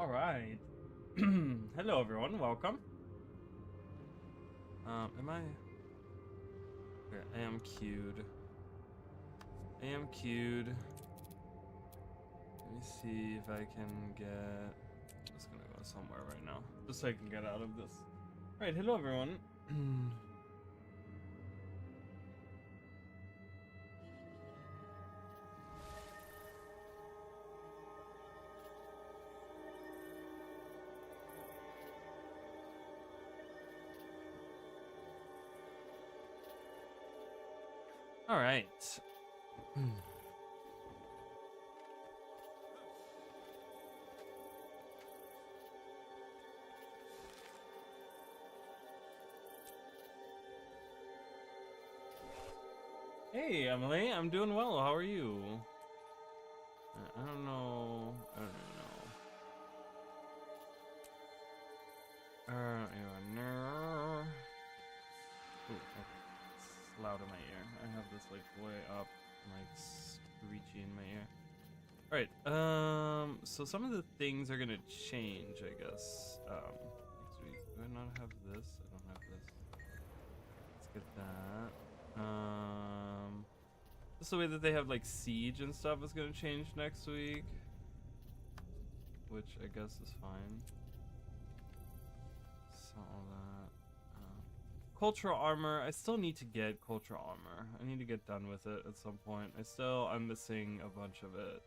All right. Hello, everyone. Welcome. Am I? Okay, I am queued. I am queued. Let me see if I can get. I'm just gonna go somewhere right now, just so I can get out of this. All right. Hello, everyone. All right. Hey, Emily. I'm doing well. How are you? I don't know. I don't even know. No. Ooh, okay. It's loud in my ear. I have this like way up, like screechy in my ear. All right. So some of the things are gonna change, I guess. Next week. Do I not have this? I don't have this. Let's get that. Just the way that they have like siege and stuff is gonna change next week, which I guess is fine. So all that. Cultural armor. I still need to get cultural armor. I need to get done with it at some point. I'm missing a bunch of it.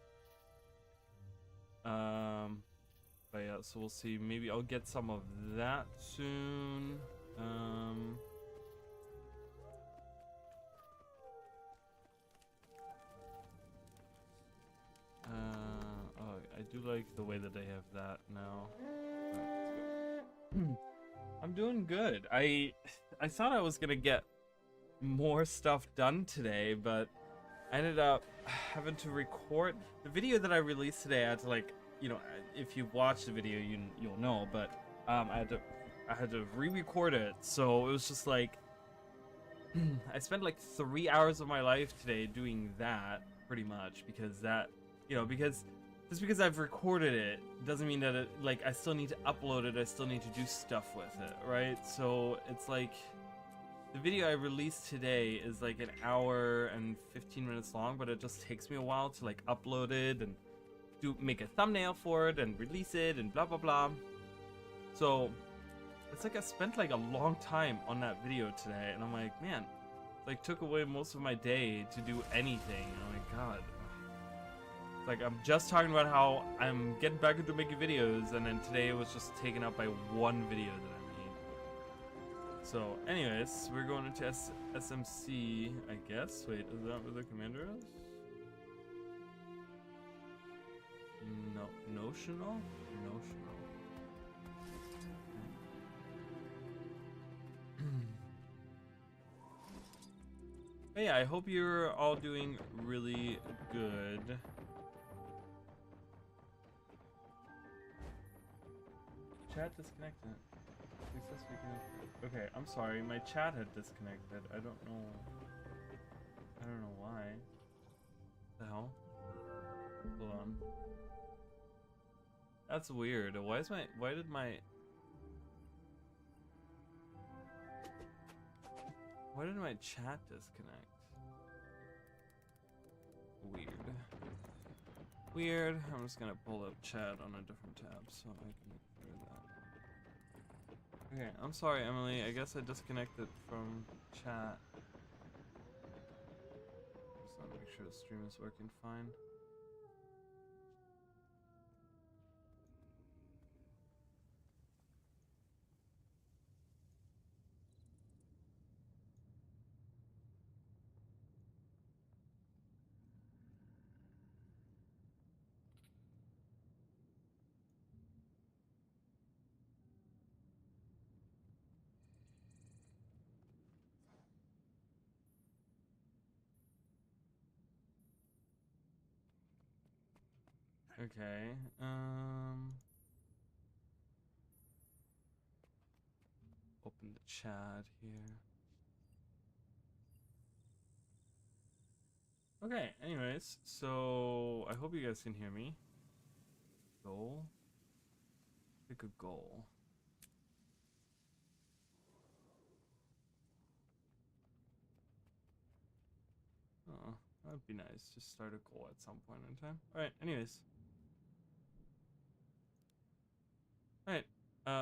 But yeah, so we'll see. Maybe I'll get some of that soon. Oh, I do like the way that they have that now. Right, I'm doing good. I thought I was gonna get more stuff done today, but I ended up having to record the video that I released today. I had to, like, you know, if you watch the video, you'll know, but I had to re-record it. So it was just like I spent like 3 hours of my life today doing that, pretty much, because that, you know, because just because I've recorded it doesn't mean that I still need to upload it. I still need to do stuff with it, right? So it's like the video I released today is like an hour and 15 minutes long, but it just takes me a while to like upload it and make a thumbnail for it and release it and blah blah blah. So it's like I spent like a long time on that video today, and I'm like, man, it like took away most of my day to do anything. And I'm like, God. It's like I'm just talking about how I'm getting back into making videos, and then today it was just taken up by one video that I made. So, anyways, we're going into SMC, I guess. Wait, is that where the commander is? No, notional? Notional. But yeah, I hope you're all doing really good. Chat disconnected. Successfully connected. Okay, I'm sorry. My chat had disconnected. I don't know why. The hell? Hold on. That's weird. Why did my chat disconnect? Weird. I'm just gonna pull up chat on a different tab so I can figure that. Okay, I'm sorry, Emily. I guess I disconnected from chat. Just want to make sure the stream is working fine. Okay, open the chat here. Okay, anyways, so I hope you guys can hear me. Goal. Pick a goal. Oh, that'd be nice. Just start a goal at some point in time. Alright, anyways. Alright.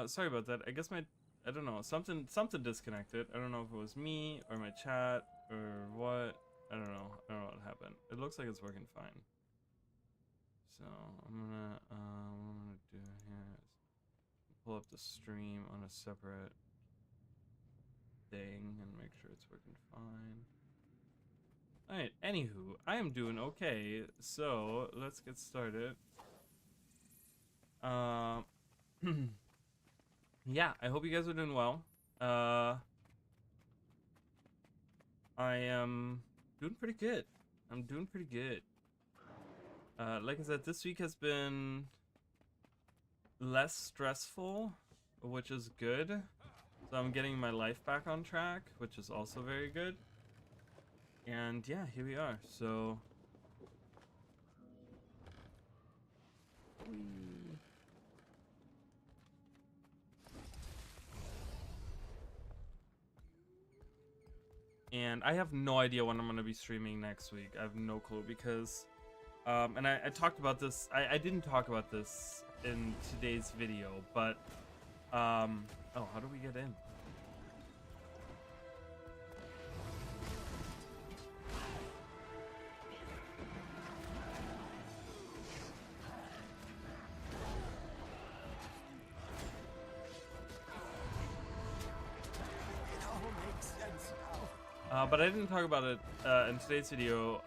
Sorry about that. I guess I don't know, something disconnected. I don't know if it was me or my chat or what. I don't know what happened. It looks like it's working fine. So I'm gonna what I'm gonna do here is pull up the stream on a separate thing and make sure it's working fine. Alright, anywho, I am doing okay, so let's get started. Yeah, I hope you guys are doing well. I am doing pretty good. I'm doing pretty good. Like I said, this week has been less stressful, which is good. So I'm getting my life back on track, which is also very good. And yeah, here we are. So and I have no idea when I'm gonna be streaming next week. I have no clue because and I talked about this. I didn't talk about this in today's video, but oh, how do we get in? But I didn't talk about it in today's video,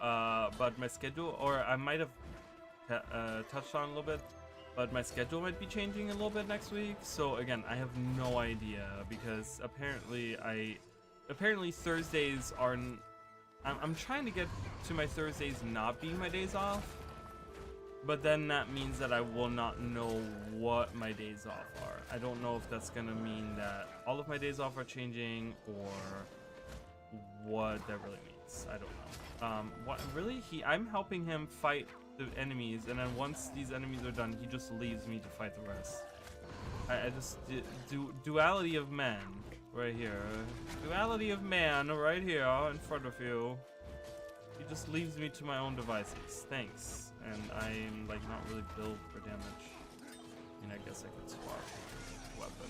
but my schedule, or I might have touched on a little bit, but my schedule might be changing a little bit next week. So again, I have no idea because apparently Thursdays are. I'm trying to get to my Thursdays not being my days off, but then that means that I will not know what my days off are. I don't know if that's gonna mean that all of my days off are changing or what that really means. I don't know. What really I'm helping him fight the enemies, and then once these enemies are done, he just leaves me to fight the rest. I just duality of man right here. Duality of man right here in front of you. He just leaves me to my own devices. Thanks. And I'm like not really built for damage. I mean, I guess I could swap weapon.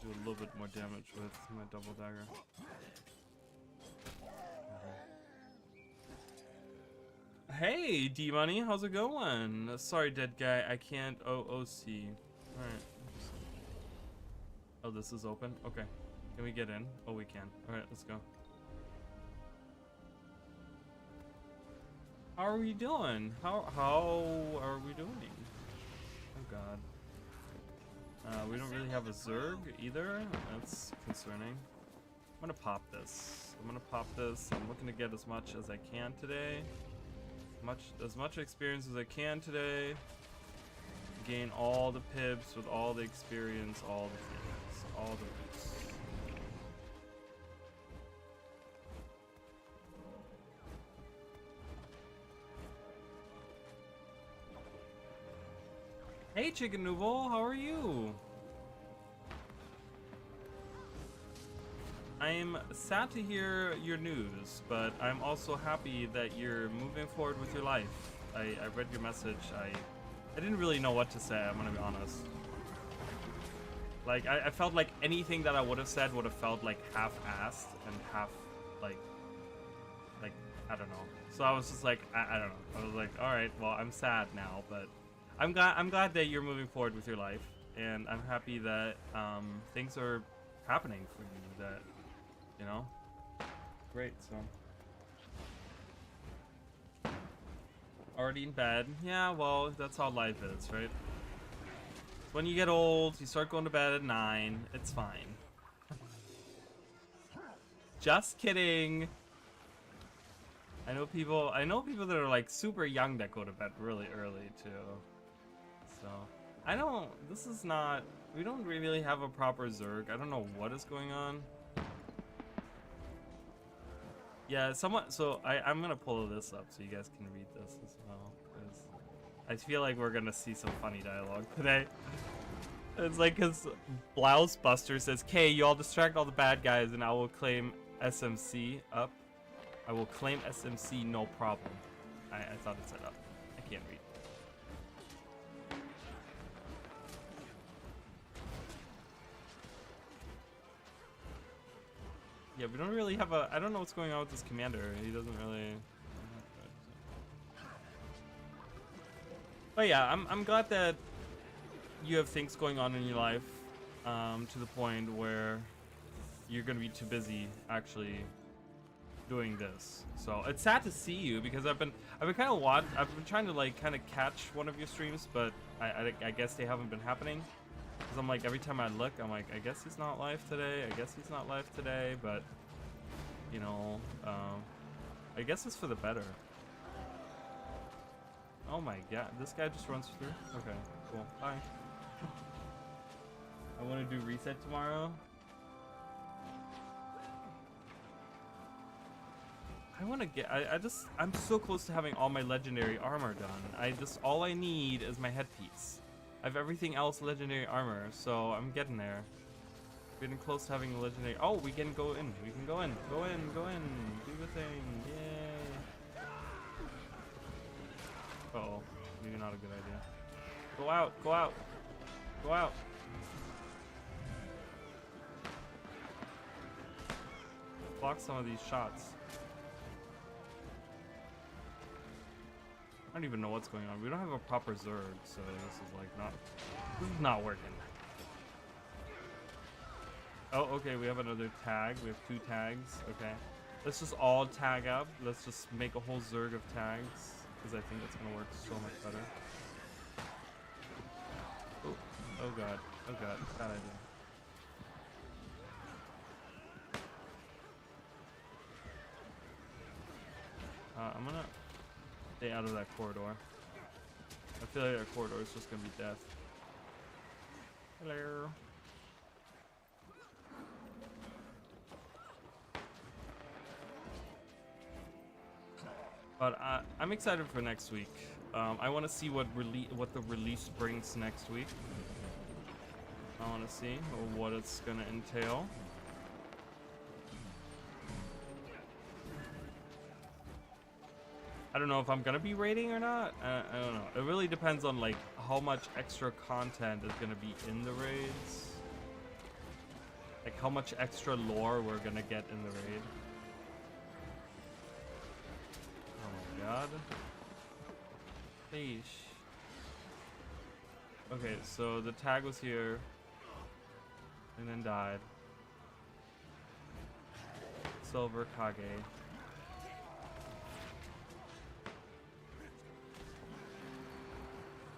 Do a little bit more damage with my double dagger. Hey, D-Money, how's it going? Sorry, dead guy, I can't OOC. Alright. Oh, this is open? Okay. Can we get in? Oh, we can. Alright, let's go. How are we doing? How are we doing? Oh god. We don't really have a Zerg either. That's concerning. I'm gonna pop this. I'm looking to get as much as I can today. As much experience as I can today. Gain all the pips with all the experience, all the things, all the boosts. Hey, Chicken Noodle, how are you? I'm sad to hear your news, but I'm also happy that you're moving forward with your life. I read your message. I didn't really know what to say, I'm gonna be honest. Like, I felt like anything that I would have said would have felt like half-assed and half, like, I don't know. So I was just like, I don't know. I was like, alright, well, I'm sad now, but I'm glad that you're moving forward with your life, and I'm happy that things are happening for you, that, you know? Great, so. Already in bed. Yeah, well, that's how life is, right? When you get old, you start going to bed at 9. It's fine. Just kidding. I know people that are like super young that go to bed really early too. So, we don't really have a proper Zerg. I don't know what is going on. Yeah, someone. So I'm gonna pull this up so you guys can read this as well. 'Cause I feel like we're gonna see some funny dialogue today. It's like his Blouse Buster says, "Kay, you all distract all the bad guys, and I will claim SMC up. I will claim SMC, no problem." I thought it said up. I can't read. Yeah, we don't really have a. I don't know what's going on with this commander. He doesn't really. But yeah, I'm glad that you have things going on in your life, to the point where you're gonna be too busy actually doing this. So it's sad to see you because I've been kind of I've been trying to like kind of catch one of your streams, but I guess they haven't been happening. Because I'm like, every time I look, I'm like, I guess he's not live today. I guess he's not live today, but you know, I guess it's for the better. Oh my god, this guy just runs through. Okay, cool. Bye. I want to do reset tomorrow. I want to get. I'm so close to having all my legendary armor done. All I need is my headpiece. I have everything else legendary armor, so I'm getting there. Getting close to having a legendary. Oh, we can go in. We can go in. Go in. Go in. Do the thing. Yay. Uh oh, maybe not a good idea. Go out. Go out. Go out. Block some of these shots. I don't even know what's going on. We don't have a proper Zerg, so this is like not. This is not working. Oh, okay. We have another tag. We have 2 tags. Okay. Let's just all tag up. Let's just make a whole Zerg of tags, because I think it's gonna work so much better. Oh, oh god. Oh god. Bad idea. I'm gonna stay out of that corridor. I feel like that corridor is just gonna be death. Hello. But I'm excited for next week. I want to see what the release brings next week. I want to see what it's gonna entail. I don't know if I'm gonna be raiding or not. I don't know. It really depends on like how much extra content is gonna be in the raids. Like how much extra lore we're gonna get in the raid. Oh my god. Sheesh. Okay, so the tag was here and then died. Silver Kage.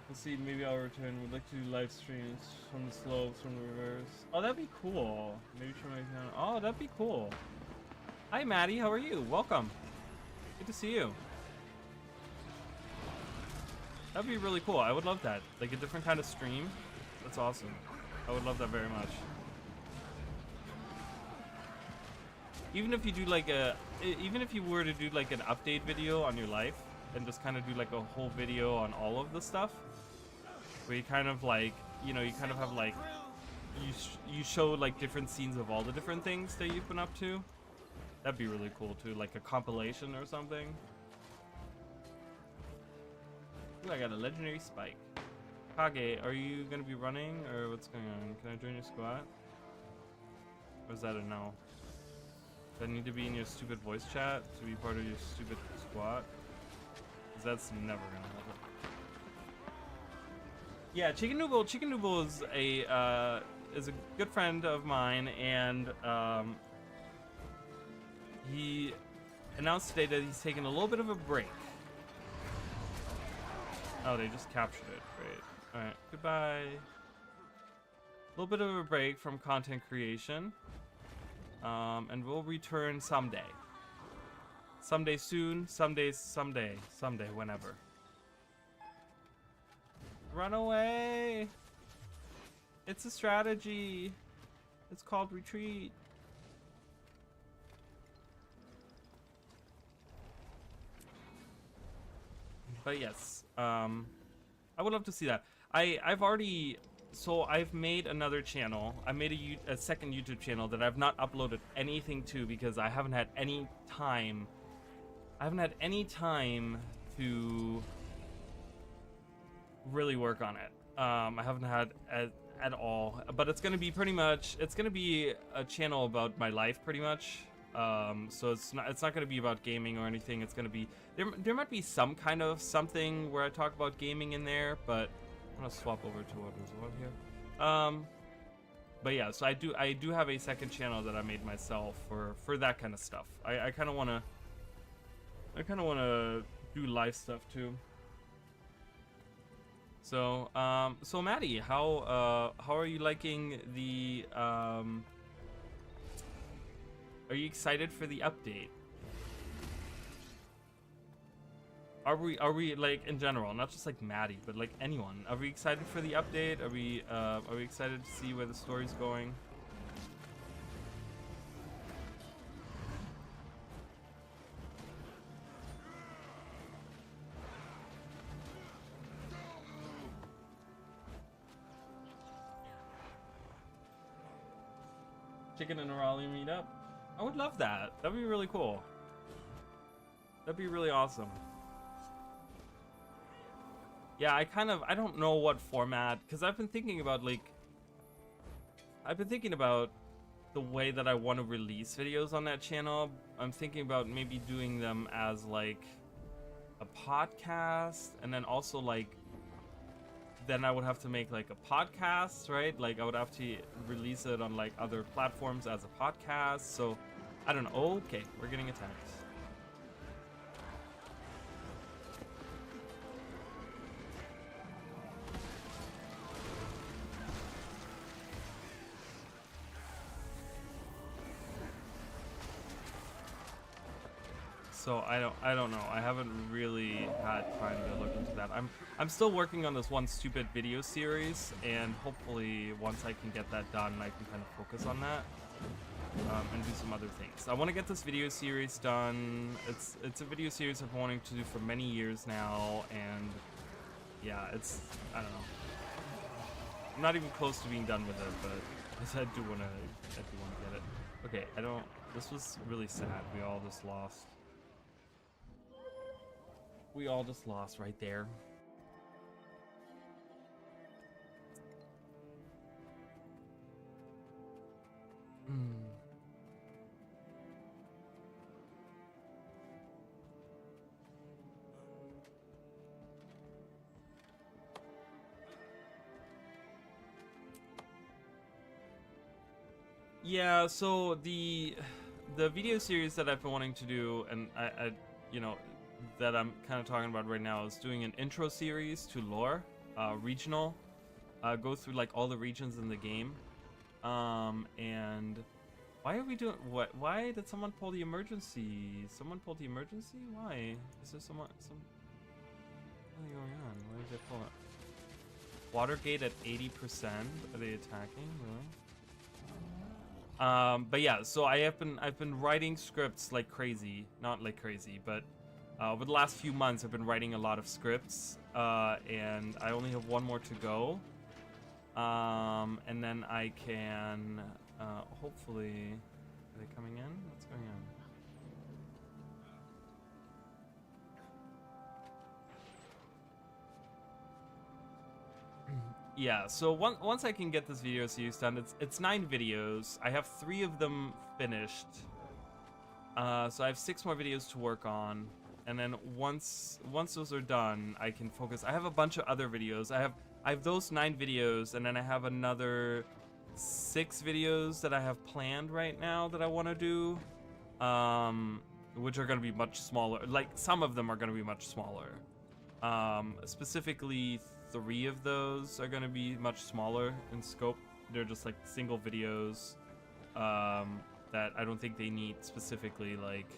Let's see, maybe I'll return. Would like to do live streams from the slopes, from the rivers. Oh, that'd be cool. Maybe try my account. Oh, that'd be cool. Hi, Maddie. How are you? Welcome. Good to see you. That'd be really cool. I would love that. Like a different kind of stream. That's awesome. I would love that very much. Even if you do like even if you were to do like an update video on your life and just kind of do like a whole video on all of the stuff, where you kind of like, you know, you kind of have like, you show like different scenes of all the different things that you've been up to. That'd be really cool too, like a compilation or something. Ooh, I got a legendary spike. Kage, are you gonna be running or what's going on? Can I join your squad? Or is that a no? Do I need to be in your stupid voice chat to be part of your stupid squad? Because that's never gonna happen. Yeah, Chicken Noodle is a good friend of mine, and he announced today that he's taking a little bit of a break. Oh, they just captured it. Great. All right. Goodbye. A little bit of a break from content creation, and we'll return someday. Someday soon. Someday. Whenever. Run away! It's a strategy. It's called retreat. But yes, I would love to see that. I've made another channel. I made a second YouTube channel that I've not uploaded anything to because I haven't had any time. I haven't had any time to really work on it. I haven't had at all. But it's gonna be pretty much. It's gonna be a channel about my life, pretty much. So it's not gonna be about gaming or anything. It's gonna be there might be some kind of something where I talk about gaming in there, but I'm gonna swap over to what was what here. But yeah, so I do have a second channel that I made myself for that kind of stuff. I kind of wanna do live stuff too. So so Maddie, how are you liking the Are you excited for the update? Are we like in general, not just like Maddie, but like anyone? Are we excited for the update? Are we excited to see where the story's going? Chicken and a Raleigh meetup? I would love that. That'd be really cool. That'd be really awesome. Yeah, I don't know what format, because I've been thinking about the way that I want to release videos on that channel. I'm thinking about maybe doing them as like a podcast, and then also like then I would have to make like a podcast, right? Like I would have to release it on like other platforms as a podcast. So I don't know. Oh, okay, we're getting attacked. So I don't know. I haven't really had time to look into that. I'm still working on this one stupid video series, and hopefully once I can get that done, I can kind of focus on that and do some other things. I want to get this video series done. It's a video series I've been wanting to do for many years now, and yeah, I don't know. I'm not even close to being done with it, but I do want to get it. Okay, this was really sad. We all just lost. We all just lost right there. Yeah, so the video series that I've been wanting to do, and I you know, that I'm kind of talking about right now, is doing an intro series to lore, regional, go through like all the regions in the game, and why are we doing what? Why did someone pull the emergency? Someone pulled the emergency? Why? Is there something going on? Why did they pull it? Watergate at 80%. Are they attacking? Really? But yeah, so I've been writing scripts like crazy, not like crazy, but over the last few months I've been writing a lot of scripts, and I only have one more to go, and then I can hopefully. Are they coming in? What's going on? Yeah, so once I can get this video series done, it's 9 videos. I have 3 of them finished. So I have 6 more videos to work on, and then once those are done, I can focus. I have a bunch of other videos. I have those 9 videos, and then I have another 6 videos that I have planned right now that I want to do, which are going to be much smaller. Like some of them are going to be much smaller. Specifically 3 of those are going to be much smaller in scope. They're just like single videos that I don't think they need specifically like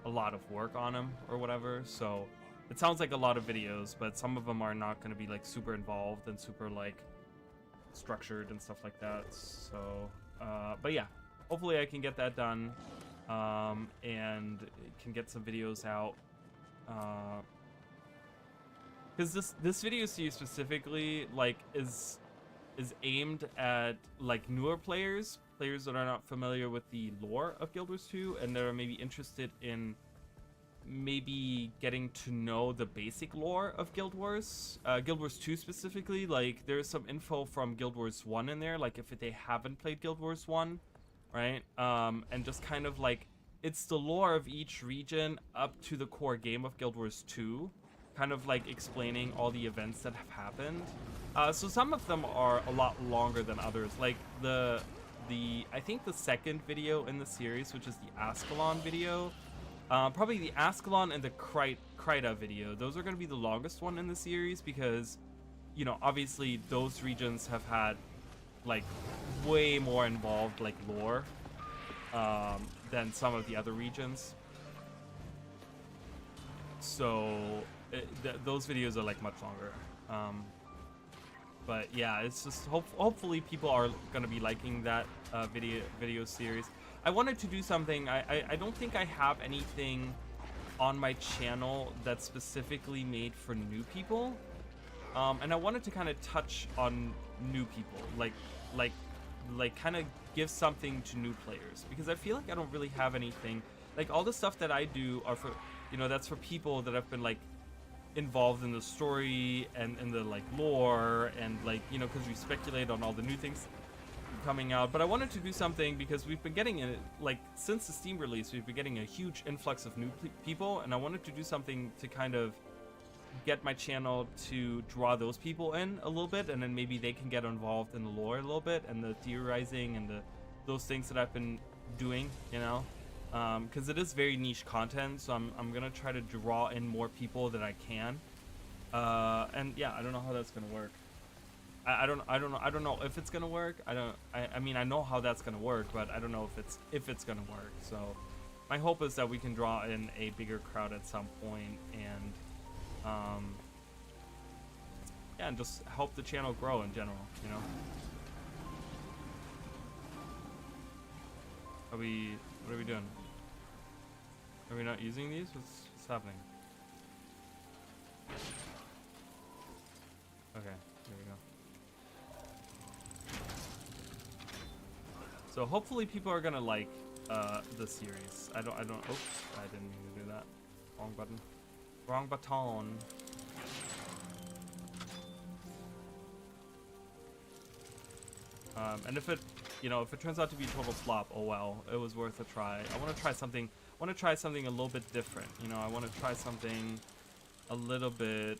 a lot of work on them or whatever. So it sounds like a lot of videos, but some of them are not going to be like super involved and super like structured and stuff like that. So but yeah, hopefully I can get that done, and can get some videos out because this video series specifically like is aimed at like newer players that are not familiar with the lore of Guild Wars 2 and that are maybe interested in maybe getting to know the basic lore of Guild Wars 2 specifically. Like there's some info from Guild Wars 1 in there, like if they haven't played Guild Wars 1, right? And just kind of like it's the lore of each region up to the core game of Guild Wars 2, kind of like explaining all the events that have happened. So some of them are a lot longer than others, like I think the second video in the series, which is the Ascalon video, probably the Ascalon and the Kryta video. Those are going to be the longest one in the series because, you know, obviously those regions have had like way more involved like lore than some of the other regions. So those videos are like much longer. But yeah, it's just hopefully people are gonna be liking that video series. I wanted to do something. I don't think I have anything on my channel that's specifically made for new people, and I wanted to kind of touch on new people, like kind of give something to new players, because I feel like I don't really have anything. Like all the stuff that I do are for, you know, that's for people that have been like involved in the story and in the like lore and like, you know, because we speculate on all the new things coming out. But I wanted to do something because we've been getting it, like since the Steam release, we've been getting a huge influx of new people, and I wanted to do something to kind of get my channel to draw those people in a little bit, and then maybe they can get involved in the lore a little bit and the theorizing and those things that I've been doing, you know. Because it is very niche content, so I'm gonna try to draw in more people that I can, and yeah, I don't know how that's gonna work. I don't know if it's gonna work. I mean, I know how that's gonna work, but I don't know if it's gonna work. So my hope is that we can draw in a bigger crowd at some point, and yeah, and just help the channel grow in general, you know. What are we doing? Are we not using these? What's happening? Okay, there we go. So hopefully people are gonna like the series. I don't. Oops, I didn't mean to do that. Wrong button. Wrong button. And if it, you know, if it turns out to be a total flop, oh well, it was worth a try. I want to try something. I want to try something a little bit different. You know, I want to try something a little bit,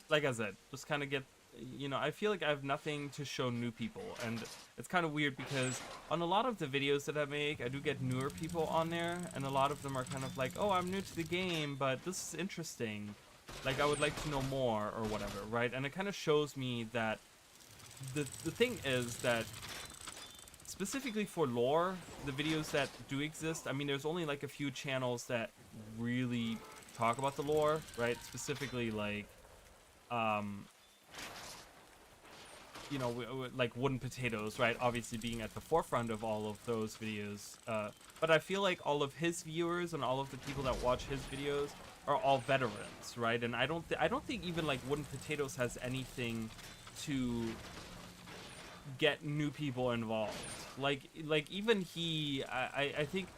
like I said, just kind of get, you know, I feel like I have nothing to show new people, and it's kind of weird because on a lot of the videos that I make, I do get newer people on there, and a lot of them are kind of like, oh, I'm new to the game, but this is interesting. Like, I would like to know more or whatever, right? And it kind of shows me that the thing is that specifically for lore, the videos that do exist, I mean, there's only like a few channels that really talk about the lore, right? Specifically like, you know, like Wooden Potatoes, right? Obviously being at the forefront of all of those videos. But I feel like all of his viewers and all of the people that watch his videos are all veterans, right? And I don't think even like Wooden Potatoes has anything to get new people involved. Like even he, I think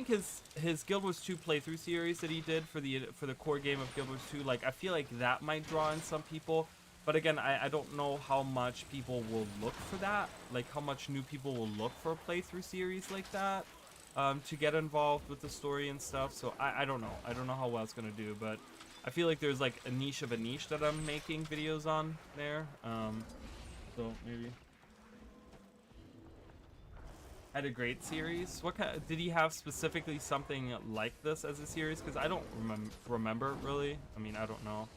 his Guild Wars 2 playthrough series that he did for the core game of Guild Wars 2, like I feel like that might draw in some people. But again, I don't know how much people will look for that, like how much new people will look for a playthrough series like that to get involved with the story and stuff. So I don't know. I don't know how well it's gonna do, but I feel like there's like a niche of a niche that I'm making videos on there. So maybe. Had a great series. What kind, did he have specifically something like this as a series? Because I don't remember really. I mean, I don't know.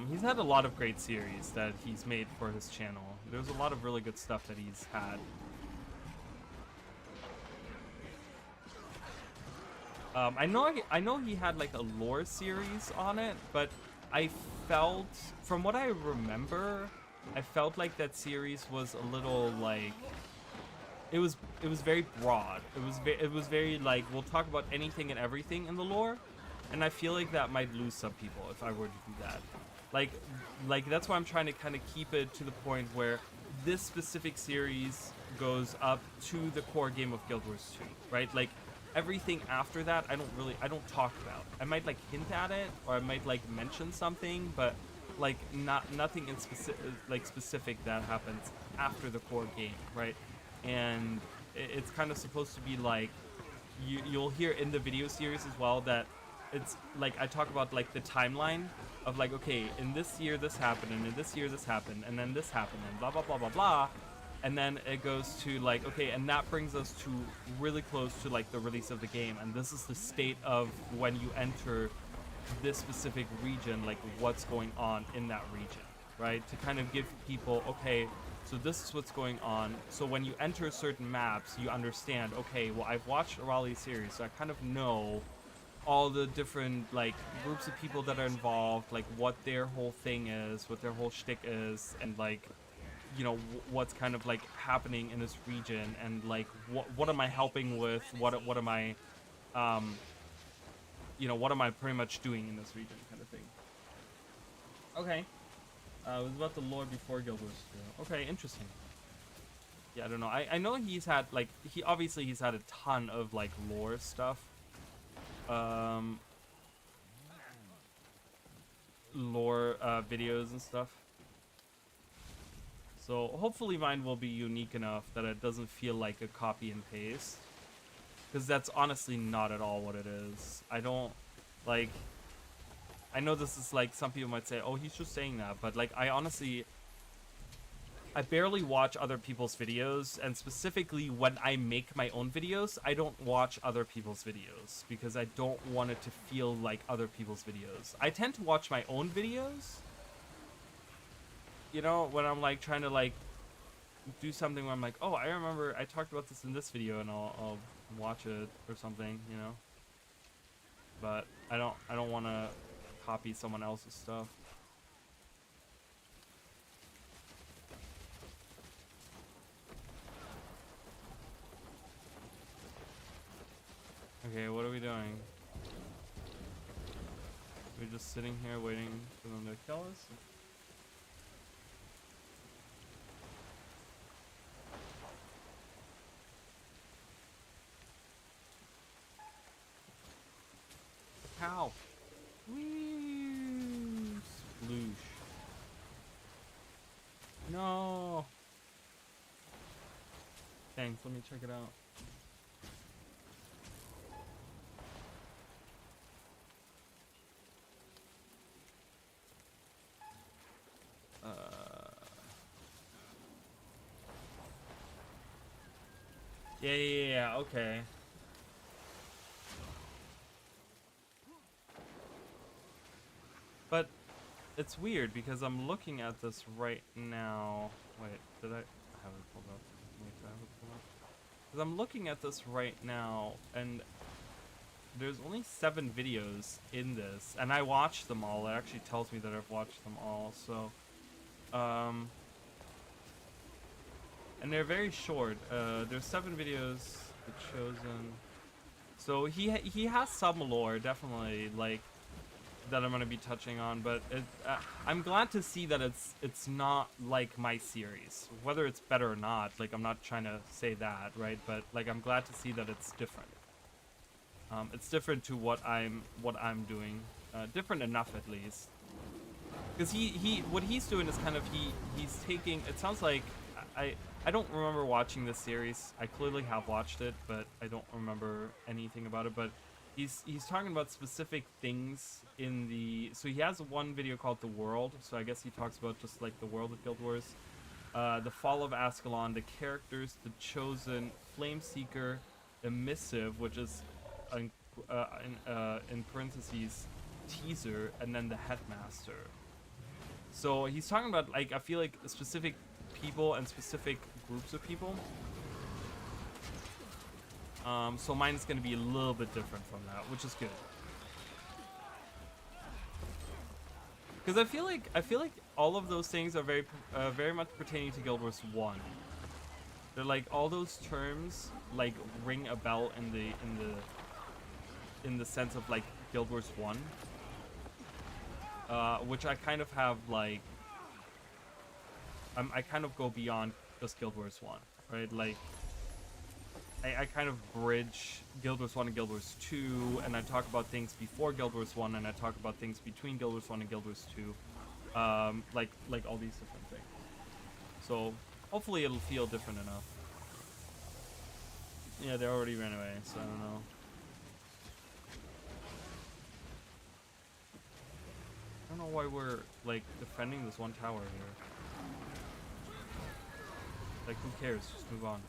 He's had a lot of great series that he's made for his channel. There's a lot of really good stuff that he's had. I know he had like a lore series on it, but I felt, from what I remember, I felt like that series was a little like, it was very broad. It was very like, we'll talk about anything and everything in the lore, and I feel like that might lose some people if I were to do that. Like, that's why I'm trying to kind of keep it to the point where this specific series goes up to the core game of Guild Wars 2, right? Like, everything after that, I don't talk about. I might like hint at it, or I might like mention something, but like nothing in specific that happens after the core game, right? And it's kind of supposed to be like, you'll hear in the video series as well that it's like I talk about like the timeline of like, okay, in this year this happened, and in this year this happened, and then this happened, and blah blah blah blah blah, and then it goes to like, okay, and that brings us to really close to like the release of the game, and this is the state of when you enter this specific region, like what's going on in that region, right? To kind of give people, okay, so this is what's going on. So when you enter certain maps, you understand, okay, well, I've watched a Raleigh series, so I kind of know all the different like groups of people that are involved, like what their whole thing is, what their whole shtick is, and like, you know, what's kind of like happening in this region, and like what am I helping with, what am I you know, what am I pretty much doing in this region, kind of thing. Okay. It was about the lore before Guild Wars 2. Okay, interesting. Yeah, I don't know. I know he's had, like, he's had a ton of, like, lore stuff. Lore videos and stuff. So hopefully mine will be unique enough that it doesn't feel like a copy and paste. Because that's honestly not at all what it is. I don't, like, I know this is like, some people might say, oh, he's just saying that. But like, I barely watch other people's videos. And specifically when I make my own videos, I don't watch other people's videos. Because I don't want it to feel like other people's videos. I tend to watch my own videos. You know, when I'm like trying to like do something where I'm like, oh, I remember I talked about this in this video, and I'll watch it or something, you know. But I don't want to copy someone else's stuff. Okay, what are we doing? We're just sitting here waiting for them to kill us? How? Whee! Sploosh. No! Thanks, let me check it out. Yeah, okay. But it's weird because I'm looking at this right now. Wait, did I have it pulled up? Wait, did I have it pulled up? Because I'm looking at this right now, and there's only 7 videos in this, and I watched them all. It actually tells me that I've watched them all, so and they're very short. There's 7 videos. The Chosen. So he has some lore, definitely, like, that I'm gonna be touching on, but I'm glad to see that it's not like my series. Whether it's better or not, like, I'm not trying to say that, right? But like, I'm glad to see that it's different. It's different to what I'm doing, different enough at least. Because what he's doing is kind of he's taking. It sounds like I don't remember watching this series. I clearly have watched it, but I don't remember anything about it. But he's talking about specific things in the. So he has one video called The World. So I guess he talks about just like the world of Guild Wars, the fall of Ascalon, the characters, the Chosen, Flameseeker, Emissive, which is in parentheses teaser, and then the Headmaster. So he's talking about, like, I feel like specific people and specific groups of people. So mine is going to be a little bit different from that, which is good. Because I feel like all of those things are very much pertaining to Guild Wars 1. They're like, all those terms like ring a bell in the sense of like Guild Wars 1. which I kind of have like, I kind of go beyond just Guild Wars 1, right? Like, I kind of bridge Guild Wars 1 and Guild Wars 2, and I talk about things before Guild Wars 1, and I talk about things between Guild Wars 1 and Guild Wars 2, like all these different things. So hopefully it'll feel different enough. Yeah, they already ran away, so I don't know. I don't know why we're like defending this one tower here. Like, who cares? Just move on.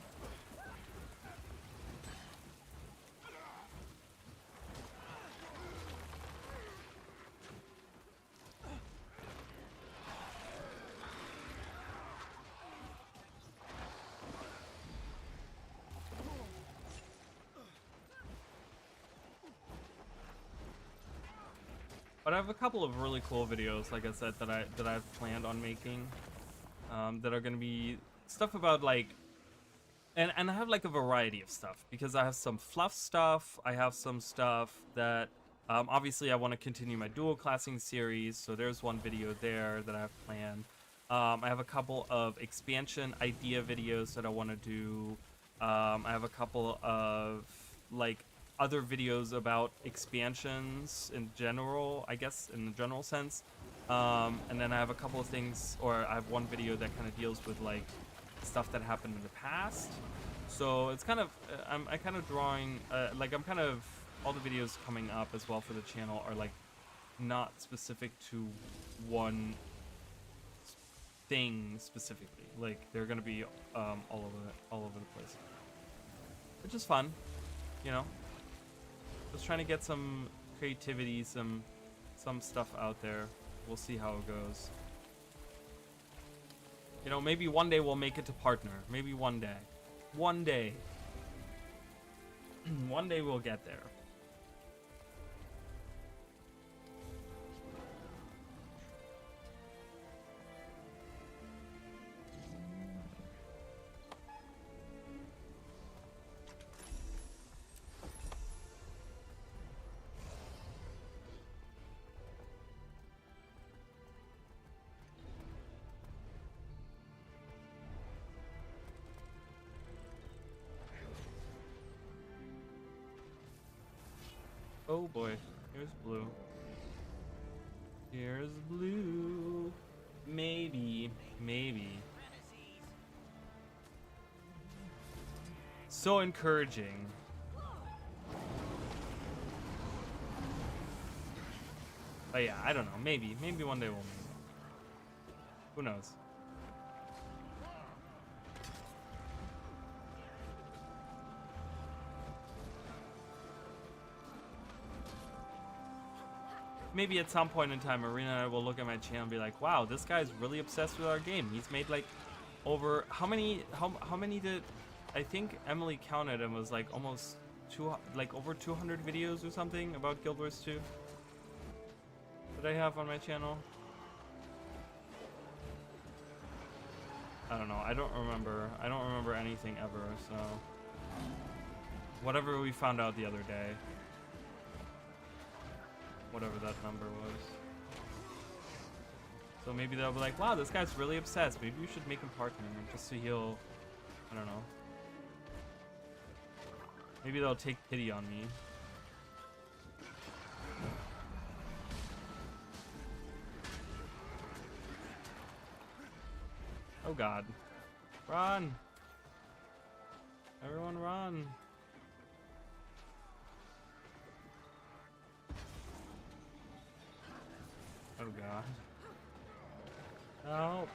But I have a couple of really cool videos, like I said, that I've planned on making, that are gonna be stuff about like, and I have like a variety of stuff, because I have some fluff stuff, I have some stuff that, obviously I want to continue my dual classing series, so there's one video there that I have planned. I have a couple of expansion idea videos that I want to do. I have a couple of like other videos about expansions in general, I guess, in the general sense. And then I have a couple of things, or I have one video that kind of deals with like stuff that happened in the past. So it's kind of, I kind of drawing, like I'm kind of, all the videos coming up as well for the channel are like not specific to one thing specifically. Like they're gonna be all over the place, which is fun, you know. Just trying to get some creativity, some stuff out there. We'll see how it goes. You know, maybe one day we'll make it to partner. Maybe one day. One day. One day we'll get there. Oh boy, here's blue. Here's blue. Maybe. So encouraging. But yeah, I don't know. Maybe one day we'll meet. Who knows? Maybe at some point in time, Arena and I will look at my channel and be like, wow, this guy's really obsessed with our game. He's made like over, how many did, I think Emily counted and was like almost over 200 videos or something about Guild Wars 2 that I have on my channel. I don't know. I don't remember anything ever, so whatever we found out the other day. Whatever that number was. So maybe they'll be like, wow, this guy's really obsessed. Maybe we should make him partner just so he'll, I don't know. Maybe they'll take pity on me. Oh god. Run! Everyone run! Oh god. Help!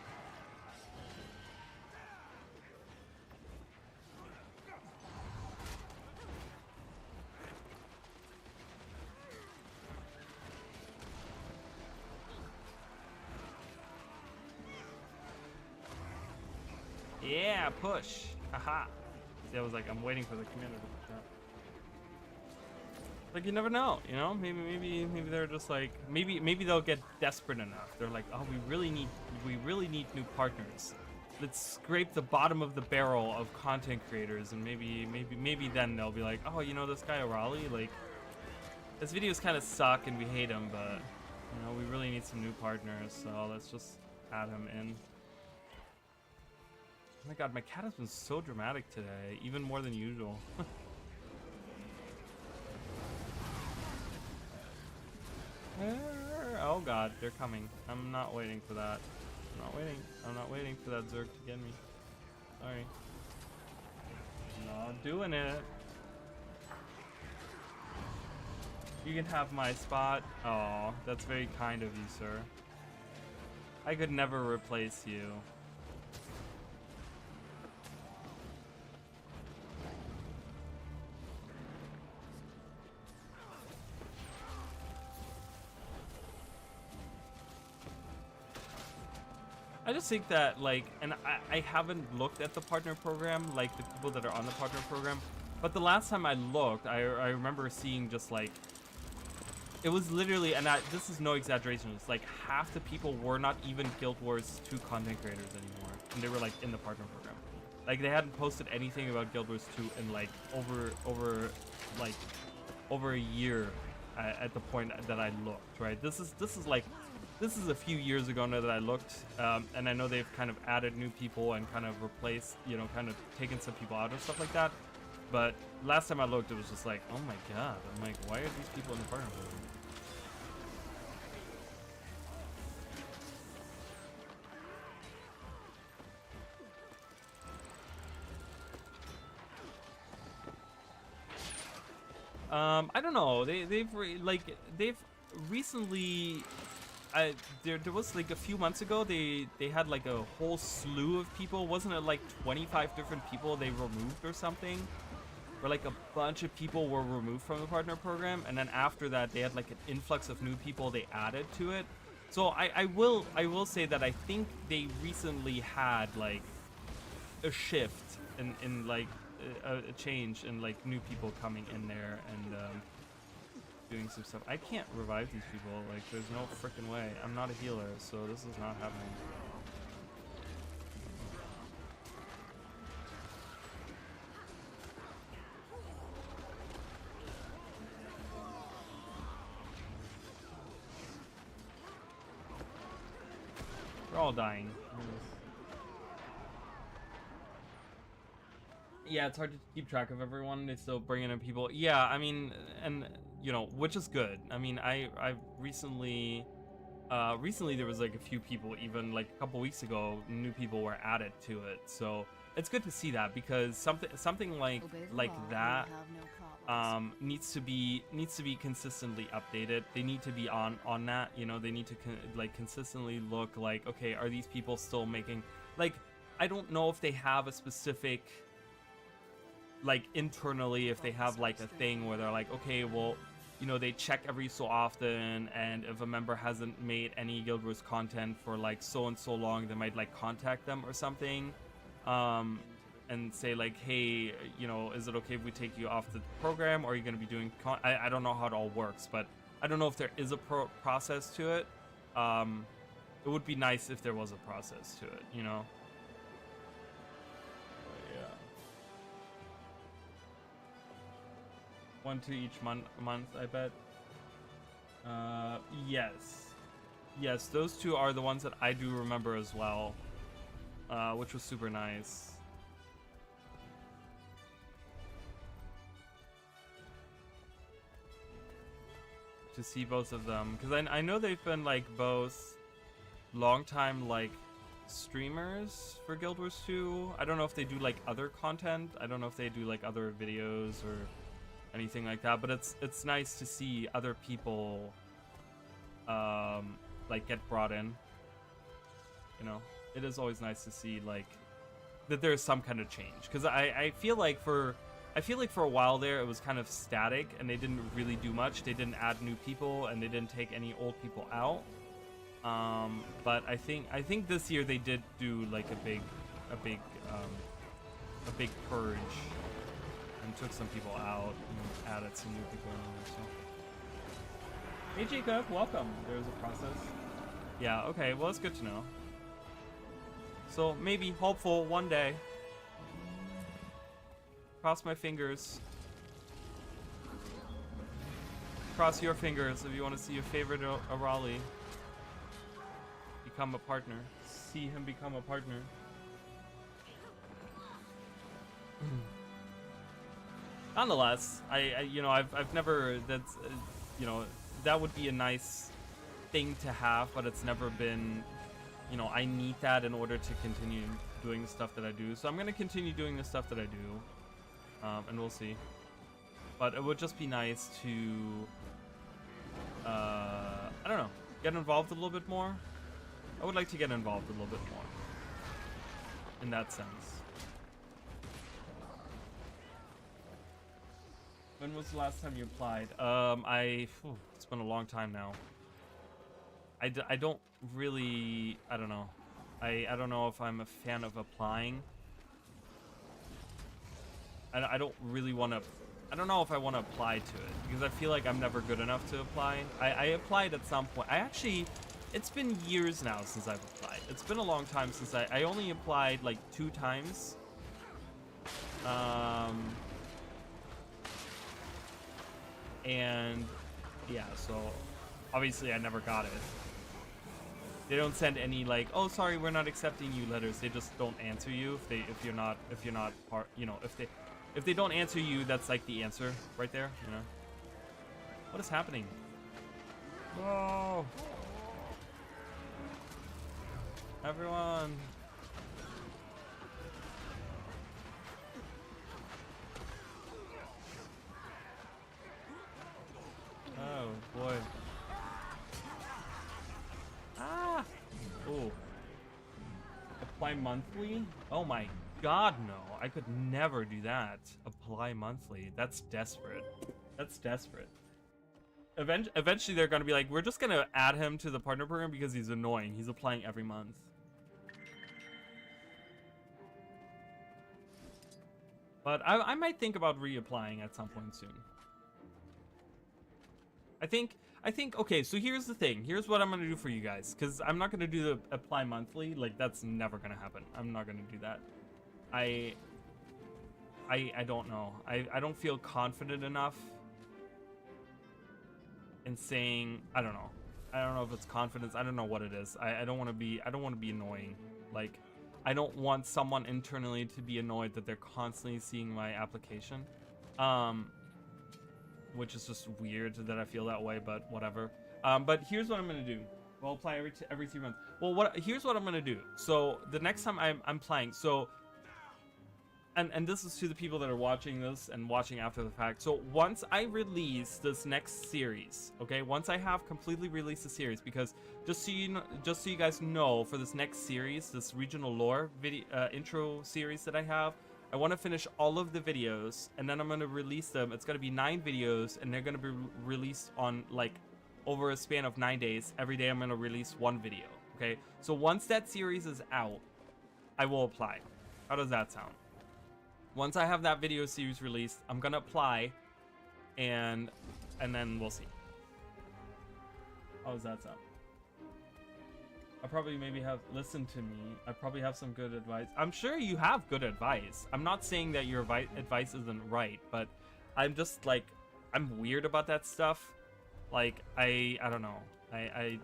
Yeah, push! Haha! See, I was like, I'm waiting for the commander to push out. Like, you never know, you know? Maybe they're just like, maybe they'll get desperate enough. They're like, oh, we really need new partners. Let's scrape the bottom of the barrel of content creators, and maybe then they'll be like, oh, you know this guy O'Reilly, like, his videos kind of suck and we hate him, but You know, we really need some new partners, so let's just add him in. Oh my god, my cat has been so dramatic today, even more than usual. Oh god, they're coming. I'm not waiting for that. I'm not waiting for that Zerg to get me. Sorry. Not doing it. You can have my spot. Oh, that's very kind of you, sir. I could never replace you. I just think that, like, and I haven't looked at the partner program, like the people that are on the partner program, but the last time I looked, I remember seeing just like, it was literally, and this is no exaggeration, it's like half the people were not even Guild Wars 2 content creators anymore, and they were like in the partner program. Like they hadn't posted anything about Guild Wars 2 in like over a year at the point that I looked, right? This is a few years ago now that I looked, and I know they've kind of added new people and kind of replaced, you know, kind of taken some people out and stuff like that. But last time I looked, it was just like, oh my god, I'm like, why are these people in the partner program? I don't know. They've recently. There was like a few months ago. They had like a whole slew of people. Wasn't it like 25 different people they removed or something? Where like a bunch of people were removed from the partner program, and then after that they had like an influx of new people they added to it. So I will say that I think they recently had like a shift in like a change and like new people coming in there and doing some stuff. I can't revive these people. Like, there's no freaking way. I'm not a healer, so this is not happening. We're all dying. Yeah, it's hard to keep track of everyone. They still bringing in people. Yeah, I mean, and you know, which is good. I mean, I've recently there was like a few people, even like a couple weeks ago, new people were added to it. So it's good to see that, because something like that needs to be consistently updated. They need to be on that. You know, they need to consistently look like, okay, are these people still making, like, I don't know if they have a specific, like, internally, if they have like a thing where they're like, okay, well, you know, they check every so often, and if a member hasn't made any Guild Wars content for like so and so long, they might like contact them or something, and say like, hey, you know, is it okay if we take you off the program, or are you going to be doing I don't know how it all works, but I don't know if there is a process to it. It would be nice if there was a process to it, you know. One to each month, I bet. Yes, those two are the ones that I do remember as well, which was super nice. To see both of them, because I know they've been like both long time like streamers for Guild Wars 2. I don't know if they do like other content. I don't know if they do like other videos or anything like that, but it's nice to see other people like get brought in. You know, it is always nice to see like that there's some kind of change, because I feel like for a while there it was kind of static and they didn't really do much. They didn't add new people and they didn't take any old people out. But I think this year they did do like a big purge and took some people out and added some new people in there. So, hey Jacob, welcome. There's a process. Yeah. Okay. Well, it's good to know. So maybe, hopeful, one day. Cross my fingers. Cross your fingers if you want to see your favorite Raleigh become a partner. See him become a partner. Nonetheless, you know, I've never, that's, you know, that would be a nice thing to have, but it's never been, you know, I need that in order to continue doing the stuff that I do. So I'm going to continue doing the stuff that I do, and we'll see. But it would just be nice to, I don't know, get involved a little bit more. I would like to get involved a little bit more in that sense. When was the last time you applied? It's been a long time now. I don't really, I don't know. I don't know if I'm a fan of applying. I don't really want to, I don't know if I want to apply to it because I feel like I'm never good enough to apply. I applied at some point. It's been years now since I've applied. It's been a long time since I only applied like 2 times. And yeah, so obviously I never got it. They don't send any like, oh sorry, we're not accepting you letters. They just don't answer you if you're not part, you know, if they don't answer you, that's like the answer right there, you know. What is happening? Oh, everyone. Oh boy. Ah. Oh. Apply monthly? Oh my god, no. I could never do that. Apply monthly. That's desperate. That's desperate. Eventually they're gonna be like, we're just gonna add him to the partner program because he's annoying. He's applying every month. But I might think about reapplying at some point soon. I think, okay, so here's the thing. Here's what I'm going to do for you guys. Because I'm not going to do the apply monthly. Like, that's never going to happen. I'm not going to do that. I don't know. I don't feel confident enough in saying, I don't know. I don't know if it's confidence. I don't know what it is. I don't want to be annoying. Like, I don't want someone internally to be annoyed that they're constantly seeing my application. Which is just weird that I feel that way, but whatever. But here's what I'm gonna do. I'll apply every 3 months. Well, here's what I'm gonna do. So the next time I'm playing, so and this is to the people that are watching this and watching after the fact. So once I release this next series, okay, once I have completely released the series, because just so you guys know, for this next series, this regional lore video intro series that I have, I want to finish all of the videos, and then I'm going to release them. It's going to be 9 videos, and they're going to be released on, like, over a span of 9 days. Every day I'm going to release 1 video, okay? So once that series is out, I will apply. How does that sound? Once I have that video series released, I'm going to apply, and then we'll see. How does that sound? I probably maybe have listened to me. I probably have some good advice. I'm sure you have good advice. I'm not saying that your advice isn't right, but I'm just like, I'm weird about that stuff. Like, I don't know. I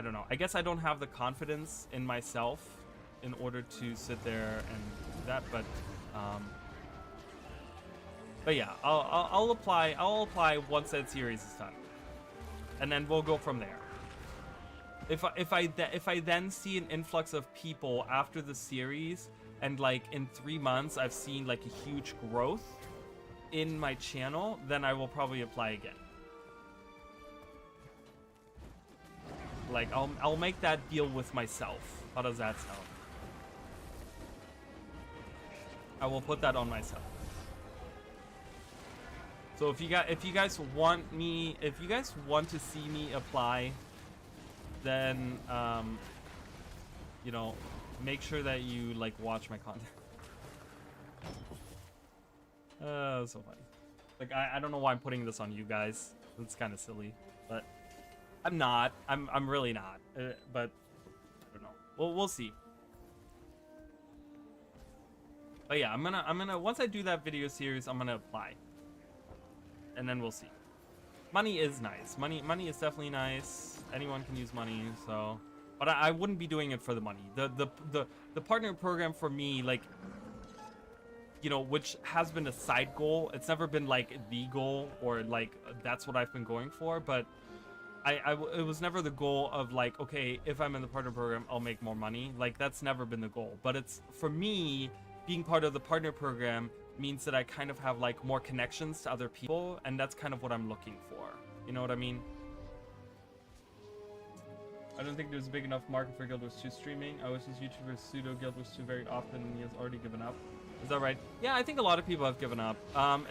don't know. I guess I don't have the confidence in myself in order to sit there and do that, but yeah, I'll apply once that series is done, and then we'll go from there. If I then see an influx of people after the series, and like in 3 months I've seen like a huge growth in my channel, then I will probably apply again. Like I'll make that deal with myself. How does that sound? I will put that on myself. So if you guys want to see me apply, then you know, make sure that you like watch my content. So funny. Like I don't know why I'm putting this on you guys. It's kind of silly, but I'm not. I'm really not. But I don't know. We'll see. But yeah, I'm gonna once I do that video series, I'm gonna apply, and then we'll see. money is nice. Money is definitely nice. Anyone can use money, so. But I wouldn't be doing it for the money. The partner program for me, like, you know, which has been a side goal. It's never been like the goal or like that's what I've been going for. But it was never the goal of like, okay, if I'm in the partner program, I'll make more money. Like, that's never been the goal. But it's, for me, being part of the partner program means that I kind of have like more connections to other people, and that's kind of what I'm looking for. You know what I mean? I don't think there's a big enough market for Guild Wars 2 streaming. I wish this YouTuber pseudo Guild Wars 2 very often, and he has already given up. Is that right? Yeah, I think a lot of people have given up.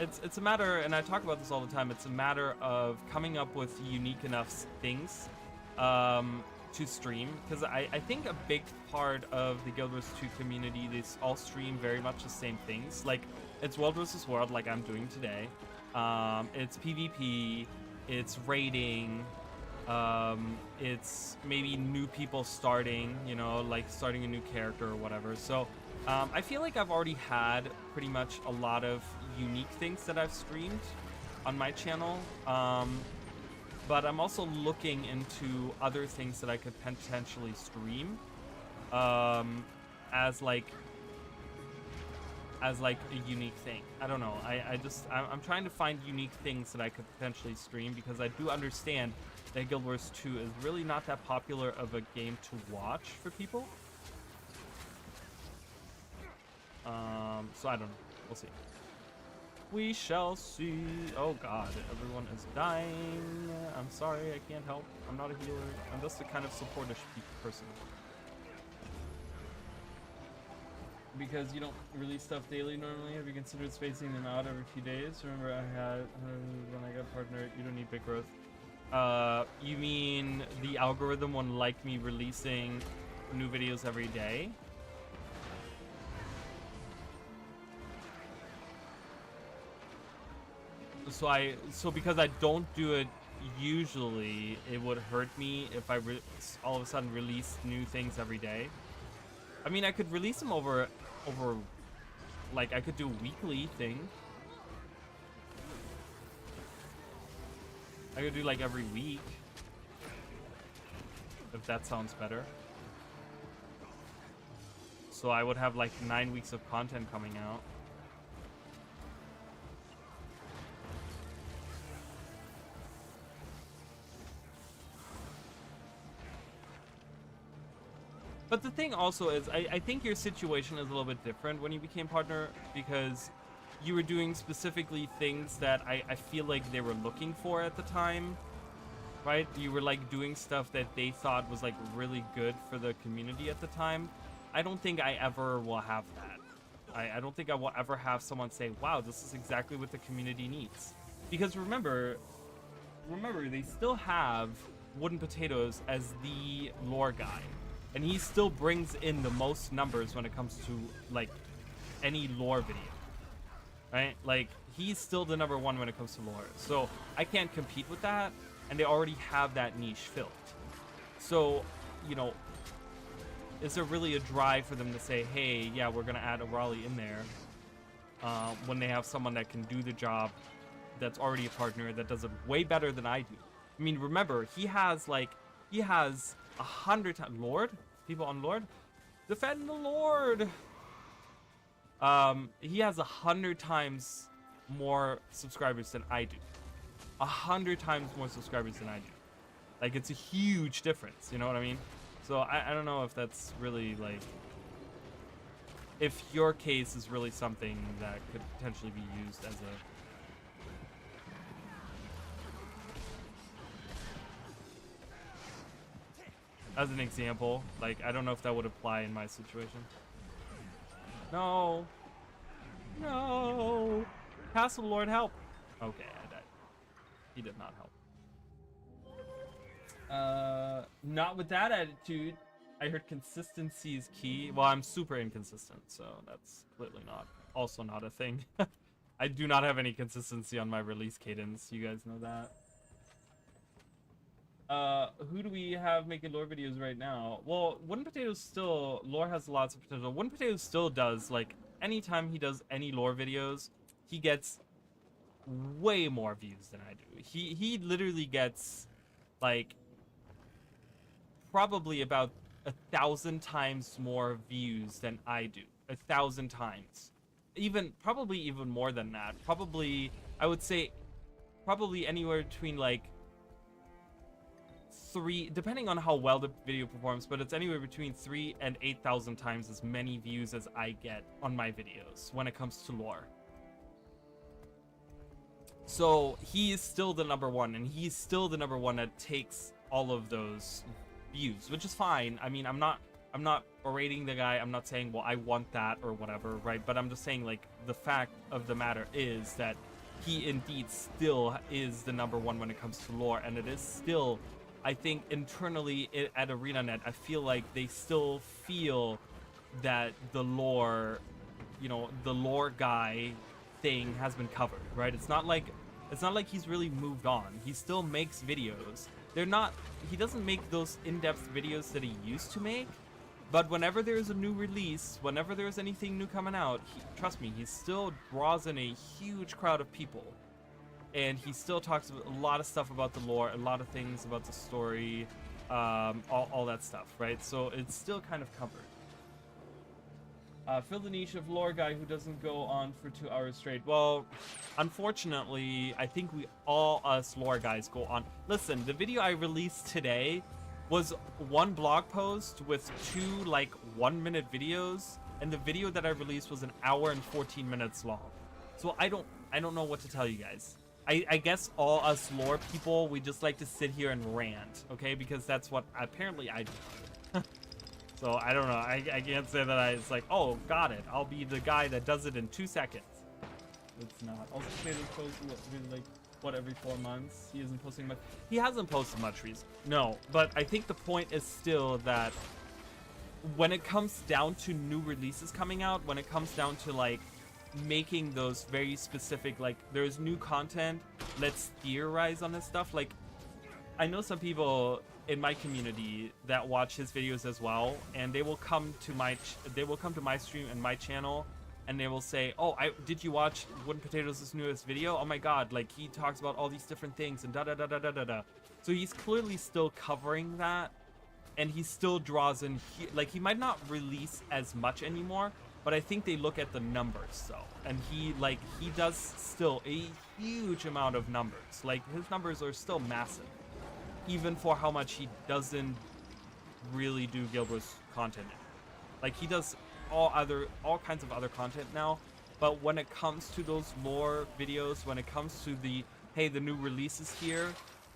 It's a matter, and I talk about this all the time, it's a matter of coming up with unique enough things to stream. Because I think a big part of the Guild Wars 2 community, they all stream very much the same things. Like, it's World vs. World, like I'm doing today. It's PvP, it's raiding, it's maybe new people starting, you know, like starting a new character or whatever. So I feel like I've already had pretty much a lot of unique things that I've streamed on my channel, but I'm also looking into other things that I could potentially stream as like a unique thing. I don't know. I'm trying to find unique things that I could potentially stream, because I do understand that Guild Wars 2 is really not that popular of a game to watch for people. So I don't know. We'll see. We shall see. Oh god, everyone is dying. I'm sorry, I can't help. I'm not a healer. I'm just a kind of supportish person. Because you don't release stuff daily normally, have you considered spacing them out every few days? Remember I had, when I got partnered, you don't need big growth. You mean the algorithm won't like me releasing new videos every day? So because I don't do it usually, it would hurt me if I all of a sudden release new things every day. I mean, I could release them over like I could do a weekly thing. I could do like every week, if that sounds better. So I would have like 9 weeks of content coming out. But the thing also is, I think your situation is a little bit different when you became partner, because you were doing specifically things that I feel like they were looking for at the time, right? You were like doing stuff that they thought was like really good for the community at the time. I don't think I ever will have that. I don't think I will ever have someone say, wow, this is exactly what the community needs. Because remember, they still have Wooden Potatoes as the lore guy. And he still brings in the most numbers when it comes to, like, any lore video. Right? Like, he's still the #1 when it comes to lore. So, I can't compete with that, and they already have that niche filled. So, you know, is there really a drive for them to say, hey, yeah, we're going to add a Raleigh in there, when they have someone that can do the job, that's already a partner, that does it way better than I do? I mean, remember, he has 100 times Lord? People on Lord? Defend the Lord! He has 100 times more subscribers than I do. 100 times more subscribers than I do. Like, it's a huge difference, you know what I mean? So I don't know if that's really like, if your case is really something that could potentially be used as an example. Like, I don't know if that would apply in my situation. No. No. Castle Lord, help. Okay, I died. He did not help. Not with that attitude. I heard consistency is key. Well, I'm super inconsistent, so that's clearly also not a thing. I do not have any consistency on my release cadence. You guys know that. Who do we have making lore videos right now? Well, Wooden Potatoes still, lore has lots of potential. Wooden Potatoes still does, like, anytime he does any lore videos, he gets way more views than I do. He literally gets like probably about 1,000 times more views than I do. 1,000 times. Probably even more than that. Probably, I would say, probably anywhere between like 3, depending on how well the video performs, but it's anywhere between 3 and 8,000 times as many views as I get on my videos when it comes to lore. So he is still the number one, and he's still the number one that takes all of those views, which is fine. I mean, I'm not berating the guy. I'm not saying, well, I want that or whatever, right? But I'm just saying, like, the fact of the matter is that he indeed still is the number one when it comes to lore, and it is still, I think, internally at ArenaNet, I feel like they still feel that the lore, you know, the lore guy thing has been covered, right? It's not like he's really moved on. He still makes videos. He doesn't make those in-depth videos that he used to make, but whenever there's a new release, whenever there's anything new coming out, trust me, he still draws in a huge crowd of people. And he still talks a lot of stuff about the lore, a lot of things about the story, all that stuff, right? So it's still kind of covered. Fill the niche of lore guy who doesn't go on for 2 hours straight. Well, unfortunately, I think all us lore guys go on. Listen, the video I released today was one blog post with 2 like 1-minute videos, and the video that I released was 1 hour and 14 minutes long. So I don't know what to tell you guys. I guess all us lore people, we just like to sit here and rant, okay? Because that's what apparently I do. So I don't know. I can't say that it's like, oh, got it. I'll be the guy that does it in 2 seconds. It's not. Also, Potatoes posts like what, every 4 months? He isn't posting much. He hasn't posted much recently. No, but I think the point is still that when it comes down to new releases coming out, when it comes down to like making those very specific, like there's new content, let's theorize on this stuff. Like I know some people in my community that watch his videos as well, and they will come to my stream and my channel, and they will say, oh, did you watch Wooden Potatoes' newest video? Oh my god, like he talks about all these different things and da da da da da da da. So he's clearly still covering that, and he still draws in, like he might not release as much anymore, but I think they look at the numbers though, and he does still a huge amount of numbers. Like his numbers are still massive, even for how much he doesn't really do Guild Wars content. Like he does all kinds of other content now, but when it comes to those lore videos, when it comes to the, hey, the new release is here,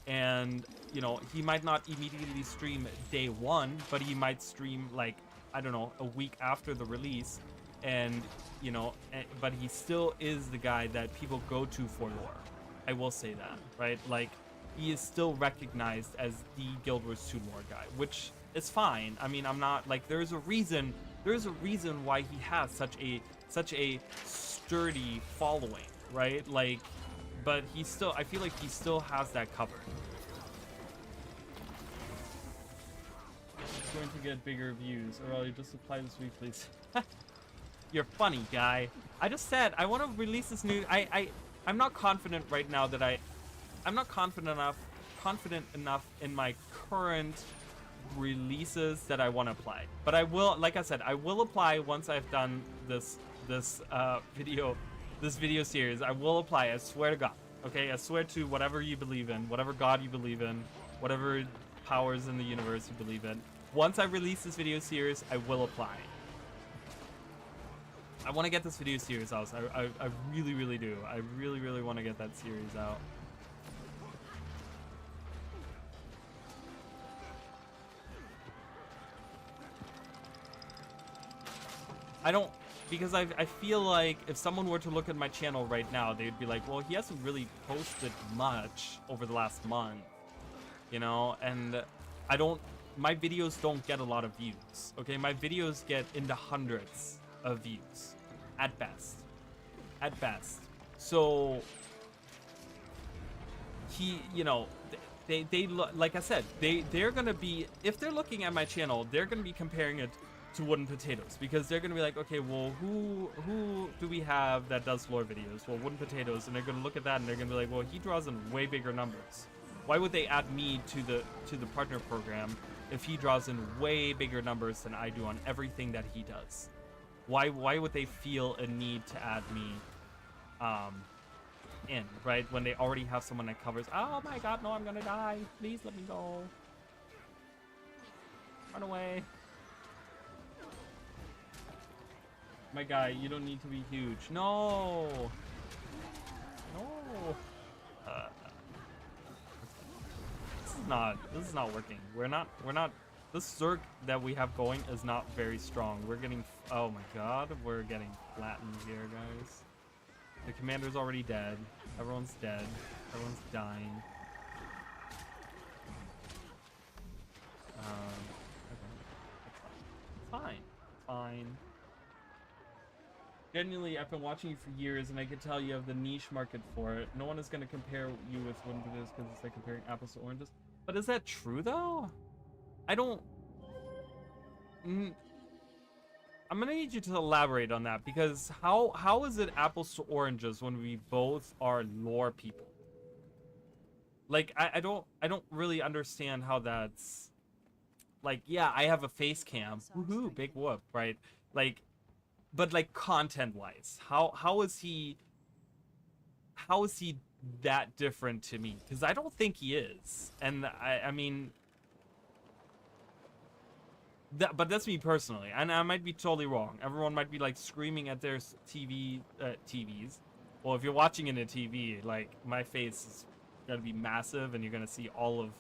and you know, he might not immediately stream day 1, but he might stream like, I don't know, a week after the release, and you know, but he still is the guy that people go to for lore. I will say that, right? Like he is still recognized as the Guild Wars 2 lore guy, which is fine. I mean, I'm not like, there's a reason why he has such a sturdy following, right? Like, but I feel like he still has that covered. He's going to get bigger views, or I'll just apply this week, please. You're funny, guy. I just said I want to release this new. I'm not confident right now that I'm not confident enough in my current releases that I want to apply. But I will, like I said, I will apply once I've done this video series. I will apply. I swear to God. Okay, I swear to whatever you believe in, whatever God you believe in, whatever powers in the universe you believe in. Once I release this video series, I will apply. I want to get this video series out. I really, really do. I really, really want to get that series out. Because I feel like if someone were to look at my channel right now, they'd be like, well, he hasn't really posted much over the last month, you know, and my videos don't get a lot of views, okay? My videos get in the hundreds of views, at best. So, you know, they like I said, they're gonna be, if they're looking at my channel, they're gonna be comparing it to Wooden Potatoes, because they're gonna be like, okay, well, who do we have that does lore videos? Well, Wooden Potatoes, and they're gonna look at that and they're gonna be like, well, he draws in way bigger numbers. Why would they add me to the partner program if he draws in way bigger numbers than I do on everything that he does? Why would they feel a need to add me in, right? When they already have someone that covers, oh my god, no, I'm gonna die. Please let me go. Run away. My guy, you don't need to be huge. No. No. This is not working. We're not, this Zerg that we have going is not very strong. We're getting, oh my god, we're getting flattened here, guys. The commander's already dead. Everyone's dead. Everyone's dying. Okay. Fine. Fine. Genuinely, I've been watching you for years, and I can tell you have the niche market for it. No one is going to compare you with Wooden Potatoes because it's like comparing apples to oranges. But is that true, though? I don't... I'm gonna need you to elaborate on that, because how is it apples to oranges when we both are lore people? Like, I don't really understand how that's... Like, yeah, I have a face cam. Woohoo, big whoop, right? Like, but like content-wise, how is he that different to me? Because I don't think he is. And I mean... but that's me personally, and I might be totally wrong. Everyone might be like screaming at their TVs. Well, if you're watching in a TV, like my face is gonna be massive, and you're gonna see all of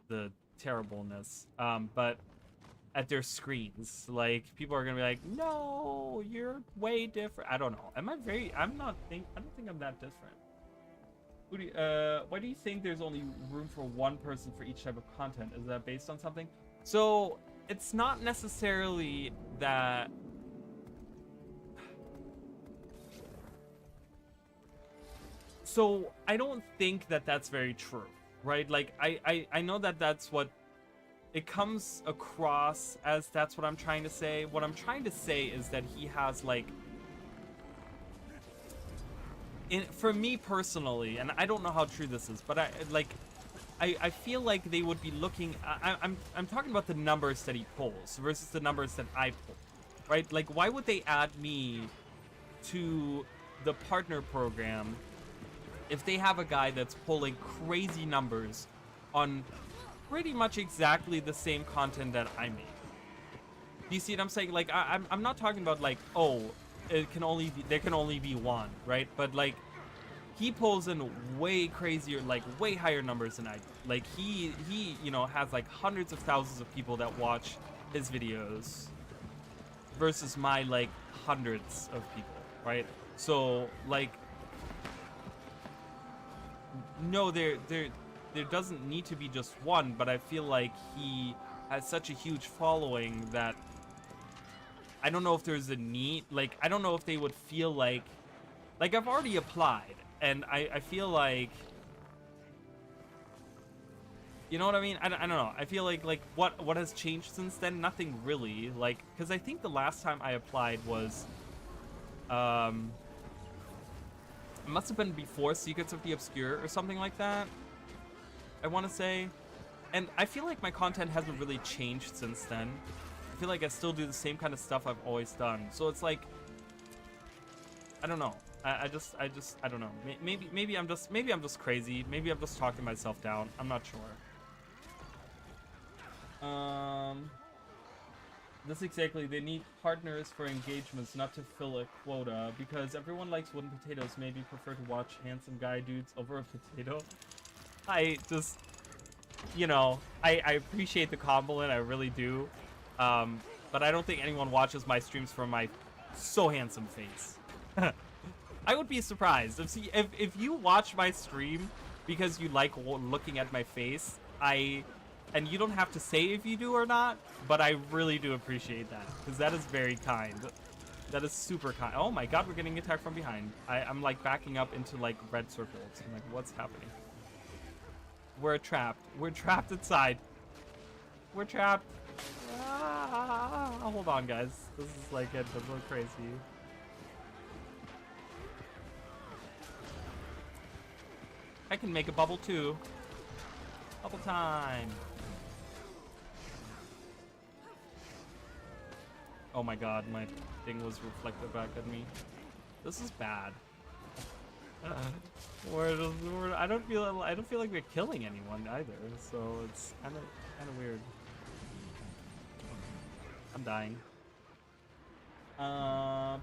the terribleness. But at their screens, like people are gonna be like, "No, you're way different." I don't know. I don't think I'm that different. Why do you think there's only room for one person for each type of content? Is that based on something? So. It's not necessarily that... So, I don't think that that's very true, right? Like, I know that that's what... It comes across as that's what I'm trying to say. What I'm trying to say is that he has, like... For me personally, and I don't know how true this is, but I feel like they would be looking... I'm talking about the numbers that he pulls versus the numbers that I pull, right? Like, why would they add me to the partner program if they have a guy that's pulling crazy numbers on pretty much exactly the same content that I make? Do you see what I'm saying? Like, I'm not talking about like, oh, there can only be one, right? But like, he pulls in way crazier, like way higher numbers than I do. Like he you know, has like hundreds of thousands of people that watch his videos versus my like hundreds of people, right? So like, no, there doesn't need to be just one, but I feel like he has such a huge following that I don't know if there's a need. Like, I don't know if they would feel like I've already applied. And I feel like, you know what I mean? I don't know. I feel like what has changed since then? Nothing really. Like, because I think the last time I applied was, it must have been before Secrets of the Obscure or something like that, I want to say. And I feel like my content hasn't really changed since then. I feel like I still do the same kind of stuff I've always done. So it's like, I don't know. I don't know. Maybe I'm just crazy. Maybe I'm just talking myself down. I'm not sure. This exactly. They need partners for engagements, not to fill a quota. Because everyone likes Wooden Potatoes. Maybe prefer to watch handsome guy dudes over a potato. I just, you know, I appreciate the compliment. I really do. But I don't think anyone watches my streams for my so handsome face. I would be surprised if you watch my stream because you like looking at my face. And you don't have to say if you do or not, but I really do appreciate that, because that is very kind. That is super kind. Oh my god, we're getting attacked from behind. I'm like backing up into like red circles. I'm like, what's happening? We're trapped. We're trapped inside. We're trapped. Ah. hold on, guys. This is like getting a little crazy. I can make a bubble too. Bubble time. Oh my god, my thing was reflected back at me. This is bad. I don't feel like we're killing anyone either, so it's kind of weird. I'm dying.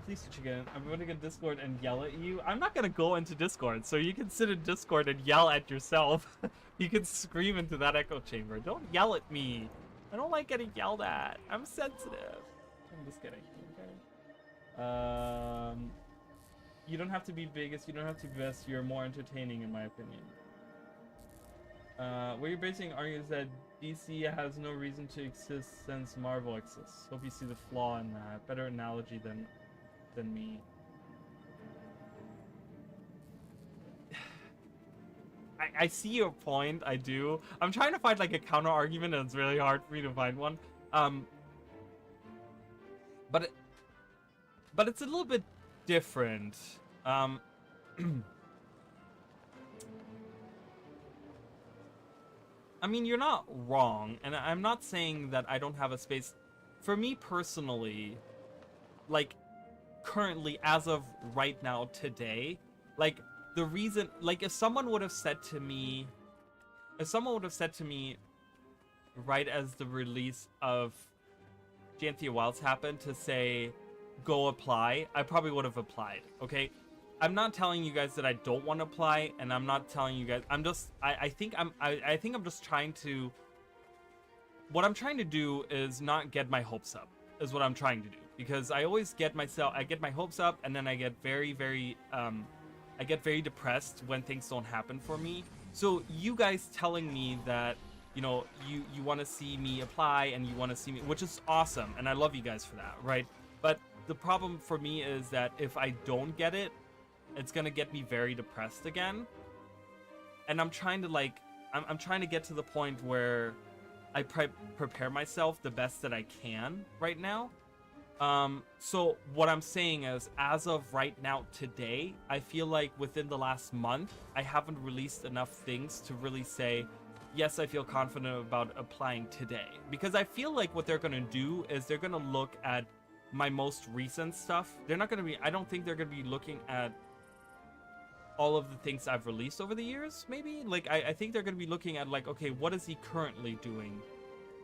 Please switch again. I'm going to get Discord and yell at you. I'm not gonna go into Discord, so you can sit in Discord and yell at yourself. You can scream into that echo chamber. Don't yell at me. I don't like getting yelled at. I'm sensitive. I'm just kidding. Okay. You don't have to be biggest. You don't have to be best. You're more entertaining, in my opinion. Where you're basing argues that DC has no reason to exist since Marvel exists. Hope you see the flaw in that. Better analogy than me. I see your point. I do. I'm trying to find like a counter argument, and it's really hard for me to find one. But it's a little bit different. I mean, you're not wrong, and I'm not saying that I don't have a space. For me personally, like, currently, as of right now, today, like, the reason, like, if someone would have said to me, right as the release of Janthia Wilds happened, to say, go apply, I probably would have applied, okay? I'm not telling you guys that I don't want to apply, and I'm not telling you guys, I'm just, I think I'm just trying to, what I'm trying to do is not get my hopes up, is what I'm trying to do, because I always get my hopes up, and then I get very depressed when things don't happen for me. So you guys telling me that, you know, you want to see me apply, and you want to see me, which is awesome, and I love you guys for that, right? But the problem for me is that if I don't get it, it's gonna get me very depressed again. And I'm trying to like, I'm trying to get to the point where I prepare myself the best that I can right now. So what I'm saying is, as of right now today, I feel like within the last month, I haven't released enough things to really say, yes, I feel confident about applying today. Because I feel like what they're gonna do is they're gonna look at my most recent stuff. They're not gonna be, I don't think they're gonna be looking at all of the things I've released over the years, maybe? Like, I think they're gonna be looking at, like, okay, what is he currently doing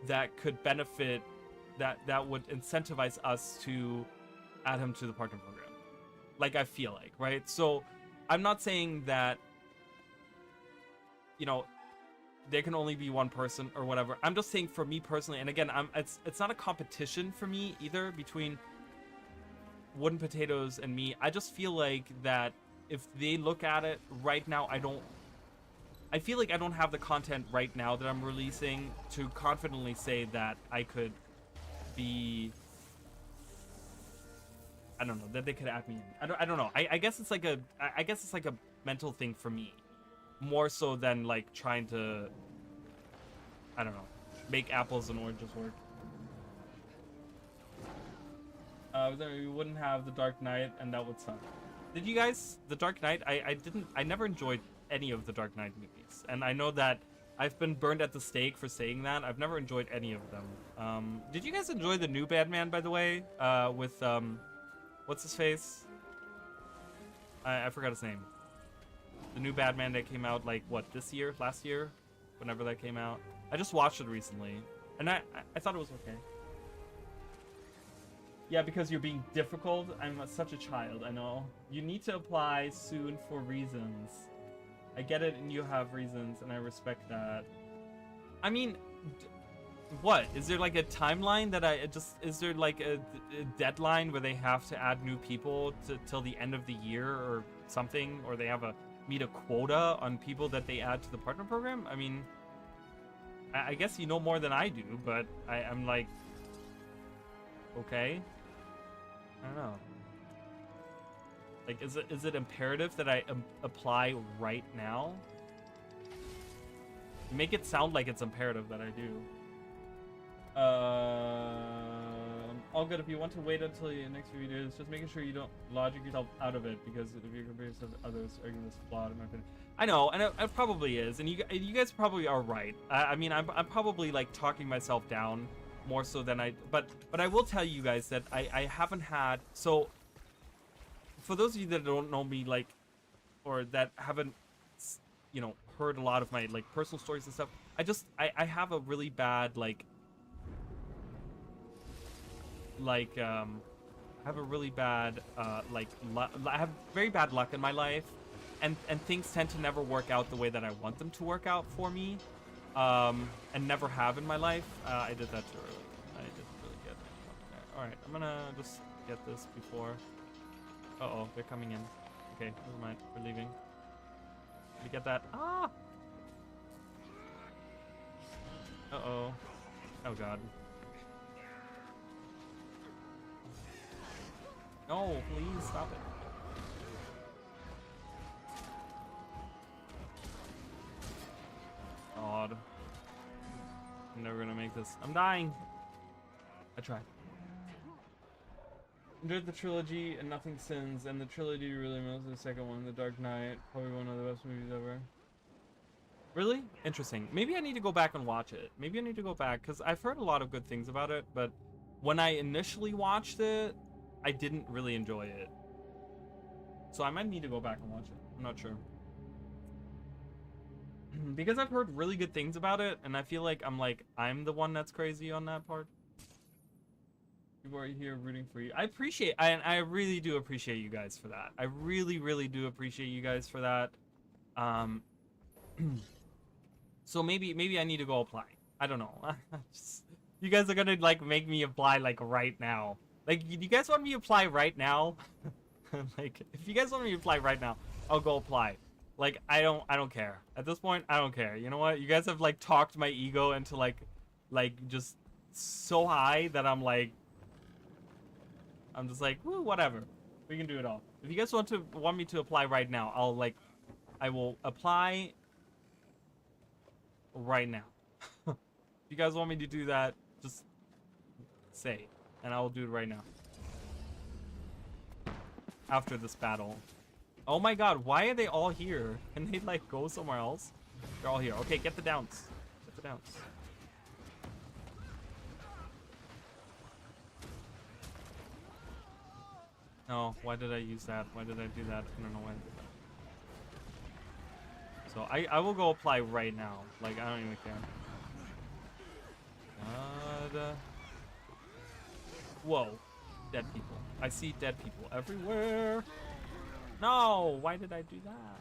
that could benefit, that would incentivize us to add him to the partner program? Like, I feel like, right? So, I'm not saying that, you know, there can only be one person or whatever. I'm just saying for me personally, and again, it's not a competition for me either between Wooden Potatoes and me. I just feel like that if they look at it right now, I feel like I don't have the content right now that I'm releasing to confidently say that I could be, I don't know, that they could add me in. I don't know. I guess it's like a mental thing for me, more so than like trying to, I don't know, make apples and oranges work. We wouldn't have the Dark Knight, and that would suck. Did you guys, the Dark Knight, I never enjoyed any of the Dark Knight movies. And I know that I've been burned at the stake for saying that. I've never enjoyed any of them. Did you guys enjoy the new Batman, by the way? With, what's his face? I forgot his name. The new Batman that came out, like, what, this year? Last year? Whenever that came out. I just watched it recently. And I thought it was okay. Yeah, because you're being difficult. I'm such a child, I know. You need to apply soon for reasons. I get it, and you have reasons, and I respect that. I mean, what? Is there like a timeline that is there like a deadline where they have to add new people till the end of the year or something? Or they have meet a quota on people that they add to the partner program? I mean, I guess you know more than I do, but I'm like, okay. I don't know. Like, is it imperative that I apply right now? Make it sound like it's imperative that I do. all good. If you want to wait until your next few videos, just making sure you don't logic yourself out of it, because if you compare yourself to others, argument is flawed in my opinion. I know, and it probably is, and you guys probably are right. I mean, I'm probably like talking myself down more so than but I will tell you guys that I haven't had, so for those of you that don't know me, like, or that haven't, you know, heard a lot of my like personal stories and stuff, I have a really bad I have a really bad I have very bad luck in my life, and things tend to never work out the way that I want them to work out for me, and never have in my life. I did that too early. I didn't really get it. All right, I'm gonna just get this before. Uh-oh, they're coming in. Okay, never mind. We're leaving. Did you get that? Ah! Uh-oh. Oh, God. No, please stop it. God. I'm never gonna make this. I'm dying. I tried. Enjoyed the trilogy and Nothing Sins, and the trilogy really most of the second one, The Dark Knight, probably one of the best movies ever. Really? Interesting. Maybe I need to go back and watch it. Maybe I need to go back, because I've heard a lot of good things about it, but when I initially watched it, I didn't really enjoy it. So I might need to go back and watch it. I'm not sure. Because I've heard really good things about it, and I feel like I'm the one that's crazy on that part. People are here rooting for you. I appreciate, I really do appreciate you guys for that. I really, really do appreciate you guys for that. So maybe I need to go apply. I don't know. You guys are gonna like make me apply like right now. Like, you guys want me to apply right now? Like, if you guys want me to apply right now, I'll go apply. Like, I don't care. At this point, I don't care. You know what? You guys have like talked my ego into like just so high that I'm just like, woo, whatever. We can do it all. If you guys want me to apply right now, I will apply right now. If you guys want me to do that, just say, and I will do it right now. After this battle. Oh my god, why are they all here? Can they like go somewhere else? They're all here. Okay, get the downs. Get the downs. No, why did I use that? Why did I do that? I don't know why I did that. So I will go apply right now. Like, I don't even care. God. Whoa. Dead people. I see dead people everywhere. No, why did I do that?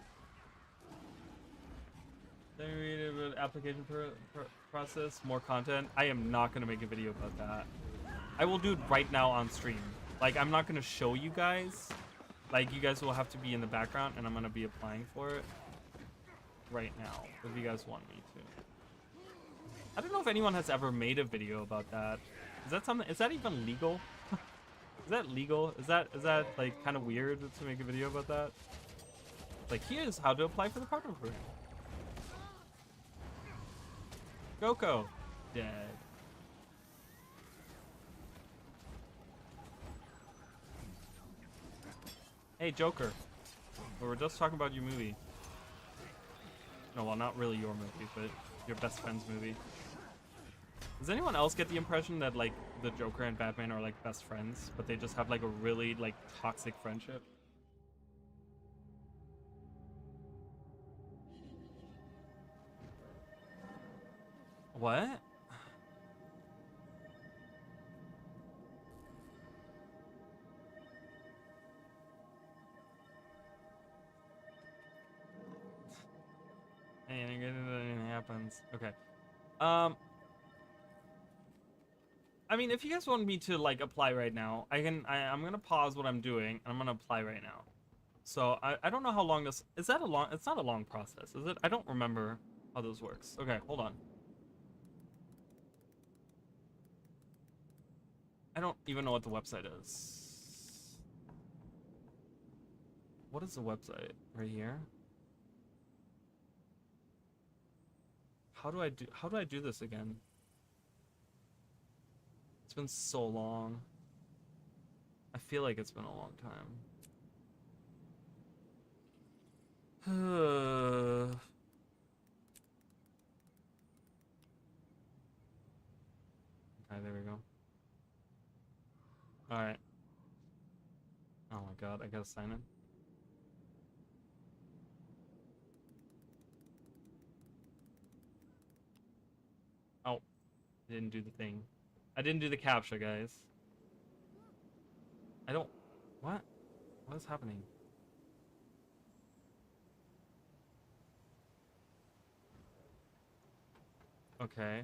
Then we read about application process, more content. I am not gonna make a video about that. I will do it right now on stream. Like, I'm not gonna show you guys. Like, you guys will have to be in the background, and I'm gonna be applying for it right now, if you guys want me to. I don't know if anyone has ever made a video about that. Is that something? Is that even legal? Is that legal? Is that like kind of weird to make a video about that? Like, here's how to apply for the partner program. Goko, dead. Hey, Joker. We were just talking about your movie. No, well, not really your movie, but your best friend's movie. Does anyone else get the impression that, like, the Joker and Batman are, like, best friends, but they just have, like, a really, like, toxic friendship? What? Anything happens. Okay. I mean, if you guys want me to like apply right now, I'm gonna pause what I'm doing and I'm gonna apply right now. So I don't know how long this is. That a long? It's not a long process, is it? I don't remember how this works. Okay, hold on. I don't even know what the website is. What is the website? Right here? How do I do this again? It's been so long. I feel like it's been a long time. Okay, there we go. Alright. Oh my god, I gotta sign in. Oh, I didn't do the thing. I didn't do the captcha, guys. I don't... What? What is happening? Okay.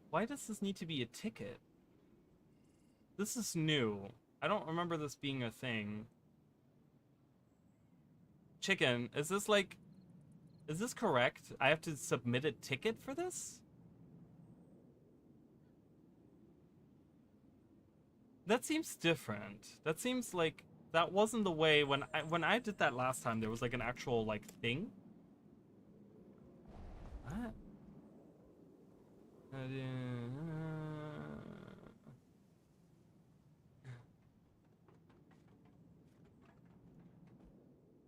Why does this need to be a ticket? This is new. I don't remember this being a thing. Chicken, is this like... Is this correct? I have to submit a ticket for this? That seems different. That seems like... That wasn't the way when I did that last time. There was like an actual like thing. What?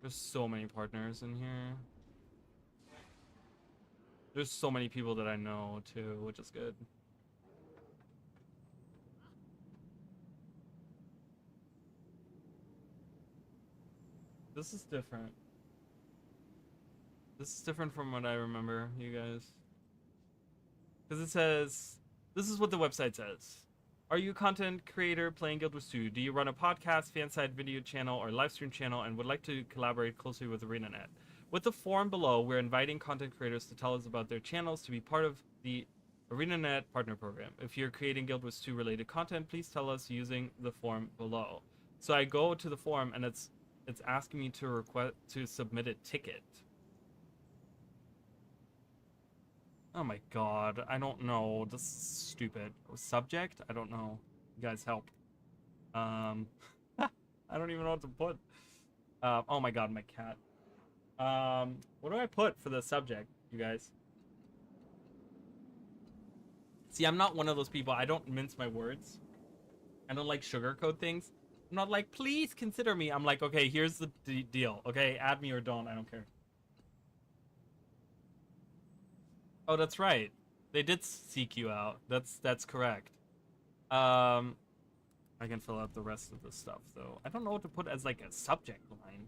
There's so many partners in here. There's so many people that I know too, which is good. This is different. This is different from what I remember, you guys. Because it says, this is what the website says. Are you a content creator playing Guild Wars 2? Do you run a podcast, fanside video channel, or live stream channel and would like to collaborate closely with ArenaNet? With the form below, we're inviting content creators to tell us about their channels to be part of the ArenaNet partner program. If you're creating Guild Wars 2 related content, please tell us using the form below. So I go to the form and it's asking me to submit a ticket. Oh my god, I don't know. This is stupid. Subject? I don't know. You guys help. I don't even know what to put. Oh my god, my cat. What do I put for the subject, you guys? See, I'm not one of those people. I don't mince my words. I don't like sugarcoat things. I'm not like, please consider me. I'm like, okay, here's the deal. Okay, add me or don't. I don't care. Oh, that's right. They did seek you out. That's correct. I can fill out the rest of the stuff though. I don't know what to put as like a subject line.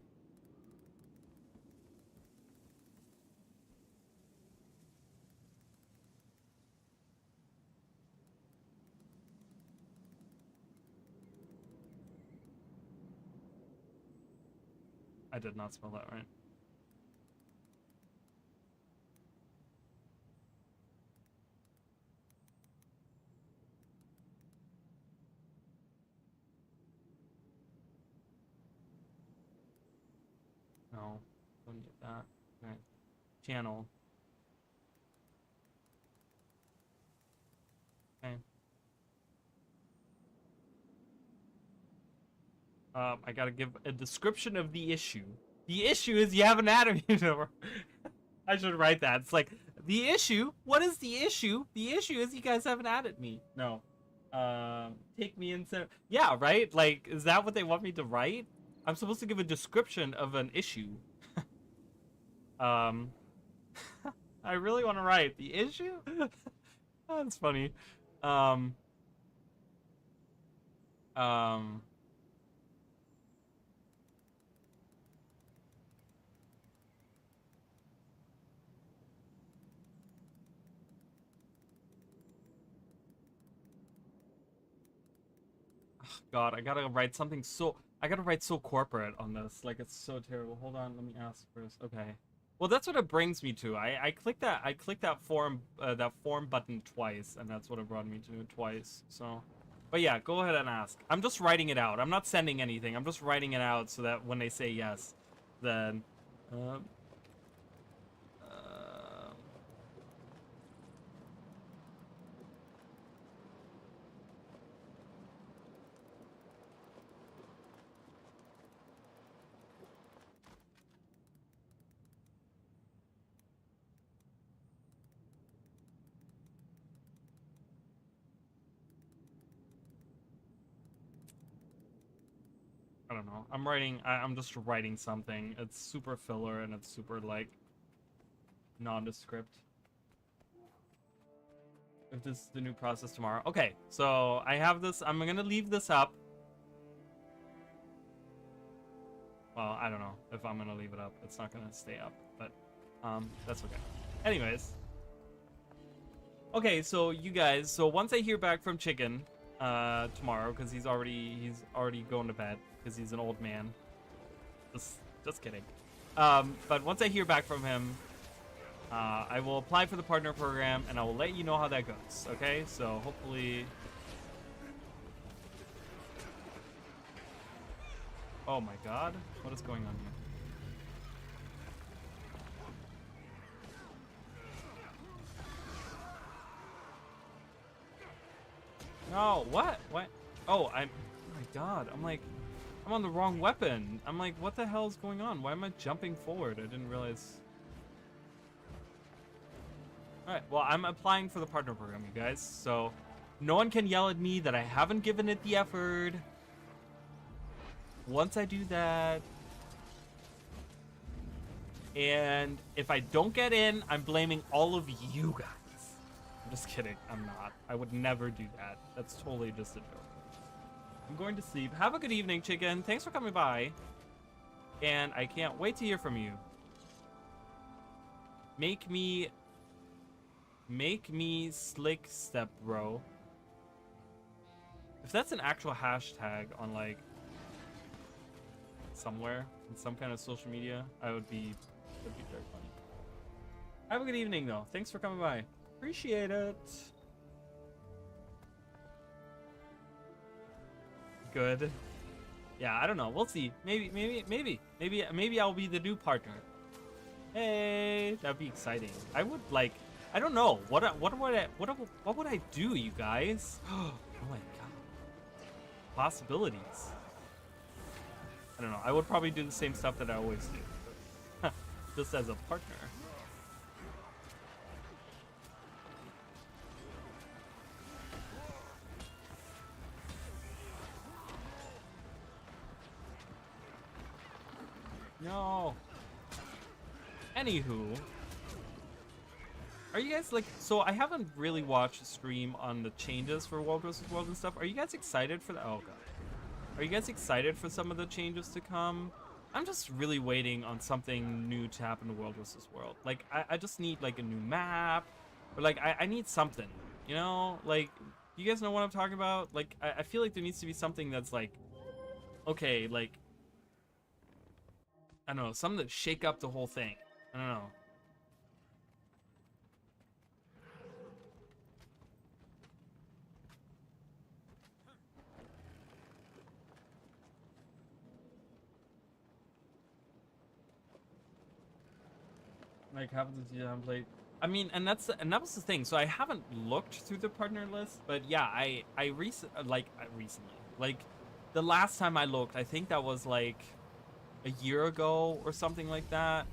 I did not spell that right. No, don't need that. Okay. Channel. Okay. I gotta give a description of the issue. The issue is you have an anatomy number. I should write that. It's like, the issue? What is the issue? The issue is you guys haven't added me. No. Take me into... Yeah, right? Like, is that what they want me to write? I'm supposed to give a description of an issue. I really want to write the issue? That's funny. God, I gotta write something so... I gotta write so corporate on this. Like, it's so terrible. Hold on, let me ask first. Okay. Well, that's what it brings me to. I clicked that form button twice, and that's what it brought me to twice. So, but yeah, go ahead and ask. I'm just writing it out. I'm not sending anything. I'm just writing it out so that when they say yes, then. I don't know. I'm just writing something. It's super filler and it's super, like, nondescript. If this is the new process tomorrow. Okay, so I have this. I'm gonna leave this up. Well, I don't know if I'm gonna leave it up. It's not gonna stay up, but that's okay. Anyways. Okay, so you guys, so once I hear back from Chicken tomorrow, because he's already going to bed because he's an old man. Just kidding. But once I hear back from him, I will apply for the partner program and I will let you know how that goes. Okay, so hopefully. Oh my God, what is going on here? No, what? What? Oh, oh my God. I'm on the wrong weapon. I'm like, what the hell is going on? Why am I jumping forward? I didn't realize. Alright, well, I'm applying for the partner program, you guys. So, no one can yell at me that I haven't given it the effort. Once I do that. And if I don't get in, I'm blaming all of you guys. I'm just kidding. I'm not. I would never do that. That's totally just a joke. I'm going to sleep. Have a good evening, Chicken. Thanks for coming by. And I can't wait to hear from you. Make me slick step, bro. If that's an actual hashtag on, like, somewhere in some kind of social media, that'd be very funny. Have a good evening, though. Thanks for coming by. Appreciate it. Good. Yeah, I don't know. We'll see. Maybe I'll be the new partner. Hey, that'd be exciting. I would like. I don't know. What would I do, you guys? Oh my God. Possibilities. I don't know. I would probably do the same stuff that I always do, just as a partner. No. Anywho, are you guys like? So I haven't really watched a stream on the changes for World vs. World and stuff. Are you guys excited for that? Oh God. Are you guys excited for some of the changes to come? I'm just really waiting on something new to happen to World vs. World. Like I just need like a new map, or like I need something. You know, like you guys know what I'm talking about. Like I feel like there needs to be something that's like, okay, like. I don't know, something that shake up the whole thing. I don't know. Like happens if you haven't played. I mean, and that was the thing. So I haven't looked through the partner list, but yeah, I recently, like the last time I looked, I think that was like a year ago or something like that.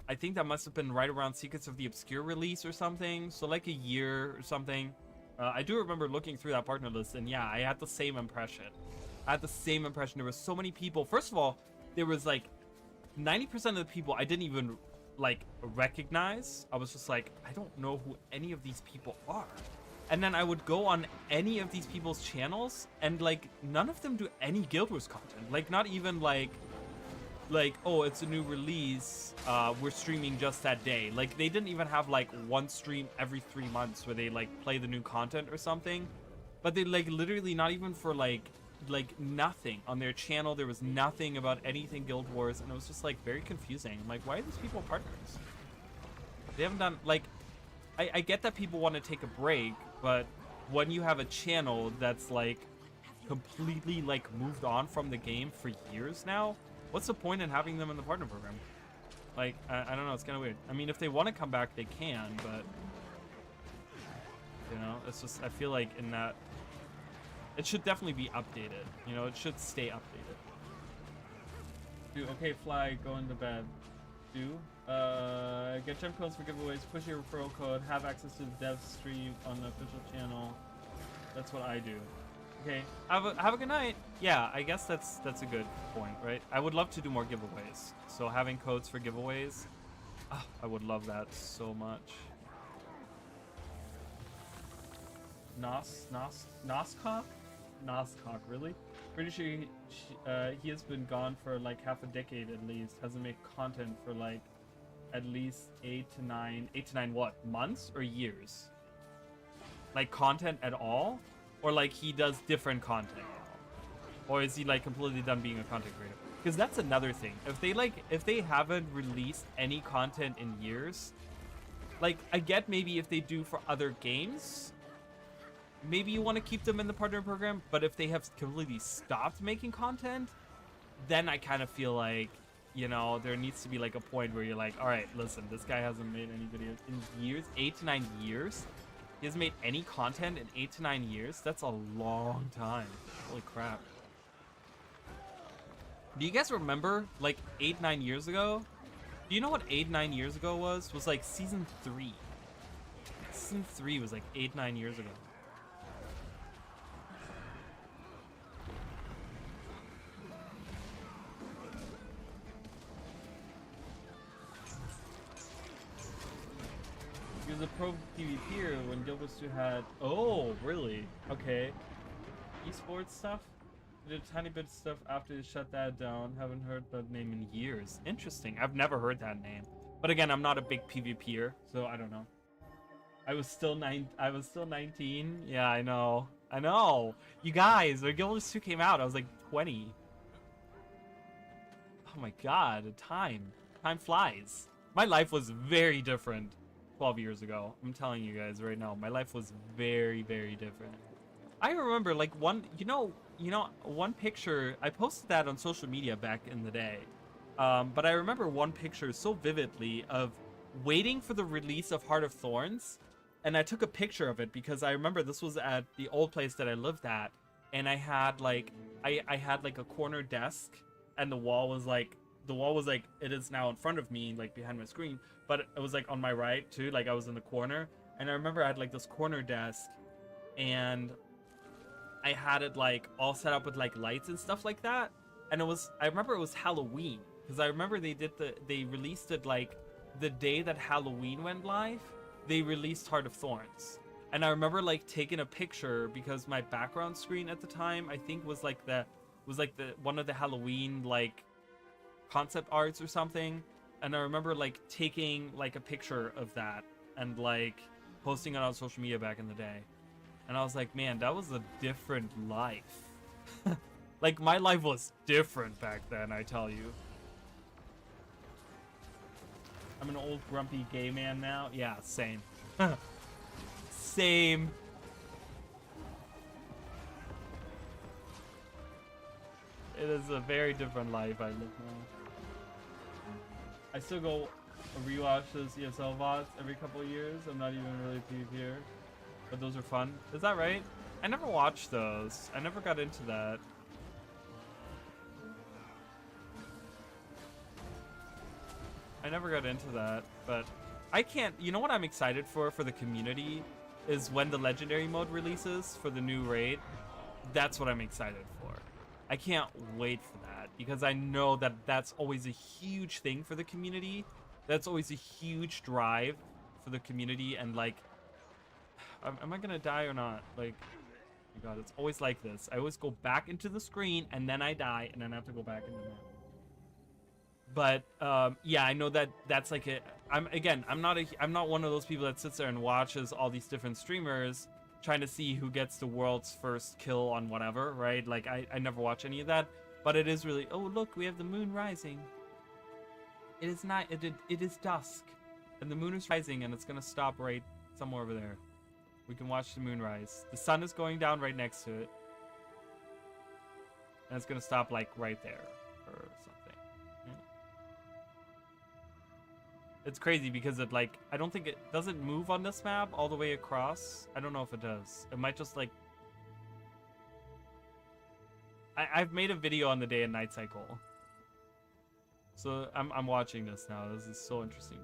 I think that must have been right around Secrets of the Obscure release or something. So like a year or something. I do remember looking through that partner list, and yeah, I had the same impression. There were so many people. First of all, there was like 90% of the people I didn't even like recognize. I was just like, I don't know who any of these people are. And then I would go on any of these people's channels, and like none of them do any Guild Wars content. Like not even like, oh, it's a new release, we're streaming just that day. Like they didn't even have like one stream every 3 months where they like play the new content or something. But they like literally not even for like nothing on their channel. There was nothing about anything Guild Wars, and it was just like very confusing. I'm like, why are these people partners? They haven't done like, I get that people want to take a break, but when you have a channel that's like completely like moved on from the game for years now, what's the point in having them in the partner program? Like, I don't know, it's kind of weird. I mean, if they want to come back, they can, but you know, it's just, I feel like in that, it should definitely be updated. You know, it should stay updated. Dude, okay, Fly, go into bed. Get gem codes for giveaways, push your referral code, have access to the dev stream on the official channel. That's what I do. Okay, have a good night. Yeah, I guess that's a good point, right? I would love to do more giveaways. So having codes for giveaways, I would love that so much. Noscock? Noscock, really? Pretty sure he has been gone for like half a decade at least. Hasn't made content for like at least 8 to 9 what? Months or years? Like content at all? Or like he does different content? Or is he like completely done being a content creator? Because that's another thing. If they haven't released any content in years, like I get maybe if they do for other games, maybe you want to keep them in the partner program, but if they have completely stopped making content, then I kind of feel like, you know, there needs to be like a point where you're like, all right, listen, this guy hasn't made any videos in years, 8 to 9 years. He hasn't made any content in 8 to 9 years. That's a long time. Holy crap. Do you guys remember like 8, 9 years ago? Do you know what 8, 9 years ago was? Was like season 3. Season 3 was like 8, 9 years ago. He was a pro PvPer when Gilbert had... Oh, really? Okay. Esports stuff? Did a tiny bit of stuff after they shut that down. Haven't heard that name in years. Interesting. I've never heard that name. But again, I'm not a big PvPer, so I don't know. I was still 19. Yeah, I know. I know. You guys, when Guild Wars 2 came out, I was like 20. Oh my god, time flies. My life was very different 12 years ago. I'm telling you guys right now, my life was very, very different. I remember like one picture, I posted that on social media back in the day. But I remember one picture so vividly of waiting for the release of Heart of Thorns. And I took a picture of it because I remember this was at the old place that I lived at. And I had like, I had like a corner desk, and the wall was like, it is now in front of me, like behind my screen. But it was like on my right too, like I was in the corner. And I remember I had like this corner desk, and I had it like all set up with like lights and stuff like that. And I remember it was Halloween, because I remember they released it like the day that Halloween went live. They released Heart of Thorns. And I remember like taking a picture because my background screen at the time, I think was like the one of the Halloween like concept arts or something. And I remember like taking like a picture of that and like posting it on social media back in the day. And I was like, man, that was a different life. Like, my life was different back then, I tell you. I'm an old grumpy gay man now. Yeah, same. Same. It is a very different life I live now. I still go rewatch those ESL VODs every couple of years. I'm not even really PvP here. But those are fun. Is that right? I never watched those. I never got into that. I never got into that, but I can't... You know what I'm excited for the community? Is when the legendary mode releases for the new raid. That's what I'm excited for. I can't wait for that, because I know that that's always a huge thing for the community. That's always a huge drive for the community, and like... Am I gonna die or not? Like, oh my god, it's always like this. I always go back into the screen, and then I die, and then I have to go back into the map. But yeah, I know that that's like a... I'm not one of those people that sits there and watches all these different streamers trying to see who gets the world's first kill on whatever, right? Like, I never watch any of that. But it is really... Oh, look, we have the moon rising. It is not... It is dusk. And the moon is rising, and it's gonna stop right somewhere over there. We can watch the moon rise. The sun is going down right next to it. And it's gonna stop, like, right there. Or something. Yeah. It's crazy because it, like... I don't think it... Does it move on this map all the way across? I don't know if it does. It might just, like... I've made a video on the day and night cycle. So, I'm watching this now. This is so interesting.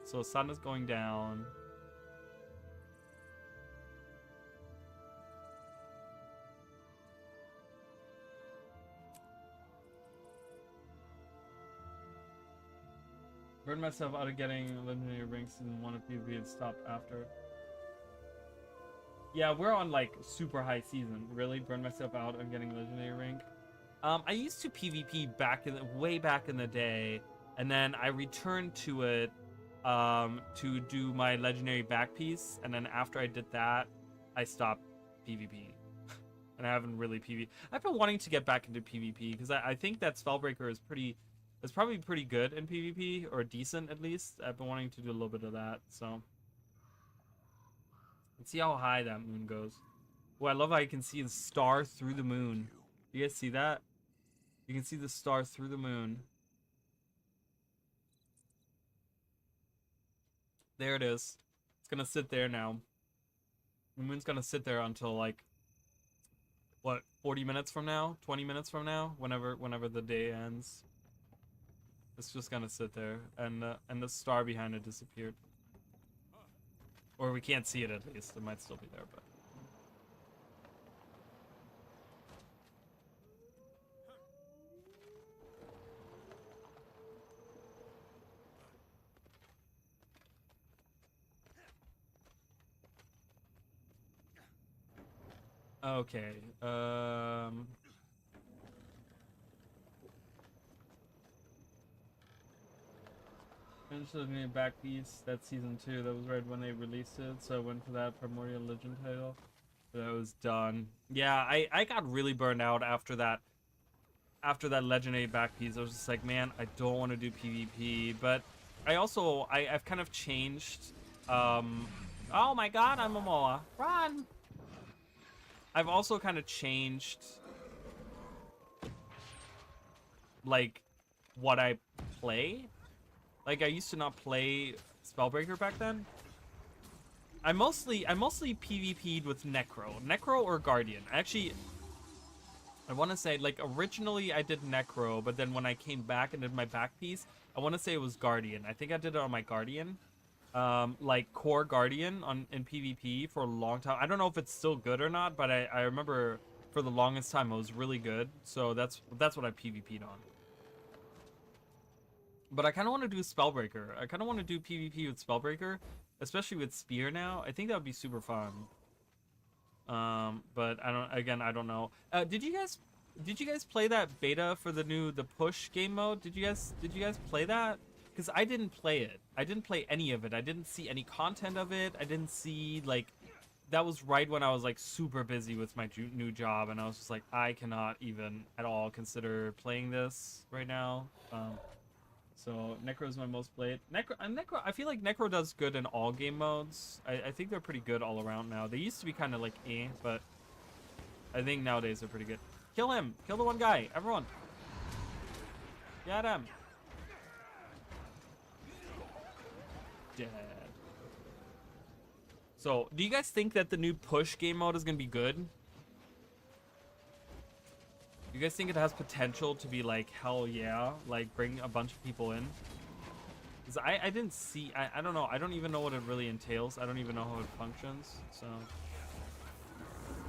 So, sun is going down. Burned myself out of getting legendary ranks in one of PvP and stopped after. Yeah, we're on like super high season. Really burned myself out on getting legendary rank. I used to PvP back in way back in the day, and then I returned to it to do my legendary back piece, and then after I did that, I stopped PvP. And I haven't really PvP. I've been wanting to get back into PvP because I think that Spellbreaker is probably pretty good in PvP, or decent at least. I've been wanting to do a little bit of that, so let's see how high that moon goes. Oh, I love how you can see the star through the moon. You guys see that? You can see the star through the moon. There it is. It's gonna sit there now. The moon's gonna sit there until like what, 40 minutes from now, 20 minutes from now, whenever the day ends. It's just gonna sit there, and the star behind it disappeared. Or we can't see it, at least. It might still be there, but okay. Finished the back piece. That's season 2. That was right when they released it, so I went for that Primordial Legend title. That was done. Yeah, I got really burned out after that. After that legendary back piece, I was just like, man, I don't want to do PvP. But I've kind of changed. Oh my God, I'm a Momoa. Run! I've also kind of changed, like, what I play. Like, I used to not play Spellbreaker back then. I mostly PvP'd with Necro or Guardian. Actually, I want to say, like, originally I did Necro, but then when I came back and did my back piece, I want to say it was Guardian. I think I did it on my Guardian. Like, core Guardian in PvP for a long time. I don't know if it's still good or not, but I remember for the longest time it was really good. So that's what I PvP'd on. But I kind of want to do Spellbreaker. I kind of want to do PvP with Spellbreaker, especially with Spear now. I think that would be super fun. But I don't know. Did you guys play that beta for the push game mode? Did you guys play that? Because I didn't play it. I didn't play any of it. I didn't see any content of it. I didn't see, like, that was right when I was like super busy with my new job, and I was just like, I cannot even at all consider playing this right now. So Necro is my most played. Necro, I feel like Necro does good in all game modes. I think they're pretty good all around now. They used to be kind of like but I think nowadays they're pretty good. Kill him! Kill the one guy! Everyone! Get him! Dead. So, do you guys think that the new push game mode is gonna be good? Do you guys think it has potential to be like, hell yeah, like bring a bunch of people in? Because I didn't see, I don't know, I don't even know what it really entails. I don't even know how it functions, so.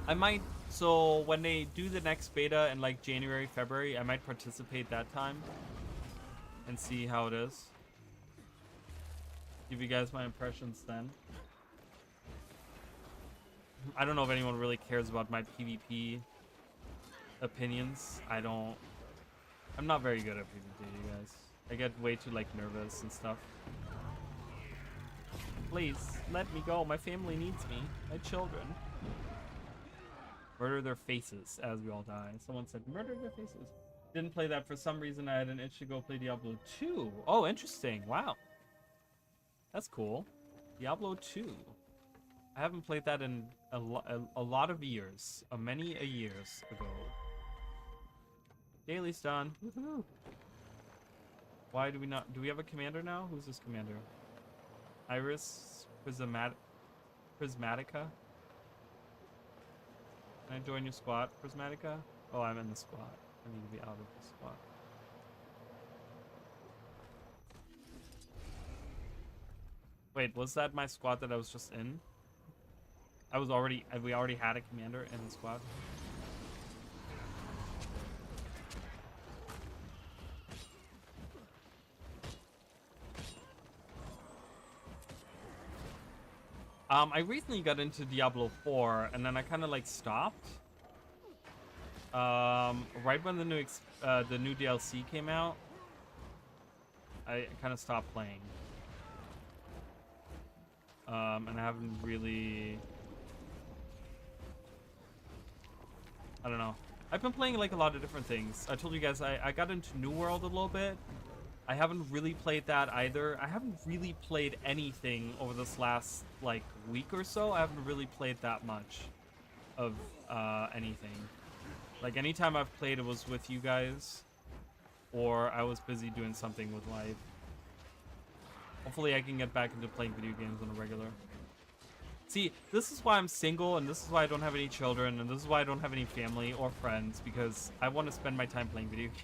I might, so when they do the next beta in like January, February, I might participate that time and see how it is. Give you guys my impressions then. I don't know if anyone really cares about my PvP opinions. I'm not very good at PvP, you guys. I get way too like nervous and stuff. Please, let me go. My family needs me. My children. Murder their faces as we all die. Someone said, murder their faces. Didn't play that for some reason. I had an itch to go play Diablo 2. Oh, interesting. Wow. That's cool. Diablo 2. I haven't played that in a lot of years. Many a years ago. Daily's done. Woohoo! Why do we not... Do we have a commander now? Who's this commander? Iris Prismatica? Can I join your squad, Prismatica? Oh, I'm in the squad. I need to be out of the squad. Wait, was that my squad that I was just in? We already had a commander in the squad. I recently got into Diablo 4, and then I kind of like stopped. Right when the new DLC came out, I kind of stopped playing. And I haven't really, I don't know. I've been playing like a lot of different things. I told you guys I got into New World a little bit. I haven't really played that either. I haven't really played anything over this last like week or so. I haven't really played that much of anything. Like anytime I've played, it was with you guys, or I was busy doing something with life. Hopefully I can get back into playing video games on a regular. See, this is why I'm single, and this is why I don't have any children, and this is why I don't have any family or friends, because I want to spend my time playing video games.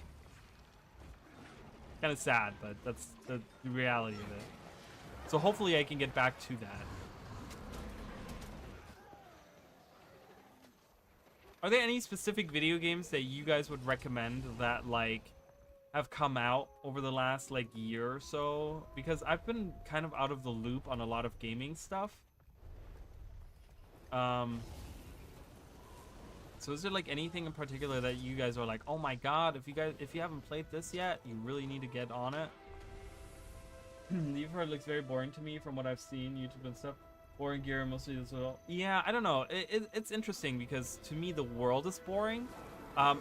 Kind of sad, but that's the reality of it. So hopefully I can get back to that. Are there any specific video games that you guys would recommend that like have come out over the last like year or so? Because I've been kind of out of the loop on a lot of gaming stuff. So is there like anything in particular that you guys are like, oh my god, if you haven't played this yet, you really need to get on it? Leave Her looks very boring to me from what I've seen YouTube and stuff. Boring gear mostly as well. Yeah, I don't know. It's interesting because to me the world is boring.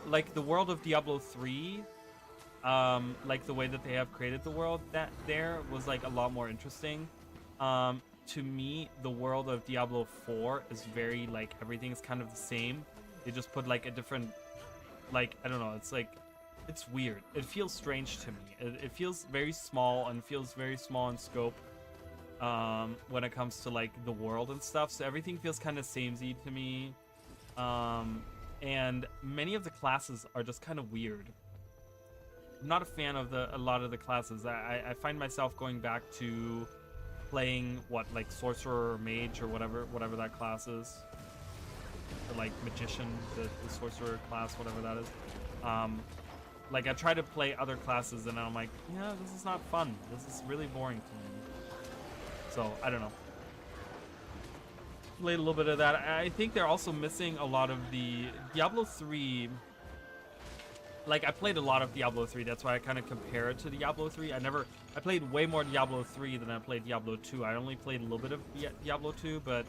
Like the world of Diablo 3, like the way that they have created the world that there was like a lot more interesting. To me, the world of Diablo 4 is very like everything's kind of the same. They just put like a different, like, I don't know, it's like, it's weird. It feels strange to me. It feels very small and feels very small in scope when it comes to like the world and stuff. So everything feels kind of samey to me. And many of the classes are just kind of weird. I'm not a fan of a lot of the classes. I find myself going back to playing like sorcerer or mage or whatever that class is. Or like magician, the sorcerer class, whatever that is. Like I try to play other classes and I'm like, yeah, this is not fun. This is really boring to me. So I don't know. Played a little bit of that. I think they're also missing a lot of the Diablo 3. Like I played a lot of Diablo 3. That's why I kind of compare it to Diablo 3. I played way more Diablo 3 than I played Diablo 2. I only played a little bit of Diablo 2, but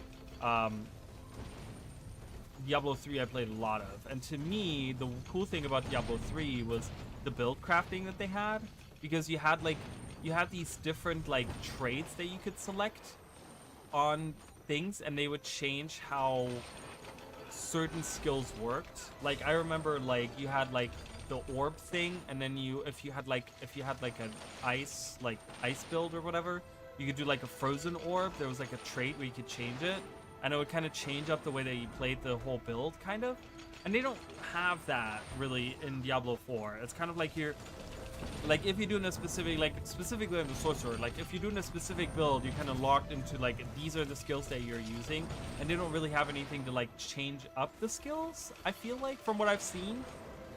Diablo 3 I played a lot of. And to me, the cool thing about Diablo 3 was the build crafting that they had, because you had these different like traits that you could select on things, and they would change how certain skills worked. Like I remember like you had like the orb thing, and then if you had like an ice build or whatever, you could do like a frozen orb. There was like a trait where you could change it, and it would kind of change up the way that you played the whole build, kind of. And they don't have that really in Diablo 4. It's kind of like you're like, if you're doing a specific, like specifically in the sorcerer, like if you're doing a specific build, you're kind of locked into like these are the skills that you're using, and they don't really have anything to like change up the skills, I feel like, from what I've seen.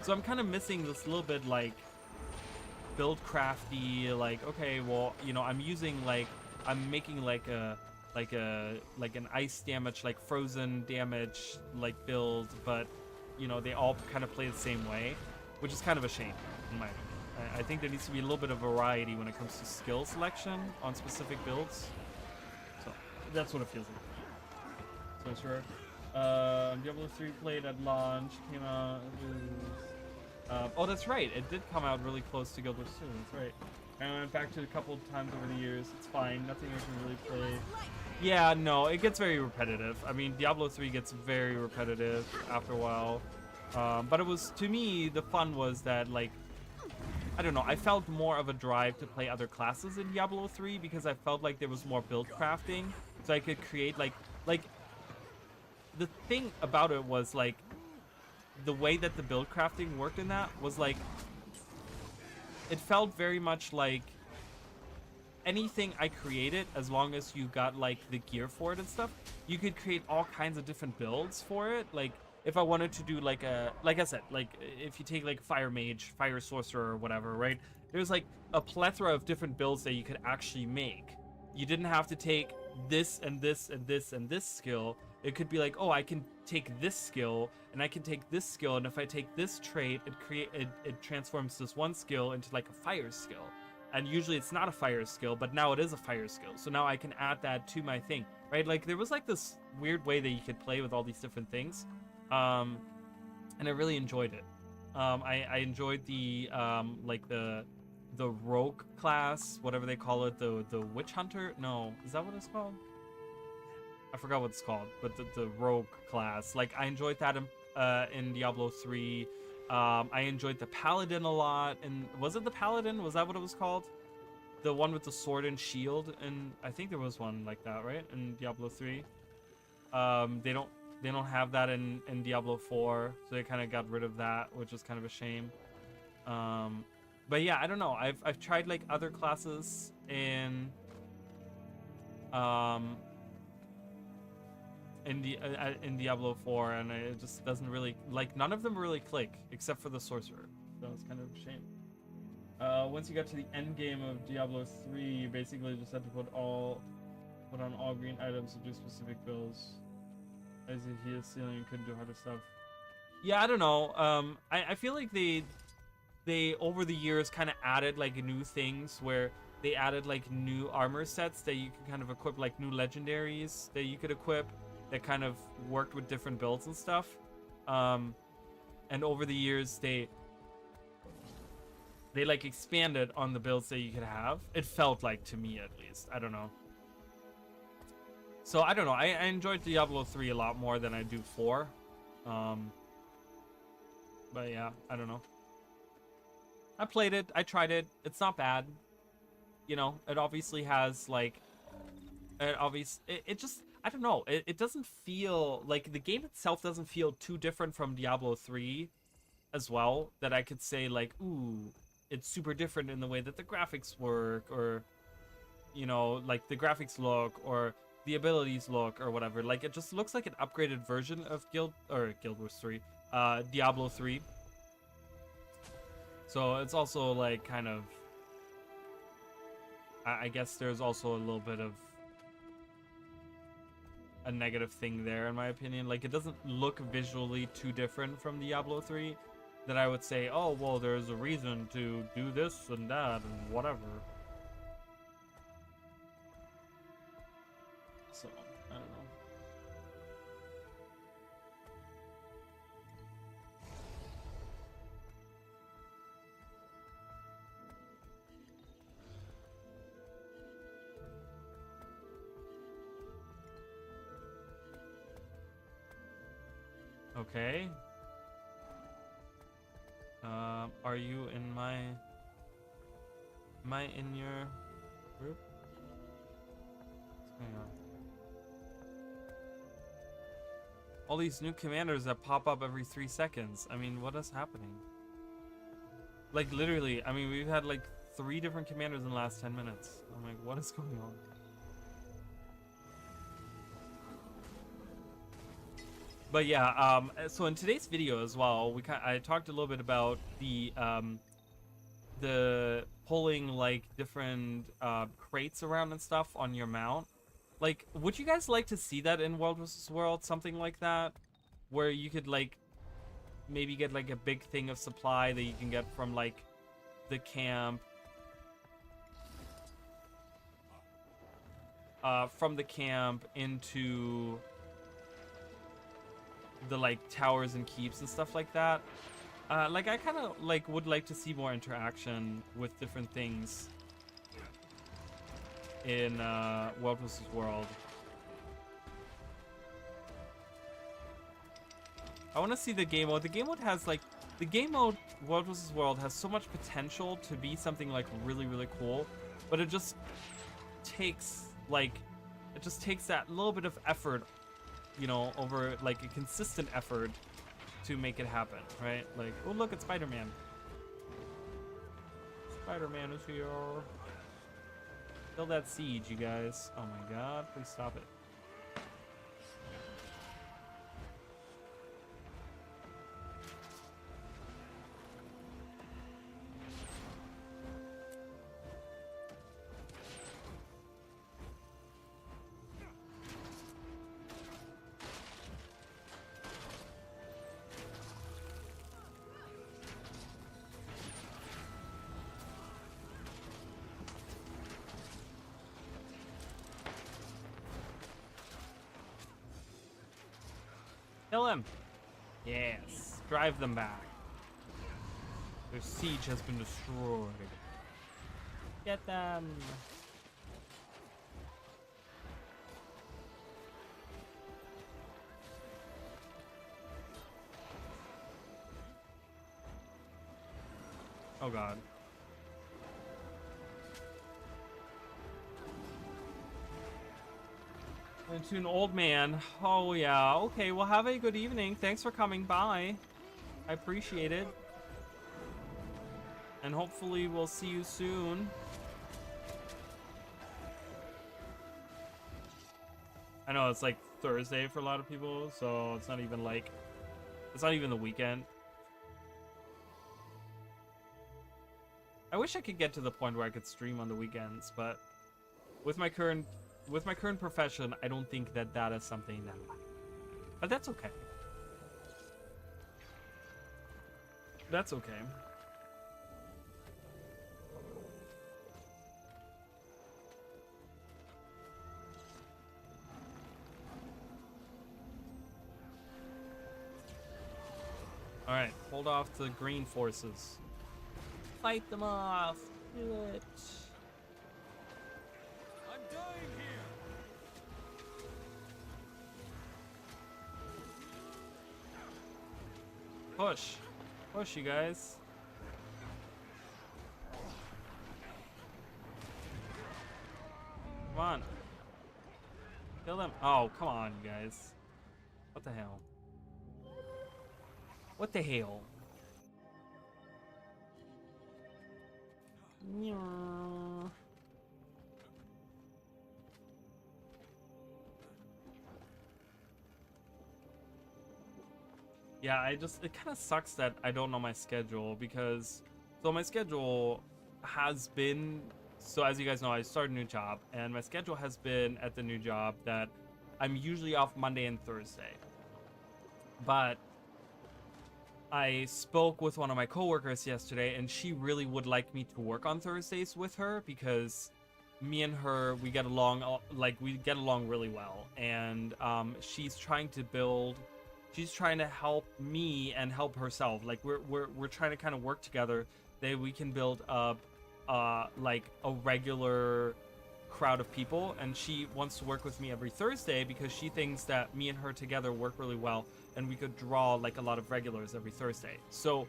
So I'm kind of missing this little bit like build crafty, like, okay, well, you know, I'm making like an ice damage, like frozen damage like build, but you know, they all kind of play the same way, which is kind of a shame in my opinion. I think there needs to be a little bit of variety when it comes to skill selection on specific builds. So that's what it feels like. So sure. Diablo 3 played at launch, came out. Oh, that's right. It did come out really close to Guild Wars 2. That's right. I went back to it a couple times over the years. It's fine. Nothing I can really play. Yeah, no, it gets very repetitive. I mean, Diablo 3 gets very repetitive after a while. But it was, to me, the fun was that, like, I don't know, I felt more of a drive to play other classes in Diablo 3 because I felt like there was more build crafting. So I could create, like, the thing about it was, like, the way that the build crafting worked in that was, like, it felt very much like anything I created, as long as you got, like, the gear for it and stuff, you could create all kinds of different builds for it. Like, if I wanted to do, like I said, like, if you take, like, Fire Mage, Fire Sorcerer, or whatever, right? There's, like, a plethora of different builds that you could actually make. You didn't have to take this and this and this and this skill. It could be like, oh, I can take this skill and I can take this skill, and if I take this trait, it transforms this one skill into like a fire skill. And usually it's not a fire skill, but now it is a fire skill. So now I can add that to my thing, right? Like there was like this weird way that you could play with all these different things. And I really enjoyed it. I enjoyed the like the rogue class, whatever they call it, the witch hunter. No, is that what it's called? I forgot what it's called, but the rogue class. Like I enjoyed that in Diablo 3. I enjoyed the paladin a lot. And was it the paladin? Was that what it was called? The one with the sword and shield. And I think there was one like that, right? In Diablo 3. They don't have that in Diablo 4, so they kind of got rid of that, which is kind of a shame. But yeah, I don't know. I've tried like other classes in Diablo 4, and it just doesn't really, like, none of them really click except for the sorcerer. So it's kind of a shame. Once you got to the end game of Diablo 3, you basically just had to put on all green items to do specific builds. As if he is ceiling and couldn't do harder stuff. Yeah, I don't know. I feel like they over the years kind of added like new things where they added like new armor sets that you can kind of equip, like new legendaries that you could equip that kind of worked with different builds and stuff. And over the years they like expanded on the builds that you could have. It felt like, to me at least. I don't know. So I don't know. I enjoyed Diablo 3 a lot more than I do 4. But yeah, I don't know. I played it. I tried it. It's not bad. You know, it obviously has like, it just, I don't know. It doesn't feel like the game itself doesn't feel too different from Diablo 3 as well, that I could say like, ooh, it's super different in the way that the graphics work, or, you know, like the graphics look, or the abilities look, or whatever. Like, it just looks like an upgraded version of Guild Wars 3, Diablo 3. So it's also like kind of, I guess there's also a little bit of a negative thing there, in my opinion. Like, it doesn't look visually too different from Diablo 3 that I would say, oh, well, there's a reason to do this and that and whatever. So, I don't know. Okay. Are you in my... Am I in your group? What's going on? All these new commanders that pop up every 3 seconds. I mean, what is happening? Like, literally, I mean, we've had like 3 different commanders in the last 10 minutes. I'm like, what is going on? But yeah, so in today's video as well, I talked a little bit about the pulling like different crates around and stuff on your mount. Like, would you guys like to see that in World vs. World, something like that, where you could like maybe get like a big thing of supply that you can get from like the camp, into the like towers and keeps and stuff like that. Like, I kind of like would like to see more interaction with different things in World vs. World. I want to see the game mode. The game mode has like, the game mode World vs. World has so much potential to be something like really, really cool, but it just takes like, it just takes that little bit of effort, you know, over like a consistent effort to make it happen, right? Like, oh look, it's Spider-Man. Spider-Man is here. Kill that siege, you guys. Oh my god, please stop it. Kill him. Yes. Drive them back. Their siege has been destroyed. Get them. Oh god. And to an old man. Oh yeah. Okay, well have a good evening. Thanks for coming by. I appreciate it. And hopefully we'll see you soon. I know it's like Thursday for a lot of people, so it's not even like, it's not even the weekend. I wish I could get to the point where I could stream on the weekends, but with my current profession, I don't think that that is something that, but that's okay. That's okay. All right, hold off the green forces. Fight them off. Do it. I'm dying here. Push. Push, you guys. Come on. Kill them. Oh, come on, you guys. What the hell? What the hell? Yeah, it kind of sucks that I don't know my schedule because, so my schedule has been, so as you guys know, I started a new job and my schedule has been at the new job that I'm usually off Monday and Thursday. But I spoke with one of my coworkers yesterday and she really would like me to work on Thursdays with her because me and her, we get along, like we get along really well. And she's trying to help me and help herself. Like we're trying to kind of work together that we can build up like a regular crowd of people, and she wants to work with me every Thursday because she thinks that me and her together work really well and we could draw like a lot of regulars every Thursday. So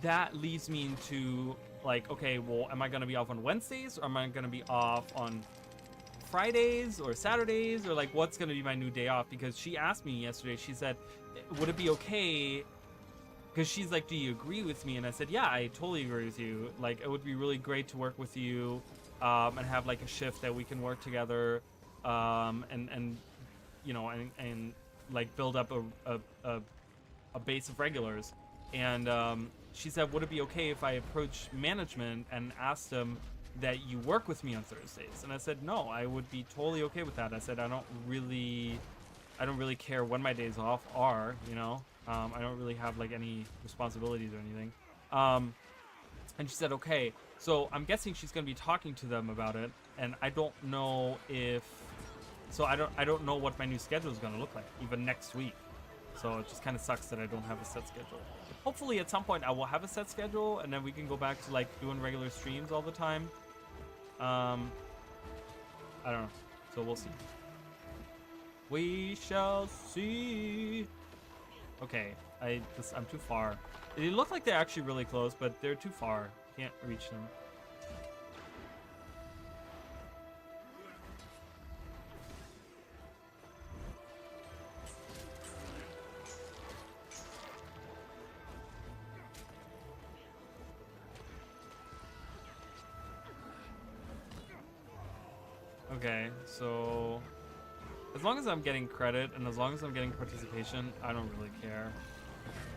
that leads me into like, okay, well, am I going to be off on Wednesdays or am I going to be off on Fridays or Saturdays, or like what's going to be my new day off? Because she asked me yesterday, she said, would it be okay, because she's like, do you agree with me? And I said, yeah, I totally agree with you. Like it would be really great to work with you and have like a shift that we can work together and you know and like build up a base of regulars. And she said, would it be okay if I approach management and asked them that you work with me on Thursdays? And I said, no, I would be totally okay with that. I said, I don't really care when my days off are, you know. I don't really have like any responsibilities or anything. And she said, okay. So I'm guessing she's going to be talking to them about it, and I don't know if, so I don't know what my new schedule is going to look like even next week. So it just kind of sucks that I don't have a set schedule. Hopefully at some point I will have a set schedule, and then we can go back to like doing regular streams all the time. I don't know. So we'll see. We shall see. Okay, I'm too far. They look like they're actually really close, but they're too far. Can't reach them. Okay, so as long as I'm getting credit and as long as I'm getting participation, I don't really care.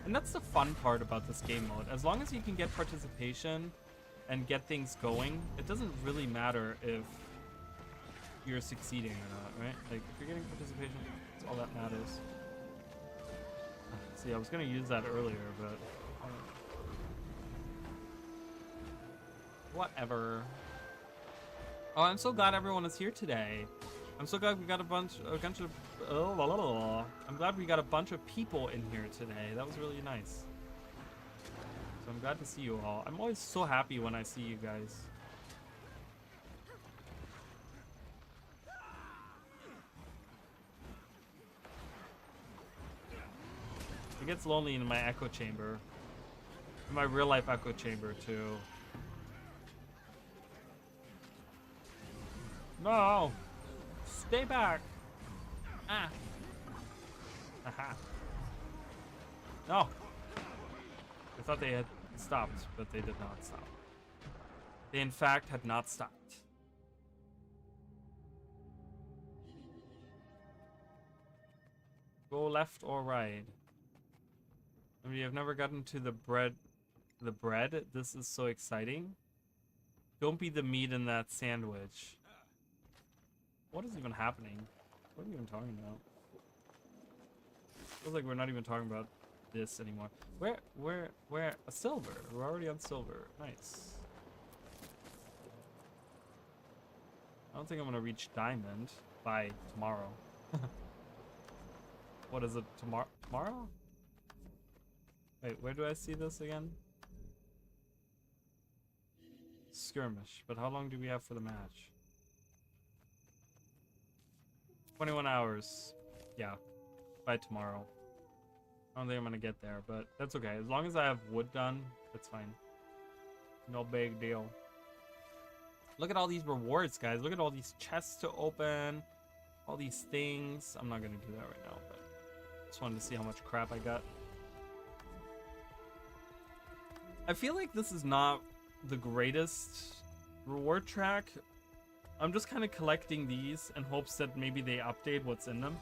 And that's the fun part about this game mode. As long as you can get participation and get things going, it doesn't really matter if you're succeeding or not, right? Like, if you're getting participation, that's all that matters. See, I was gonna use that earlier, but whatever. Oh, I'm so glad everyone is here today. I'm so glad we got a bunch of. Oh, la, la, la, la. I'm glad we got a bunch of people in here today. That was really nice. So I'm glad to see you all. I'm always so happy when I see you guys. It gets lonely in my echo chamber. In my real life echo chamber too. No! Stay back! Ah! Aha! No! I thought they had stopped, but they did not stop. They in fact had not stopped. Go left or right. I mean, I've never gotten to the bread. The bread? This is so exciting. Don't be the meat in that sandwich. What is even happening? What are we even talking about? Feels like we're not even talking about this anymore. Where? A silver. We're already on silver. Nice. I don't think I'm gonna reach diamond by tomorrow. What is it? Tomorrow? Wait, where do I see this again? Skirmish. But how long do we have for the match? 21 hours. Yeah. By tomorrow. I don't think I'm gonna get there, but that's okay. As long as I have wood done, that's fine. No big deal. Look at all these rewards, guys. Look at all these chests to open. All these things. I'm not gonna do that right now, but just wanted to see how much crap I got. I feel like this is not the greatest reward track. I'm just kind of collecting these in hopes that maybe they update what's in them,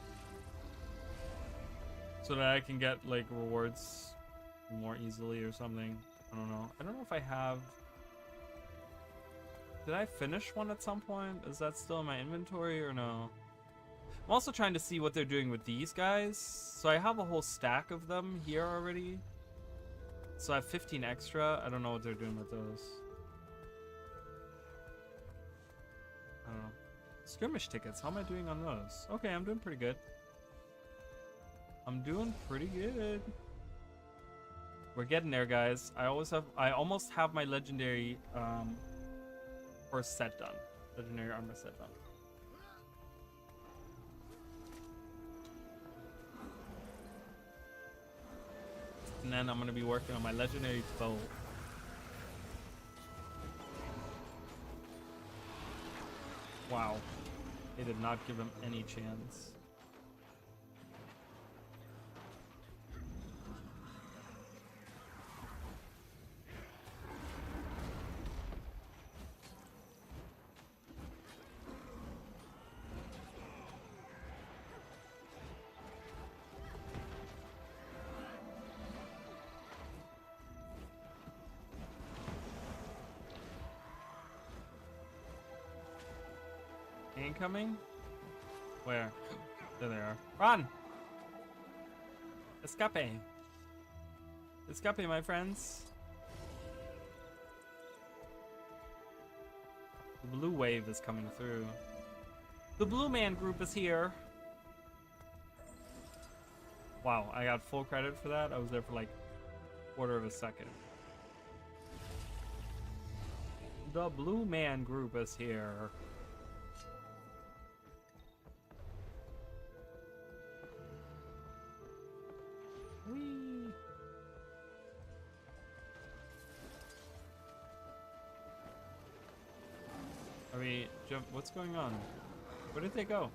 so that I can get like rewards more easily or something. I don't know. I don't know if I have. Did I finish one at some point? Is that still in my inventory or no? I'm also trying to see what they're doing with these guys. So I have a whole stack of them here already. So I have 15 extra. I don't know what they're doing with those. I don't know. Skirmish tickets. How am I doing on those? Okay, I'm doing pretty good. I'm doing pretty good. We're getting there, guys. I almost have my legendary first set done. Legendary armor set done. And then I'm gonna be working on my legendary bow. Wow. They did not give him any chance. Incoming? Where? There they are. Run! Escape! Escape, my friends. The blue wave is coming through. The blue man group is here. Wow, I got full credit for that. I was there for like a quarter of a second. The blue man group is here. Whee. Are we jump? What's going on? Where did they go?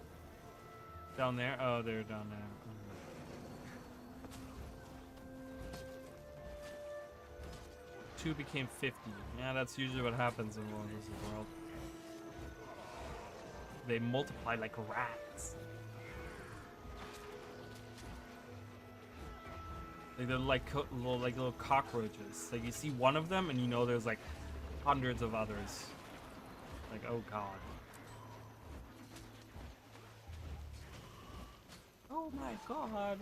Down there? Oh, they're down there. Two became 50. Yeah, that's usually what happens in one of those world. They multiply like rats. Like they're like little cockroaches. Like you see one of them and you know there's like hundreds of others. Like, oh god. Oh my god.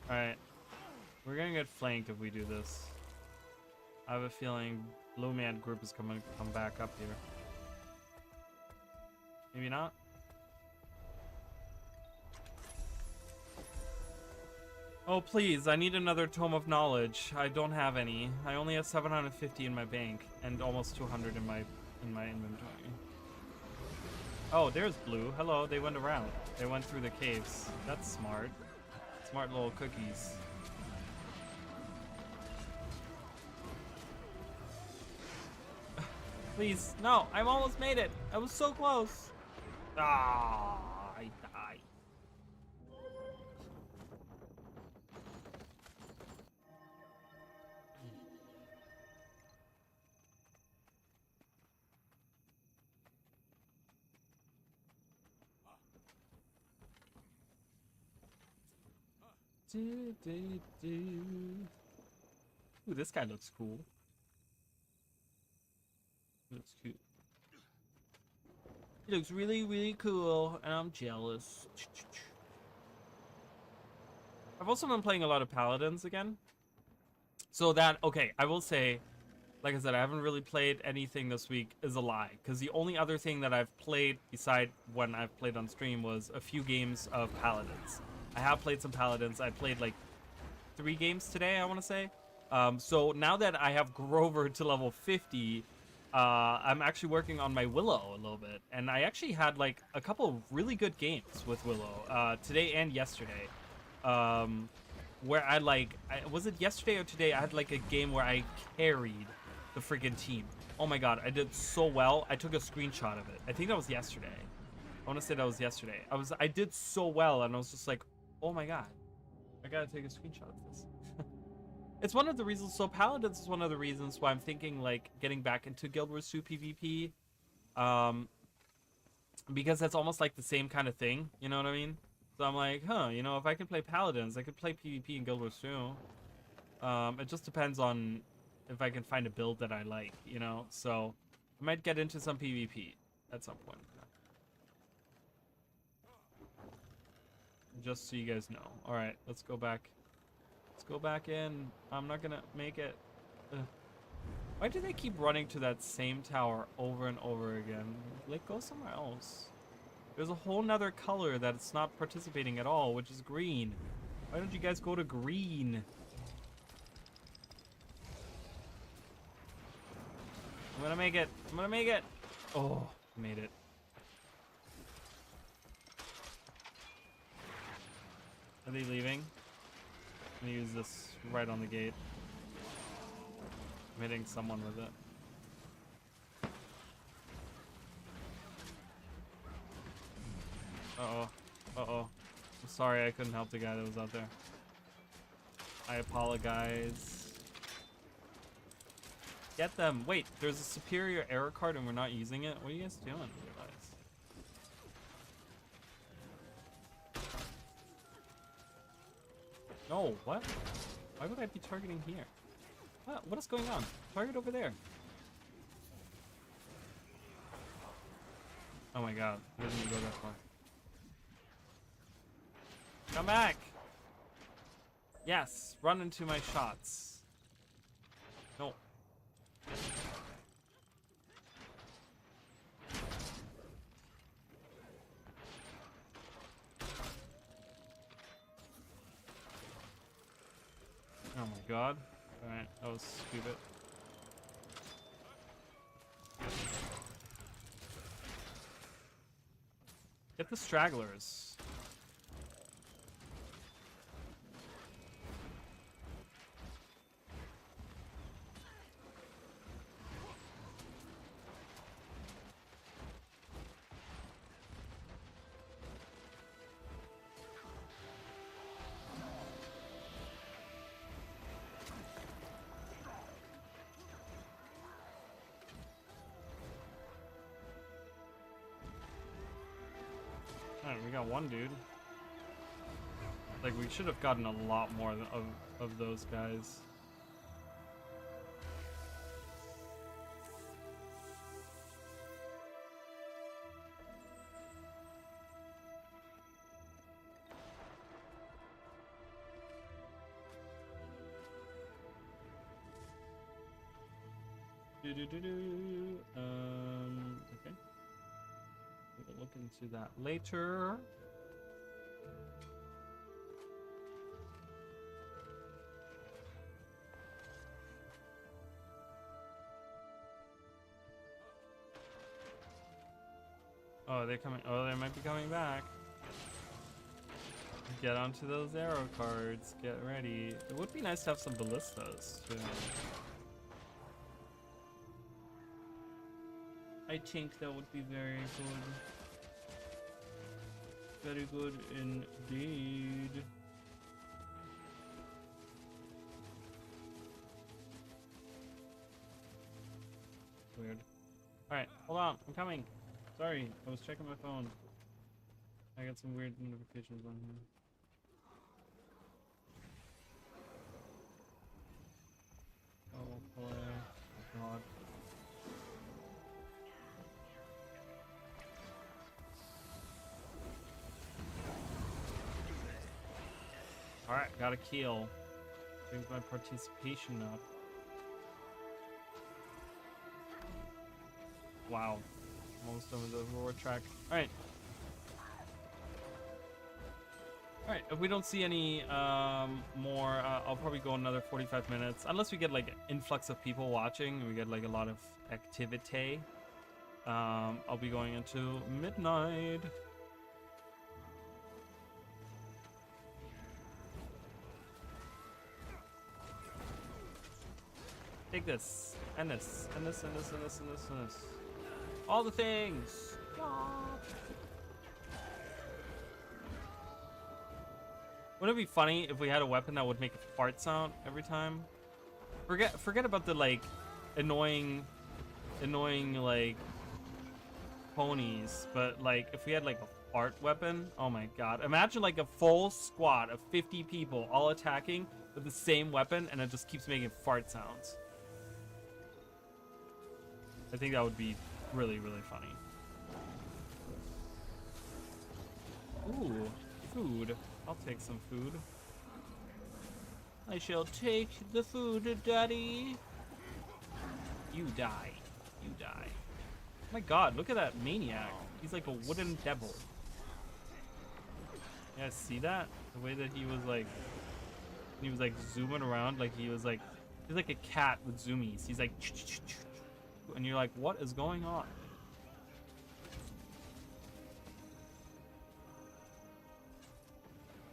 Alright. We're gonna get flanked if we do this. I have a feeling Blue Man Group is coming to come back up here. Maybe not. Oh please, I need another Tome of Knowledge. I don't have any. I only have 750 in my bank and almost 200 in my inventory. Oh, there's Blue. Hello, they went around. They went through the caves. That's smart. Smart little cookies. Please, no, I've almost made it. I was so close. Ah, I died. Ooh, this guy looks cool. Looks cute. He looks really, really cool, and I'm jealous. I've also been playing a lot of Paladins again. So that, okay, I will say, like I said, I haven't really played anything this week is a lie. Because the only other thing that I've played, beside when I've played on stream, was a few games of Paladins. I have played some Paladins. I played like 3 games today, I want to say. So now that I have Grover to level 50, I'm actually working on my Willow a little bit. And I actually had like a couple really good games with Willow today and yesterday. Where I like, was it yesterday or today? I had like a game where I carried the freaking team. Oh my god, I did so well. I took a screenshot of it. I think that was yesterday. I want to say that was yesterday. I did so well, and I was just like, oh my god, I gotta take a screenshot of this. It's one of the reasons. So Paladins is one of the reasons why I'm thinking like getting back into Guild Wars 2 PvP, because that's almost like the same kind of thing. You know what I mean? So I'm like, huh, you know, if I can play Paladins, I could play PvP in Guild Wars 2. It just depends on if I can find a build that I like, you know? So I might get into some PvP at some point. Just so you guys know. Alright, let's go back. Let's go back in. I'm not gonna make it. Ugh. Why do they keep running to that same tower over and over again? Like, go somewhere else. There's a whole nother color that's not participating at all, which is green. Why don't you guys go to green? I'm gonna make it. I'm gonna make it. Oh, made it. Are they leaving? I'm gonna use this right on the gate. I'm hitting someone with it. Uh-oh. Uh-oh. I'm sorry I couldn't help the guy that was out there. I apologize. Get them. Wait, there's a superior error card and we're not using it? What are you guys doing, guys? No, what? Why would I be targeting here? What is going on? Target over there. Oh my god, he doesn't even go that far. Come back! Yes, run into my shots. No. Oh my god. Alright, that was stupid. Get the stragglers. Alright, we got one dude. Like, we should have gotten a lot more of those guys. Okay. We'll look into that later. Oh, they're coming. Oh, they might be coming back. Get onto those arrow cards. Get ready. It would be nice to have some ballistas too. I think that would be very good. Very good indeed. Weird. Alright, hold on. I'm coming. Sorry, I was checking my phone. I got some weird notifications on here. Oh boy. Oh god. Alright, got a kill. Brings my participation up. Wow. Almost done with the reward track. Alright. Alright, if we don't see any more, I'll probably go another 45 minutes. Unless we get like an influx of people watching and we get like a lot of activity. I'll be going into midnight. Take this, and this, and this, and this, and this, and this, and this. All the things! Wouldn't it be funny if we had a weapon that would make a fart sound every time? Forget about the like annoying like ponies, but like if we had like a fart weapon, oh my god. Imagine like a full squad of 50 people all attacking with the same weapon and it just keeps making fart sounds. I think that would be really, really funny. Ooh, food. I'll take some food. I shall take the food, Daddy. You die. You die. Oh my god, look at that maniac. He's like a wooden devil. Yeah, see that? The way that he was like zooming around like he's like a cat with zoomies. He's like and you're like, what is going on?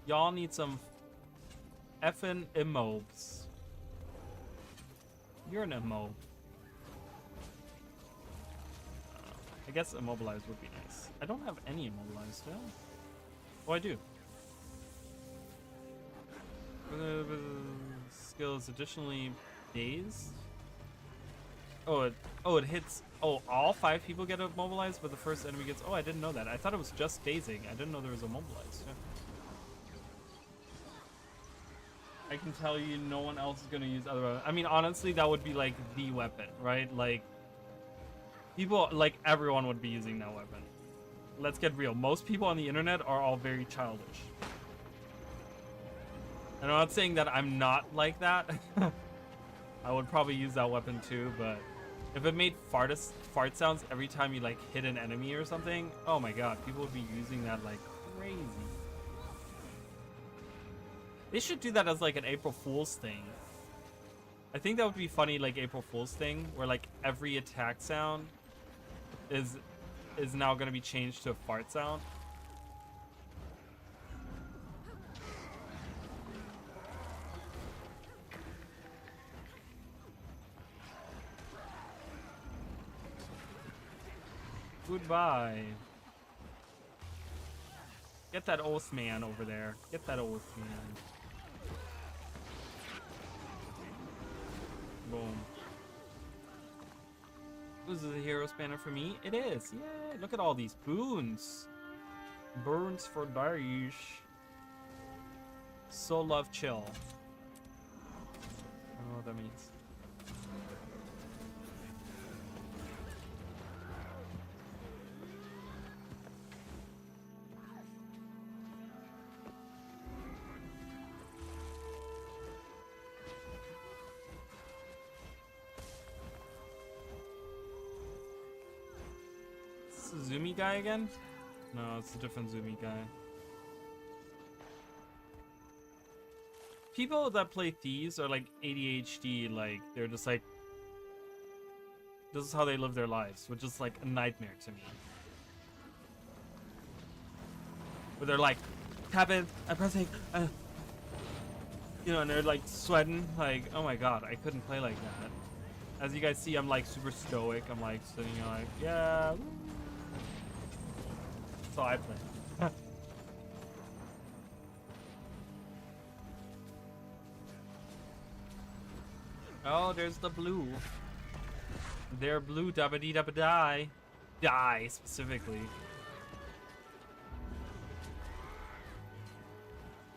Y'all need some effing immobs. You're an immob. I guess immobilized would be nice. I don't have any immobilized, do I? Oh, I do. Skills additionally days. Oh, it hits. Oh, all 5 people get immobilized, but the first enemy gets. Oh, I didn't know that. I thought it was just dazing. I didn't know there was immobilized. Yeah. I can tell you, no one else is gonna use other weapons. I mean, honestly, that would be like the weapon, right? Like, people, like everyone would be using that weapon. Let's get real. Most people on the internet are all very childish. And I'm not saying that I'm not like that. I would probably use that weapon too, but if it made fart sounds every time you like hit an enemy or something, oh my god, people would be using that like crazy. They should do that as like an April Fool's thing. I think that would be funny, like April Fool's thing, where like every attack sound is now gonna be changed to a fart sound. Goodbye. Get that oath man over there. Get that oath man. Boom. This is a hero's banner for me. It is. Yay. Look at all these boons. Burns for Daesh. So love chill. I don't know what that means. this the Zoomy guy again? No, it's a different Zoomy guy. People that play Thieves are like ADHD, like they're just like, this is how they live their lives, which is like a nightmare to me. Where they're like, tapping, I'm pressing, you know, and they're like sweating, like, oh my god, I couldn't play like that. As you guys see, I'm like super stoic. I'm like sitting here like, yeah. That's how I play. Oh, there's the blue. They're blue, dabba dee dabba die. Die, specifically.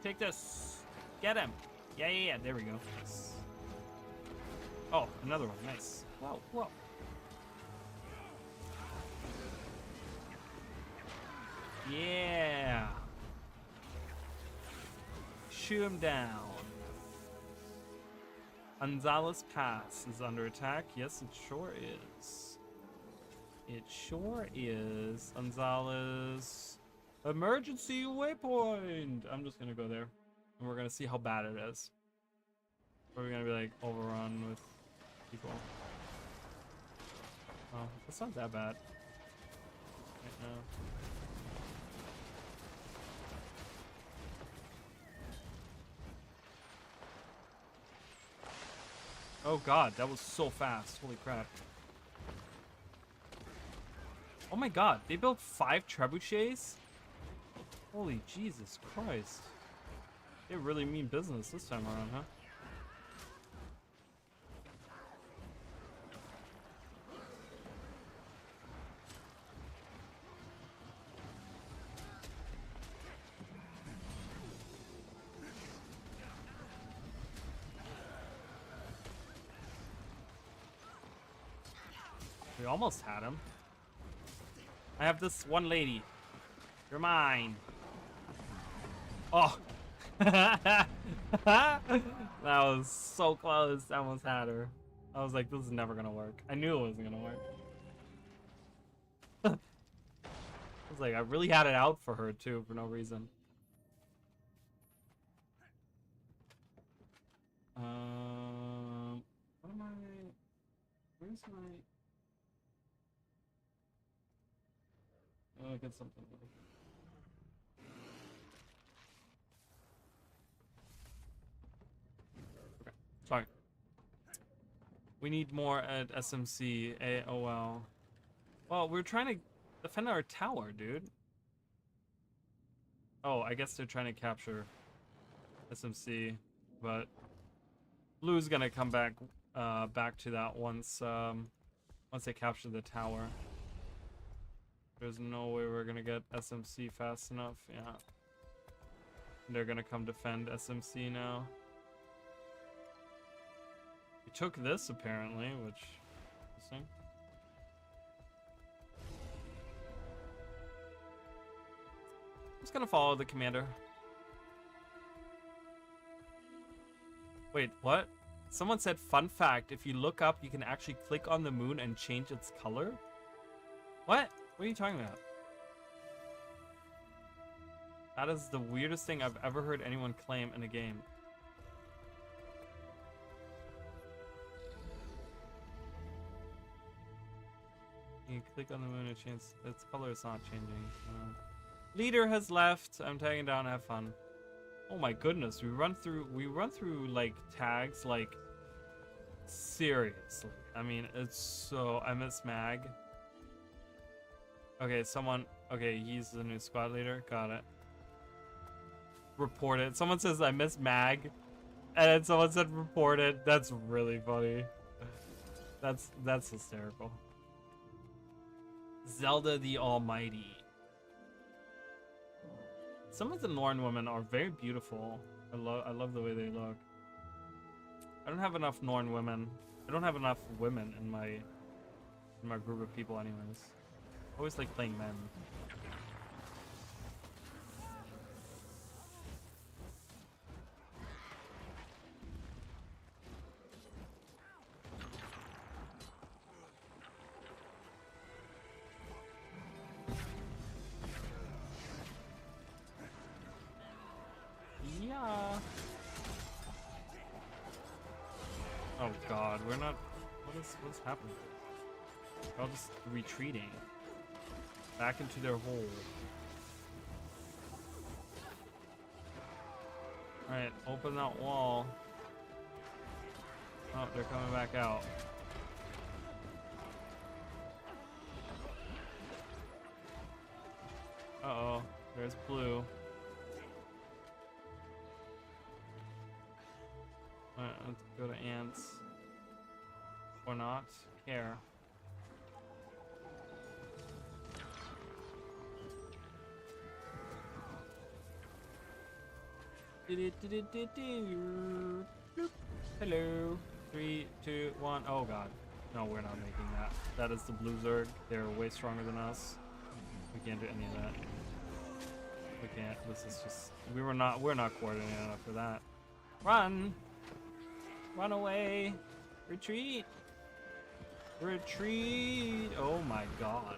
Take this. Get him. Yeah, yeah, yeah. There we go. Oh, another one. Nice. Whoa, whoa. Yeah. Shoot him down. Gonzalez Pass is under attack. Yes, it sure is. It sure is. Gonzalez. Emergency waypoint. I'm just gonna go there. And we're gonna see how bad it is. Or we're gonna be like overrun with people. Oh, that's not that bad. Right now. Oh god, that was so fast. Holy crap. Oh my god, they built 5 trebuchets? Holy Jesus Christ. They really mean business this time around, huh? We almost had him. I have this one lady. You're mine. Oh. That was so close. I almost had her. I was like, this is never gonna work. I knew it wasn't gonna work. I was like, I really had it out for her too, for no reason. What am I? Where's my? Oh, I get something. Okay, sorry. We need more at SMC, AOL. Well, we're trying to defend our tower, dude. Oh, I guess they're trying to capture SMC, but Blue's gonna come back back to that once once they capture the tower. There's no way we're gonna get SMC fast enough. Yeah, they're gonna come defend SMC now. We took this apparently, which interesting. I'm just gonna follow the commander. Wait, what? Someone said, fun fact, if you look up, you can actually click on the moon and change its color? What? What are you talking about? That is the weirdest thing I've ever heard anyone claim in a game. You can click on the moon and change its color. Is not changing. Leader has left. I'm tagging down. Have fun. Oh my goodness, we run through like tags like seriously. I mean, it's so I miss Mag. Okay, okay, he's the new squad leader. Got it. Report it. Someone says I miss Mag, and then someone said report it. That's really funny. That's hysterical. Zelda the Almighty. Some of the Norn women are very beautiful. I love the way they look. I don't have enough Norn women. I don't have enough women in my group of people anyways. I always like playing men. Oh god, we're not. What's happening? They're all just retreating back into their hole. All right, open that wall. Oh, they're coming back out. Uh-oh, there's blue. Alright, let's go to ants. Or not. Care. Hello. 3, 2, 1. Oh god. No, we're not making that. That is the blue Zerg. They're way stronger than us. We can't do any of that. We can't. This is just we're not coordinated enough for that. Run! Run away! Retreat! Retreat! Oh my god.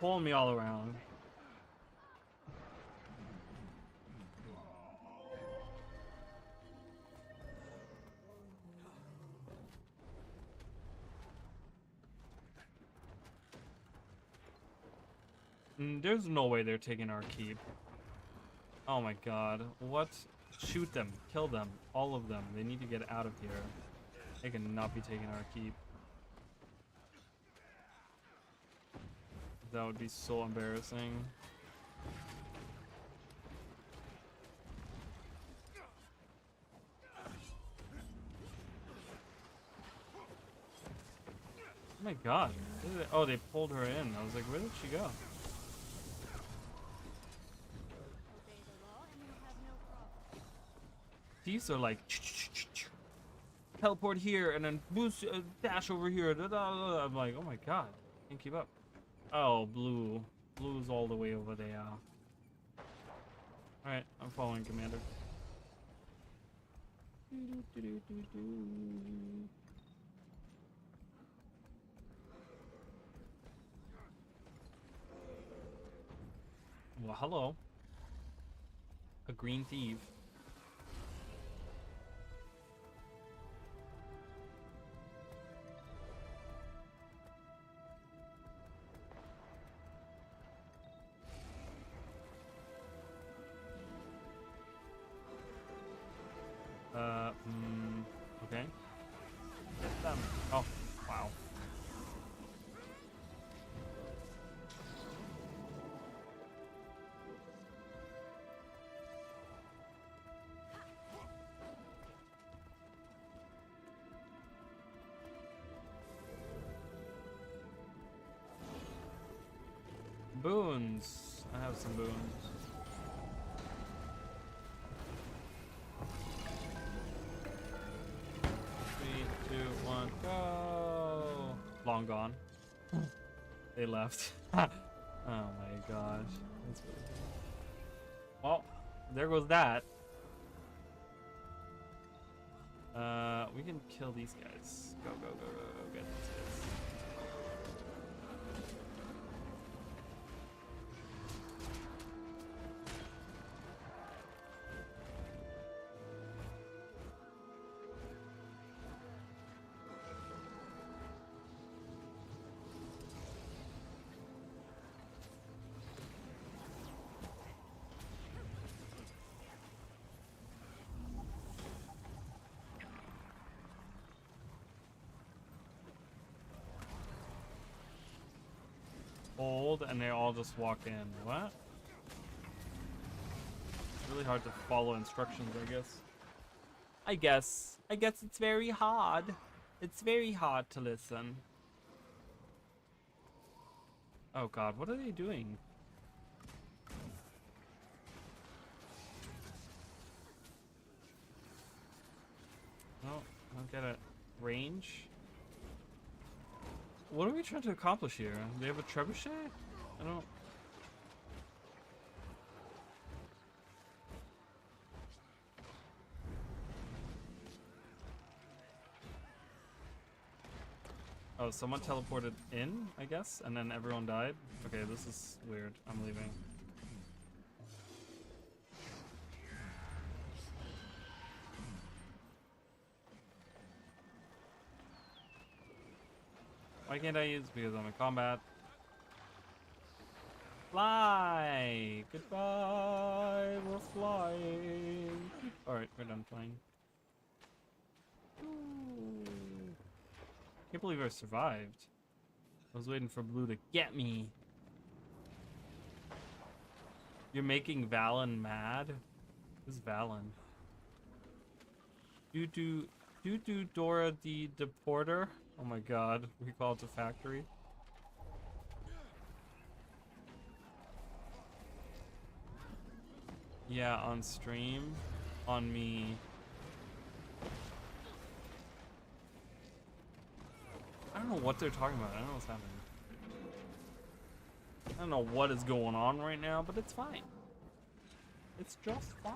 Pull me all around. There's no way they're taking our keep. Oh my god. What? Shoot them. Kill them. All of them. They need to get out of here. They cannot be taking our keep. That would be so embarrassing. Oh my god. Oh, they pulled her in. I was like, where did she go? These are like teleport here and then boost dash over here. I'm like, oh my god, can't keep up. Oh, blue. Blue's all the way over there. Alright, I'm following Commander. Well, hello. A green thief. Okay. Get them. Oh, wow. Boons. I have some boons. 3, 2, 1, go! Long gone. They left. Oh my gosh. That's really cool. Well, there goes that. We can kill these guys. Go, go, go, go, go, get these guys. Hold, and they all just walk in. What? It's really hard to follow instructions, I guess. I guess it's very hard. It's very hard to listen. Oh god, what are they doing? No, I don't get it. Range? What are we trying to accomplish here? Do they have a trebuchet? I don't... Oh, someone teleported in, I guess, and then everyone died? Okay, this is weird. I'm leaving. Why can't I use? Because I'm in combat. Fly! Goodbye! We're flying! Alright, we're done flying. Ooh. Can't believe I survived. I was waiting for Blue to get me. You're making Valen mad? Who's Valen? Doo Dora the Deporter? Oh my god, recall to factory. Yeah, on stream. On me. I don't know what they're talking about. I don't know what's happening. I don't know what is going on right now, but it's fine. It's just fine.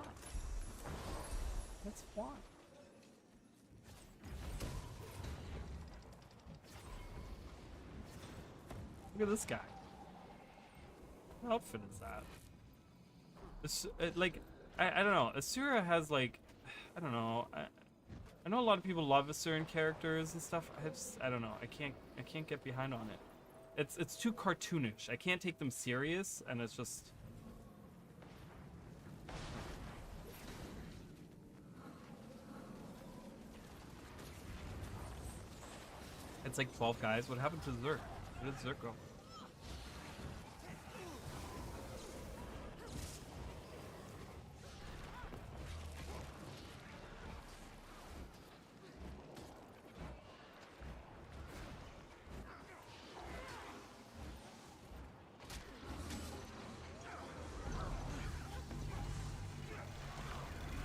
It's fine. Look at this guy. What outfit is that? Like, I don't know. Asura has like, I don't know. I know a lot of people love Asuran characters and stuff. I don't know. I can't get behind on it. It's too cartoonish. I can't take them serious, and it's just. It's like 12 guys. What happened to Zerk? Where did Zerk go?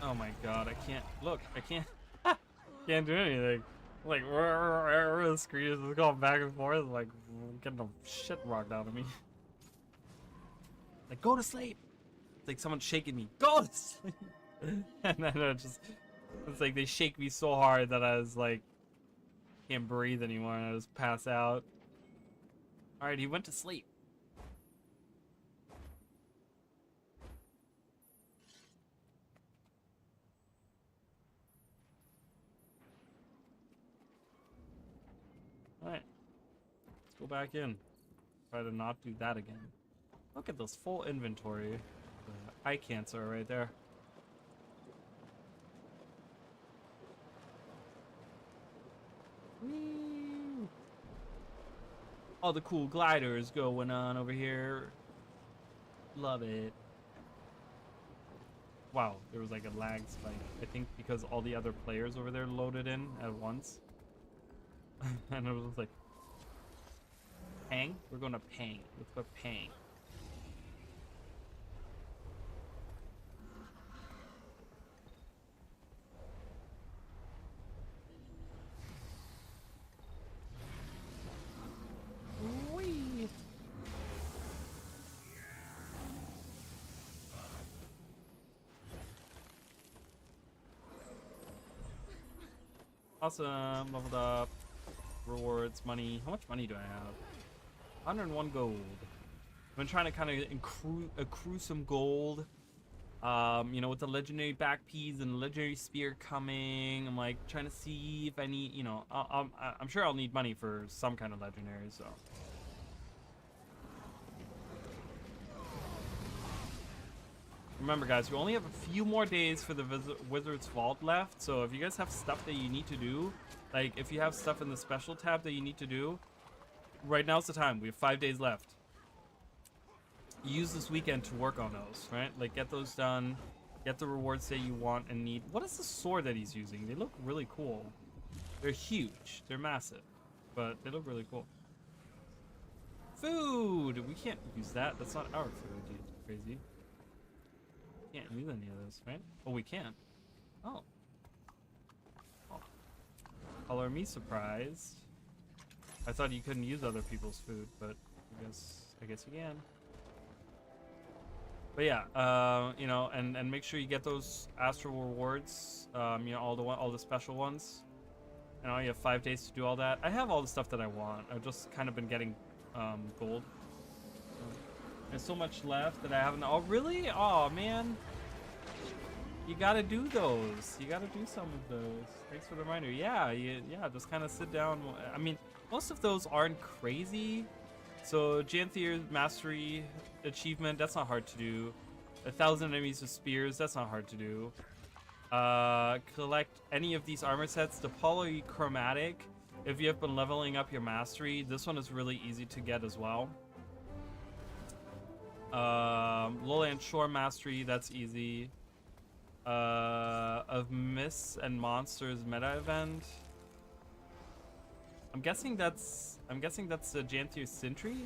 Oh my god, I can't. Look, I can't. Can't do anything. Like, the screen is just going back and forth, like, getting the shit rocked out of me. Like, go to sleep! It's like someone's shaking me. Go to sleep! And then it's like they shake me so hard that I was like, can't breathe anymore, and I just pass out. Alright, he went to sleep. Alright. Let's go back in. Try to not do that again. Look at this full inventory. Eye cancer right there. Whee! All the cool gliders going on over here. Love it. Wow, there was like a lag spike. I think because all the other players over there loaded in at once. And it was like, Pang? We're going to Pang. Let's go Pang. Whee! Awesome, leveled up. Rewards, money. How much money do I have? 101 gold. I've been trying to kind of accrue some gold. You know, with the legendary back piece and the legendary spear coming, I'm like trying to see if I need, you know, I'm sure I'll need money for some kind of legendary, so. Remember guys, we only have a few more days for the Wizard's Vault left, so if you guys have stuff that you need to do, like if you have stuff in the special tab that you need to do, right now's the time. We have 5 days left. Use this weekend to work on those, right? Like get those done, get the rewards that you want and need. What is the sword that he's using? They look really cool. They're huge, they're massive, but they look really cool. Food! We can't use that. That's not our food, dude. Crazy. Can't use any of this, right? Oh, we can. Oh. Oh. Color me surprised. I thought you couldn't use other people's food, but I guess you can. But yeah, you know, and make sure you get those astral rewards. You know, all the special ones. You know, you have 5 days to do all that. I have all the stuff that I want. I've just kind of been getting gold. There's so much left that I haven't. Oh, really? Oh, man. You gotta do those. You gotta do some of those. Thanks for the reminder. Yeah, yeah, just kind of sit down. I mean, most of those aren't crazy. So, Janthir Mastery Achievement, that's not hard to do. 1,000 enemies with spears, that's not hard to do. Collect any of these armor sets. The Polychromatic, if you have been leveling up your mastery, this one is really easy to get as well. Lowland Shore Mastery, that's easy. Of Myths and Monsters meta event. I'm guessing that's the Janthir Sentry?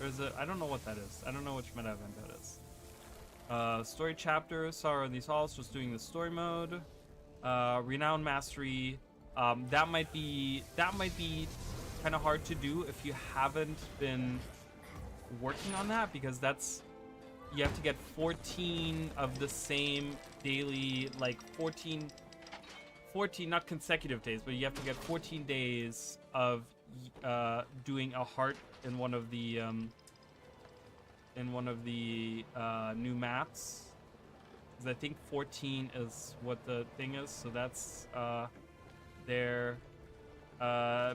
Or is it, I don't know what that is. I don't know which meta event that is. Story chapter, Sorrow of these Halls, just doing the story mode. Renown Mastery. That might be kind of hard to do if you haven't been working on that, because you have to get 14 of the same daily, like 14 not consecutive days, but you have to get 14 days of doing a heart in one of the new maps. Because I think 14 is what the thing is, so that's their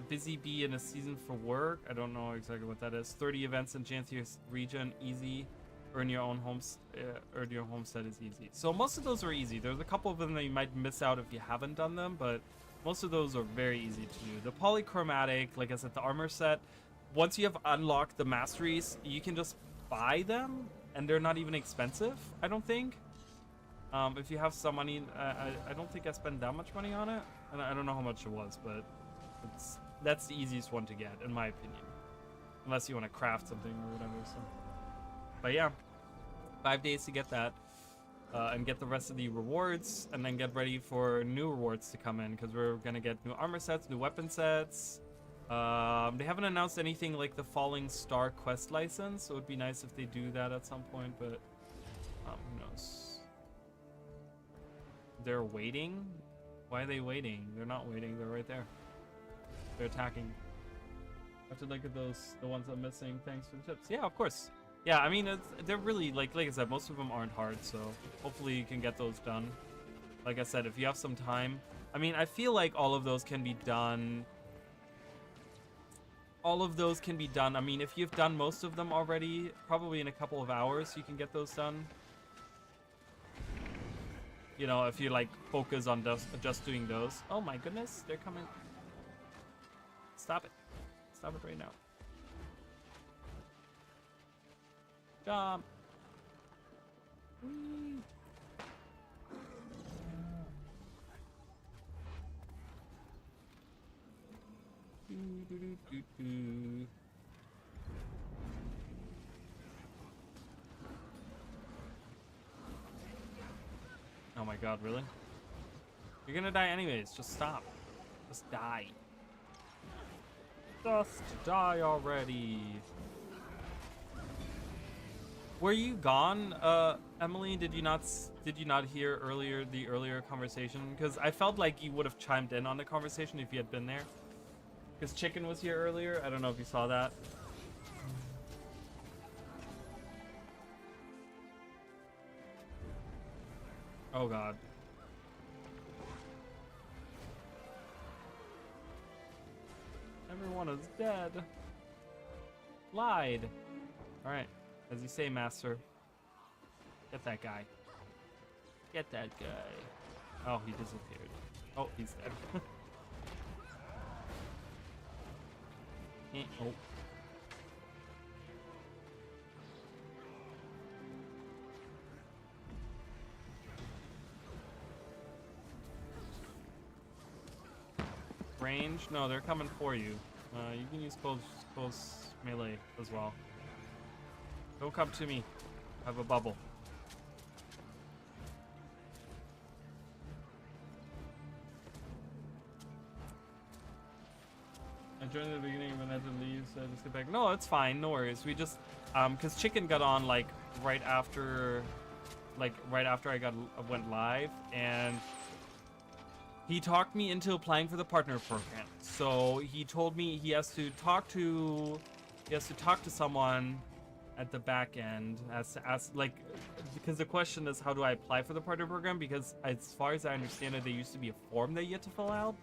busy bee in a season for work. I don't know exactly what that is. 30 events in Janthir's region, easy. Earn your homestead is easy. So most of those are easy. There's a couple of them that you might miss out if you haven't done them, but most of those are very easy to do. The Polychromatic, like I said, the armor set, once you have unlocked the masteries, you can just buy them, and they're not even expensive, I don't think. If you have some money, I don't think I spent that much money on it, and I don't know how much it was, but that's the easiest one to get, in my opinion. Unless you want to craft something or whatever, so... But yeah, 5 days to get that, and get the rest of the rewards, and then get ready for new rewards to come in, because we're gonna get new armor sets, new weapon sets. They haven't announced anything like the Falling Star quest license, so it would be nice if they do that at some point, but who knows. They're waiting? Why are they waiting? They're not waiting, they're right there. They're attacking. I have to look at the ones I'm missing. Thanks for the tips. Yeah, of course. Yeah, I mean, they're really, like I said, most of them aren't hard, so hopefully you can get those done. Like I said, if you have some time. I mean, I feel like all of those can be done. I mean, if you've done most of them already, probably in a couple of hours, you can get those done. You know, if you, like, focus on just doing those. Oh my goodness, they're coming. Stop it. Stop it right now. Jump. Whee. Oh my god, really? You're gonna die anyways, just stop. Just die. Just die already. Were you gone, Emily? Did you not hear the earlier conversation? Because I felt like you would have chimed in on the conversation if you had been there. Because Chicken was here earlier. I don't know if you saw that. Oh god. Everyone is dead. Lied. All right. As you say, Master. Get that guy. Get that guy. Oh, he disappeared. Oh, he's dead. Oh. Range? No, they're coming for you. You can use close melee as well. Don't come to me. I have a bubble. I joined at the beginning when I had to leave, so I just get back. No, it's fine. No worries. We just, cause Chicken got on like right after I went live, and he talked me into applying for the partner program. So he told me he has to talk to someone. at the back end as like, because the question is, how do I apply for the partner program? Because as far as I understand it, there used to be a form that you had to fill out,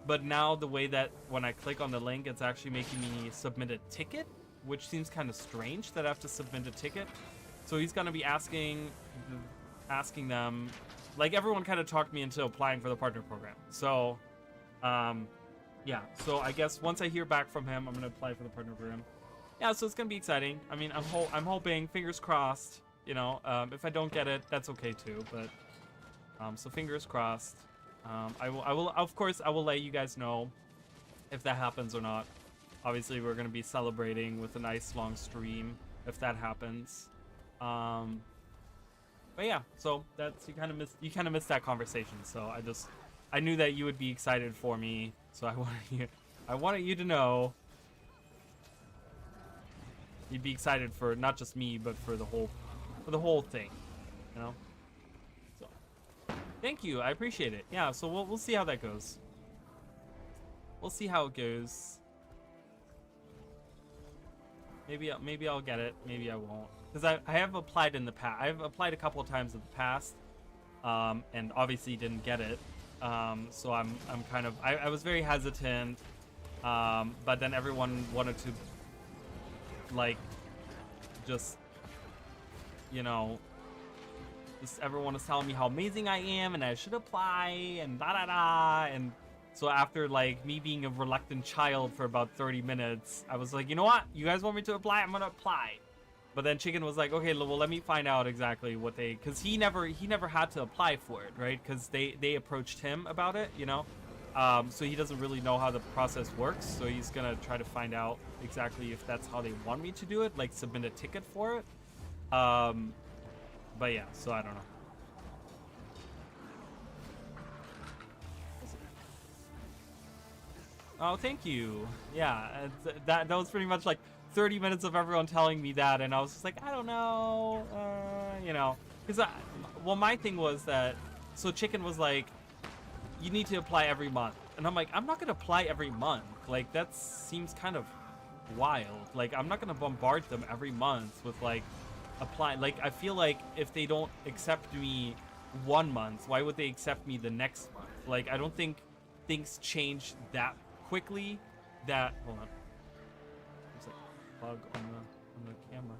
but now the way that when I click on the link, it's actually making me submit a ticket, which seems kind of strange that I have to submit a ticket. So he's gonna be asking them, like, everyone kind of talked me into applying for the partner program. So yeah, so I guess once I hear back from him, I'm gonna apply for the partner program. Yeah, so it's gonna be exciting. I mean, I'm hoping, fingers crossed, you know, if I don't get it, that's okay too, but so fingers crossed. I will of course I will let you guys know if that happens or not. Obviously we're gonna be celebrating with a nice long stream if that happens. But yeah, so that's, you kind of missed that conversation. So I knew that you would be excited for me, so I wanted you to know you'd be excited for not just me, but for the whole thing, you know. So thank you, I appreciate it. Yeah, so we'll see how that goes. We'll see how it goes. Maybe I'll get it, maybe I won't, because I have applied in the past. I've applied a couple of times in the past, and obviously didn't get it. So I'm kind of, I was very hesitant, but then everyone wanted to, like, just, you know, just everyone was telling me how amazing I am and I should apply and da da da. And so after, like, me being a reluctant child for about 30 minutes, I was like, you know what, you guys want me to apply, I'm gonna apply. But then Chicken was like, okay, well, let me find out exactly what they, because he never had to apply for it, right? Because they approached him about it, you know. So he doesn't really know how the process works, so he's gonna try to find out exactly if that's how they want me to do it, like submit a ticket for it. But yeah, so I don't know. Oh, thank you. Yeah, that was pretty much like 30 minutes of everyone telling me that, and I was just like, I don't know, you know, because well, my thing was that, so Chicken was like, you need to apply every month, and I'm like, I'm not gonna apply every month, like, that seems kind of wild. Like, I'm not gonna bombard them every month with, like, apply, like, I feel like if they don't accept me one month, why would they accept me the next month? Like, I don't think things change that quickly. That, hold on, there's like a bug on the camera,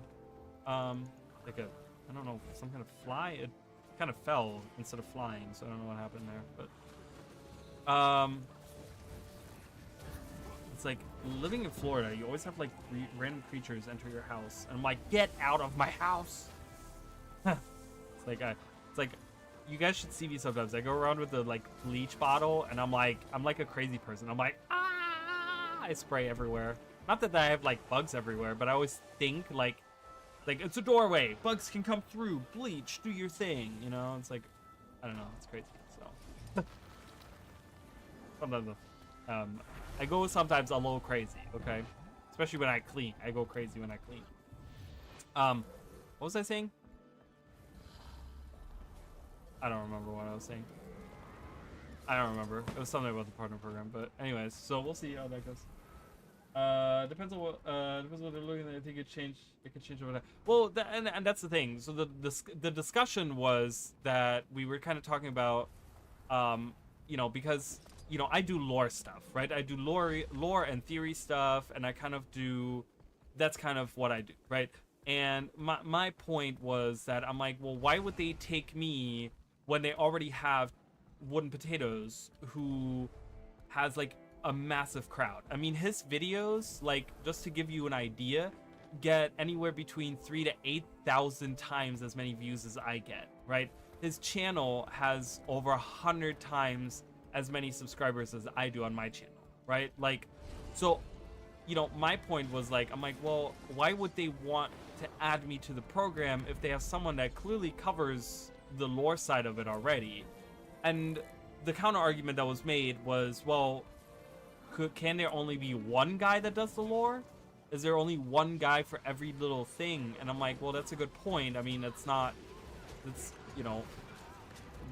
like a, I don't know, some kind of fly. It kind of fell instead of flying, so I don't know what happened there, but it's like living in Florida, you always have like random creatures enter your house, and I'm like, get out of my house. It's like you guys should see me sometimes. I go around with the, like, bleach bottle, and I'm like a crazy person. I'm like, ah, I spray everywhere. Not that I have, like, bugs everywhere, but I always think like it's a doorway, bugs can come through, bleach, do your thing, you know. It's like, I don't know, it's crazy. So sometimes I go sometimes a little crazy, okay? Especially when I clean. I go crazy when I clean. What was I saying? I don't remember what I was saying. I don't remember. It was something about the partner program, but anyways, so we'll see how that goes. Depends on what they're looking at. I think it could change over time. Well, and that's the thing. So the discussion was that we were kind of talking about, you know, because, you know, I do lore stuff, right? I do lore and theory stuff, and I kind of do, that's kind of what I do, right? And my point was that I'm like, well, why would they take me when they already have Wooden Potatoes, who has, like, a massive crowd? I mean, his videos, like, just to give you an idea, get anywhere between 3,000 to 8,000 times as many views as I get, right? His channel has over 100 times as many subscribers as I do on my channel, right? Like, so, you know, my point was, like, I'm like, well, why would they want to add me to the program if they have someone that clearly covers the lore side of it already? And the counter argument that was made was, well, can there only be one guy that does the lore? Is there only one guy for every little thing? And I'm like, well, that's a good point. I mean, it's, you know,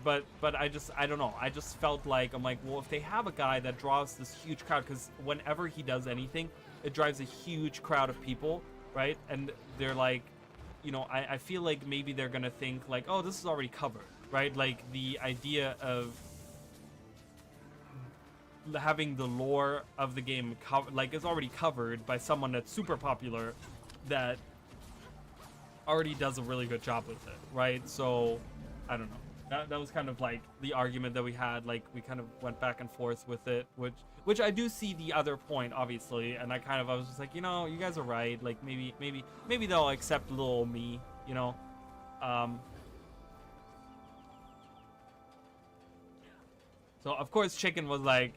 but I don't know. I just felt like, I'm like, well, if they have a guy that draws this huge crowd, because whenever he does anything, it drives a huge crowd of people. right? And they're like, you know, I feel like maybe they're gonna think like, oh, this is already covered, right? Like the idea of having the lore of the game like is already covered by someone that's super popular that already does a really good job with it, right? So I don't know, that was kind of like the argument that we had. Like we kind of went back and forth with it, which I do see the other point, obviously, and I was just like, you know, you guys are right. Like maybe they'll accept little me, you know. So of course Chicken was like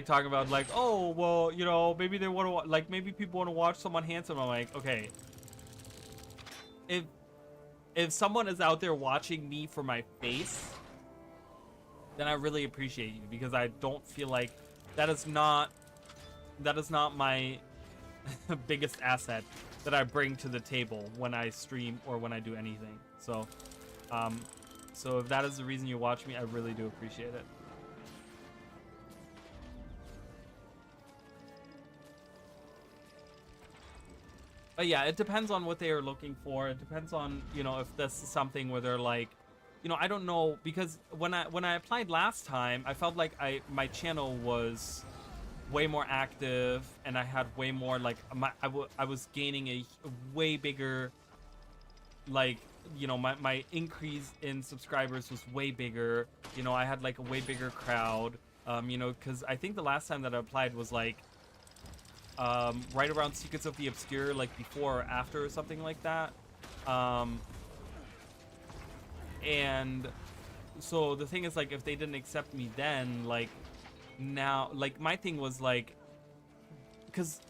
talking about like, oh well, you know, maybe they want to like, maybe people want to watch someone handsome. I'm like, okay, if someone is out there watching me for my face, then I really appreciate you, because I don't feel like that is not my biggest asset that I bring to the table when I stream or when I do anything. So so if that is the reason you watch me, I really do appreciate it. But yeah, it depends on what they are looking for. It depends on, you know, if this is something where they're like, you know, I don't know, because when I applied last time, I felt like my channel was way more active, and I had way more like I was gaining a way bigger, like, you know, my increase in subscribers was way bigger. You know, I had like a way bigger crowd. You know, because I think the last time that I applied was like right around Secrets of the Obscure, like before or after or something like that. And so the thing is, like, if they didn't accept me then, like, now, like, my thing was like, because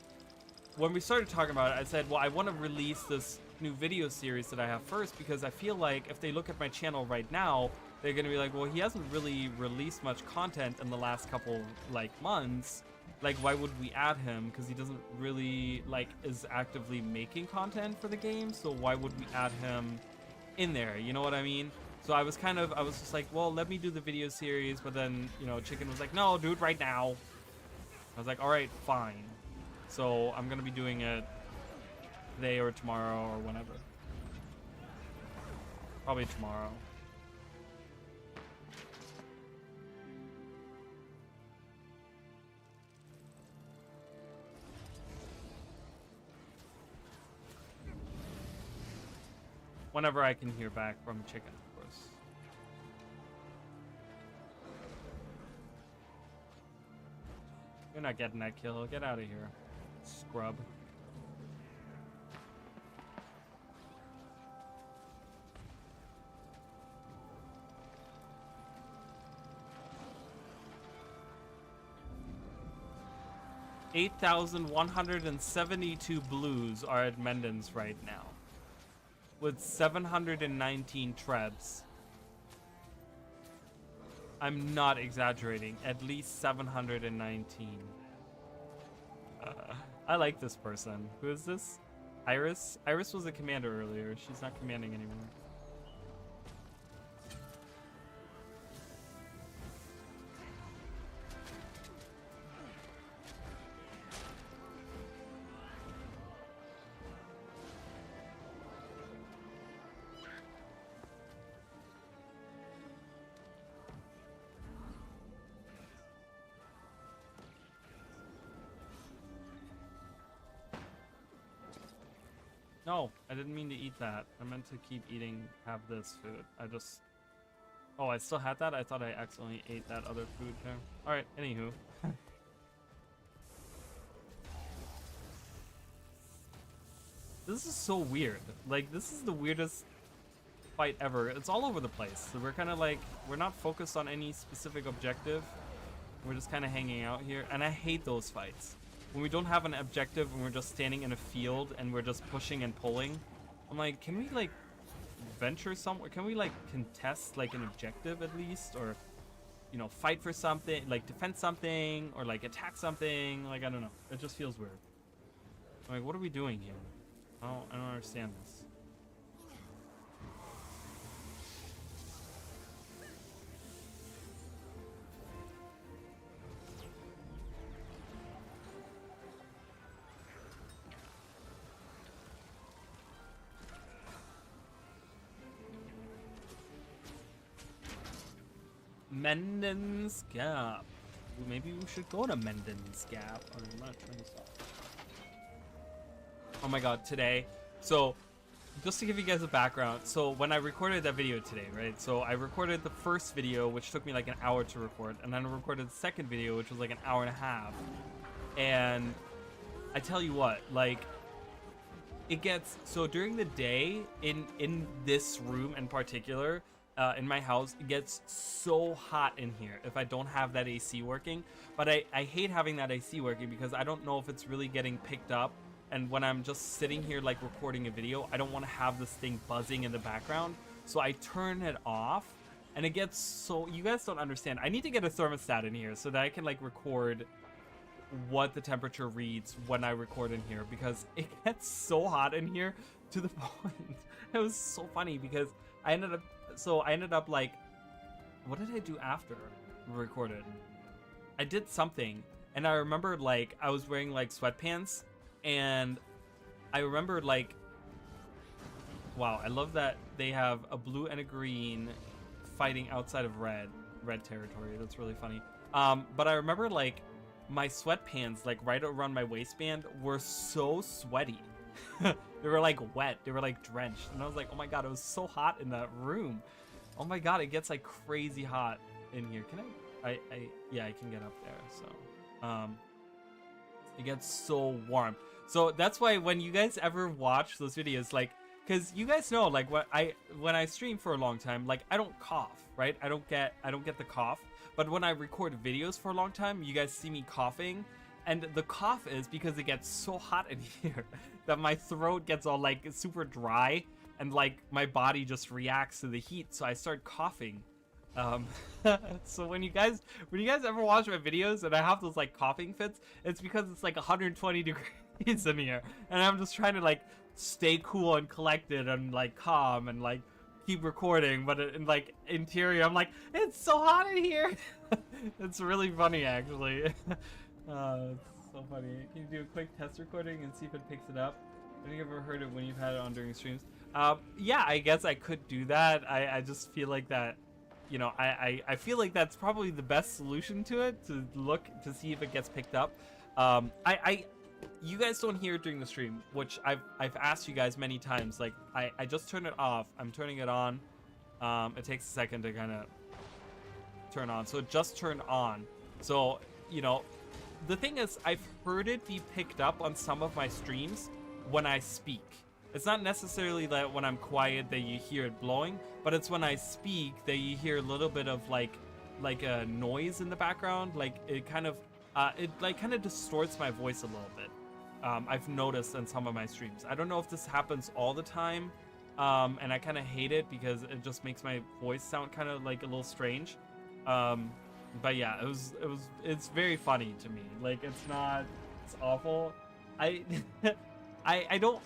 when we started talking about it, I said, well, I want to release this new video series that I have first, because I feel like if they look at my channel right now, they're gonna be like, well, he hasn't really released much content in the last couple like months. Like, why would we add him? Because he doesn't really like is actively making content for the game. So why would we add him in there? You know what I mean? So I was just like, well, let me do the video series. But then, you know, Chicken was like, no, do it right now. I was like, all right, fine. So I'm gonna be doing it today or tomorrow or whenever. Probably tomorrow. Whenever I can hear back from Chicken, of course. You're not getting that kill. Get out of here, scrub. $8,172 blues are at Mendon's right now, with 719 trebs. I'm not exaggerating. At least 719. I like this person. Who is this? Iris? Iris was a commander earlier. She's not commanding anymore. No, I didn't mean to eat that. I meant to keep eating, have this food. Oh, I still had that? I thought I accidentally ate that other food there. Alright, anywho. This is so weird. Like, this is the weirdest fight ever. It's all over the place. So we're kind of like, we're not focused on any specific objective. We're just kind of hanging out here. And I hate those fights. When we don't have an objective and we're just standing in a field and we're just pushing and pulling. I'm like, can we like venture somewhere? Can we like contest like an objective at least? Or, you know, fight for something, like defend something, or like attack something? Like, I don't know. It just feels weird. I'm like, what are we doing here? I don't understand this. Menden's Gap. Maybe we should go to Menden's Gap. I'm not trying to stop. Oh my god, today. So, just to give you guys a background, so when I recorded that video today, right? So I recorded the first video, which took me like an hour to record, and then I recorded the second video, which was like an hour and a half. And I tell you what, like, it gets, so during the day, in this room in particular, in my house, it gets so hot in here if I don't have that AC working. But I hate having that AC working because I don't know if it's really getting picked up. And when I'm just sitting here like recording a video, I don't want to have this thing buzzing in the background. So I turn it off and it gets so, you guys don't understand. I need to get a thermostat in here so that I can like record what the temperature reads when I record in here, because it gets so hot in here to the point. It was so funny because I ended up like, what did I do after we recorded? I did something and I remembered like I was wearing like sweatpants. And I remember like, wow, I love that they have a blue and a green fighting outside of red territory. That's really funny. But I remember like my sweatpants, like right around my waistband, were so sweaty. They were like wet. They were like drenched. And I was like, oh my god, it was so hot in that room. Oh my god, it gets like crazy hot in here. Can yeah, I can get up there. So, it gets so warm. So that's why when you guys ever watch those videos, like, because you guys know, like, when I stream for a long time, like, I don't cough, right? I don't get the cough. But when I record videos for a long time, you guys see me coughing, and the cough is because it gets so hot in here that my throat gets all like super dry, and like my body just reacts to the heat, so I start coughing. So when you guys ever watch my videos and I have those like coughing fits, it's because it's like 120 degrees in here and I'm just trying to like stay cool and collected and like calm and like keep recording, but in like interior I'm like, it's so hot in here. It's really funny actually. It's so funny. Can you do a quick test recording and see if it picks it up? Have you ever heard it when you've had it on during streams? Yeah, I guess I could do that. I just feel like that, you know, I feel like that's probably the best solution to it, to look to see if it gets picked up. You guys don't hear it during the stream, which I've asked you guys many times. Like I just turn it off. I'm turning it on. It takes a second to kind of turn on. So it just turned on. So, you know, the thing is, I've heard it be picked up on some of my streams when I speak. It's not necessarily that when I'm quiet that you hear it blowing, but it's when I speak that you hear a little bit of like a noise in the background. Like it kind of distorts my voice a little bit. I've noticed in some of my streams. I don't know if this happens all the time, and I kind of hate it because it just makes my voice sound kind of like a little strange. But yeah, it's very funny to me. Like it's awful. I don't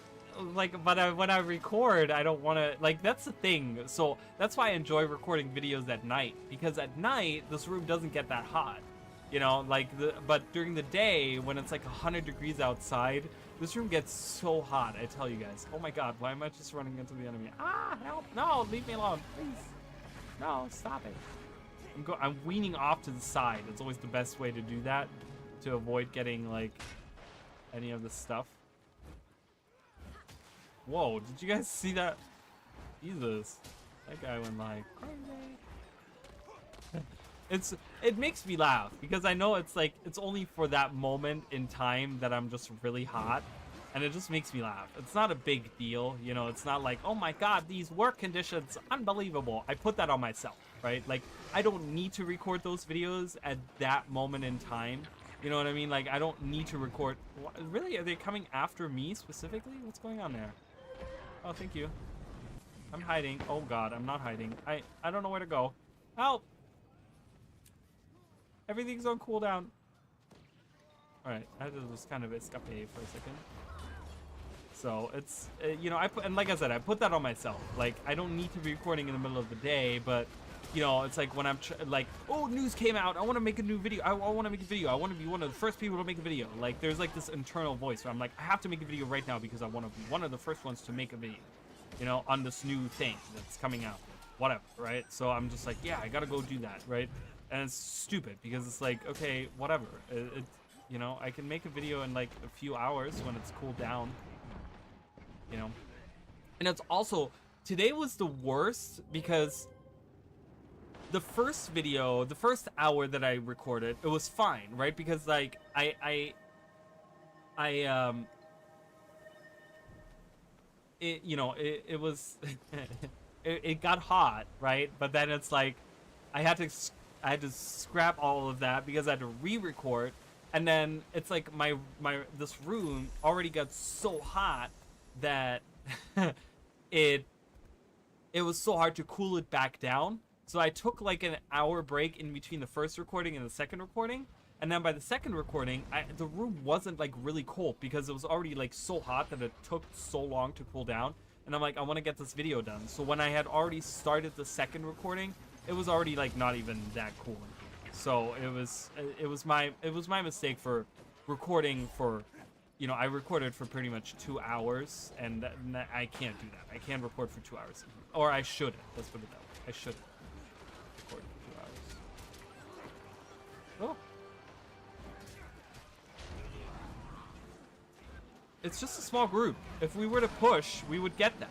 like, but when I record, I don't want to, like, that's the thing. So that's why I enjoy recording videos at night, because at night this room doesn't get that hot, you know, like but during the day when it's like 100 degrees outside, this room gets so hot. I tell you guys. Oh my god, why am I just running into the enemy? Ah, help! No, leave me alone, please. No, stop it. I'm weaning off to the side. It's always the best way to do that, to avoid getting like any of this stuff. Whoa, did you guys see that? Jesus, that guy went like crazy. It makes me laugh because I know it's like, it's only for that moment in time that I'm just really hot, and it just makes me laugh. It's not a big deal, you know. It's not like, oh my god, these work conditions, unbelievable. I put that on myself, right? Like, I don't need to record those videos at that moment in time. You know what I mean? Like, I don't need to record. Really? Are they coming after me specifically? What's going on there? Oh, thank you. I'm hiding. Oh god, I'm not hiding. I don't know where to go. Help! Everything's on cooldown. Alright, I had to just kind of escape for a second. So it's, you know, and like I said, I put that on myself. Like, I don't need to be recording in the middle of the day, but, you know, it's like when I'm like, oh, news came out, I want to make a new video. I want to make a video. I want to be one of the first people to make a video. Like, there's like this internal voice where I'm like, I have to make a video right now because I want to be one of the first ones to make a video, you know, on this new thing that's coming out. whatever, right? So I'm just like, yeah, I gotta go do that, right? And it's stupid because it's like, okay, whatever. You know, I can make a video in like a few hours when it's cooled down, you know. And it's also, today was the worst because the first video, the first hour that I recorded, it was fine, right? Because like you know, it was it got hot, right? But then it's like I had to scrap all of that because I had to re-record, and then it's like my this room already got so hot that it was so hard to cool it back down. So I took like an hour break in between the first recording and the second recording. And then by the second recording, the room wasn't like really cold because it was already like so hot that it took so long to cool down. And I'm like, I want to get this video done. So when I had already started the second recording, it was already like not even that cool. So it was my mistake for recording for, you know, I recorded for pretty much 2 hours, and I can't do that. I can't record for 2 hours, or I shouldn't. Let's put it that way. I shouldn't record for 2 hours. Oh. It's just a small group. If we were to push, we would get that.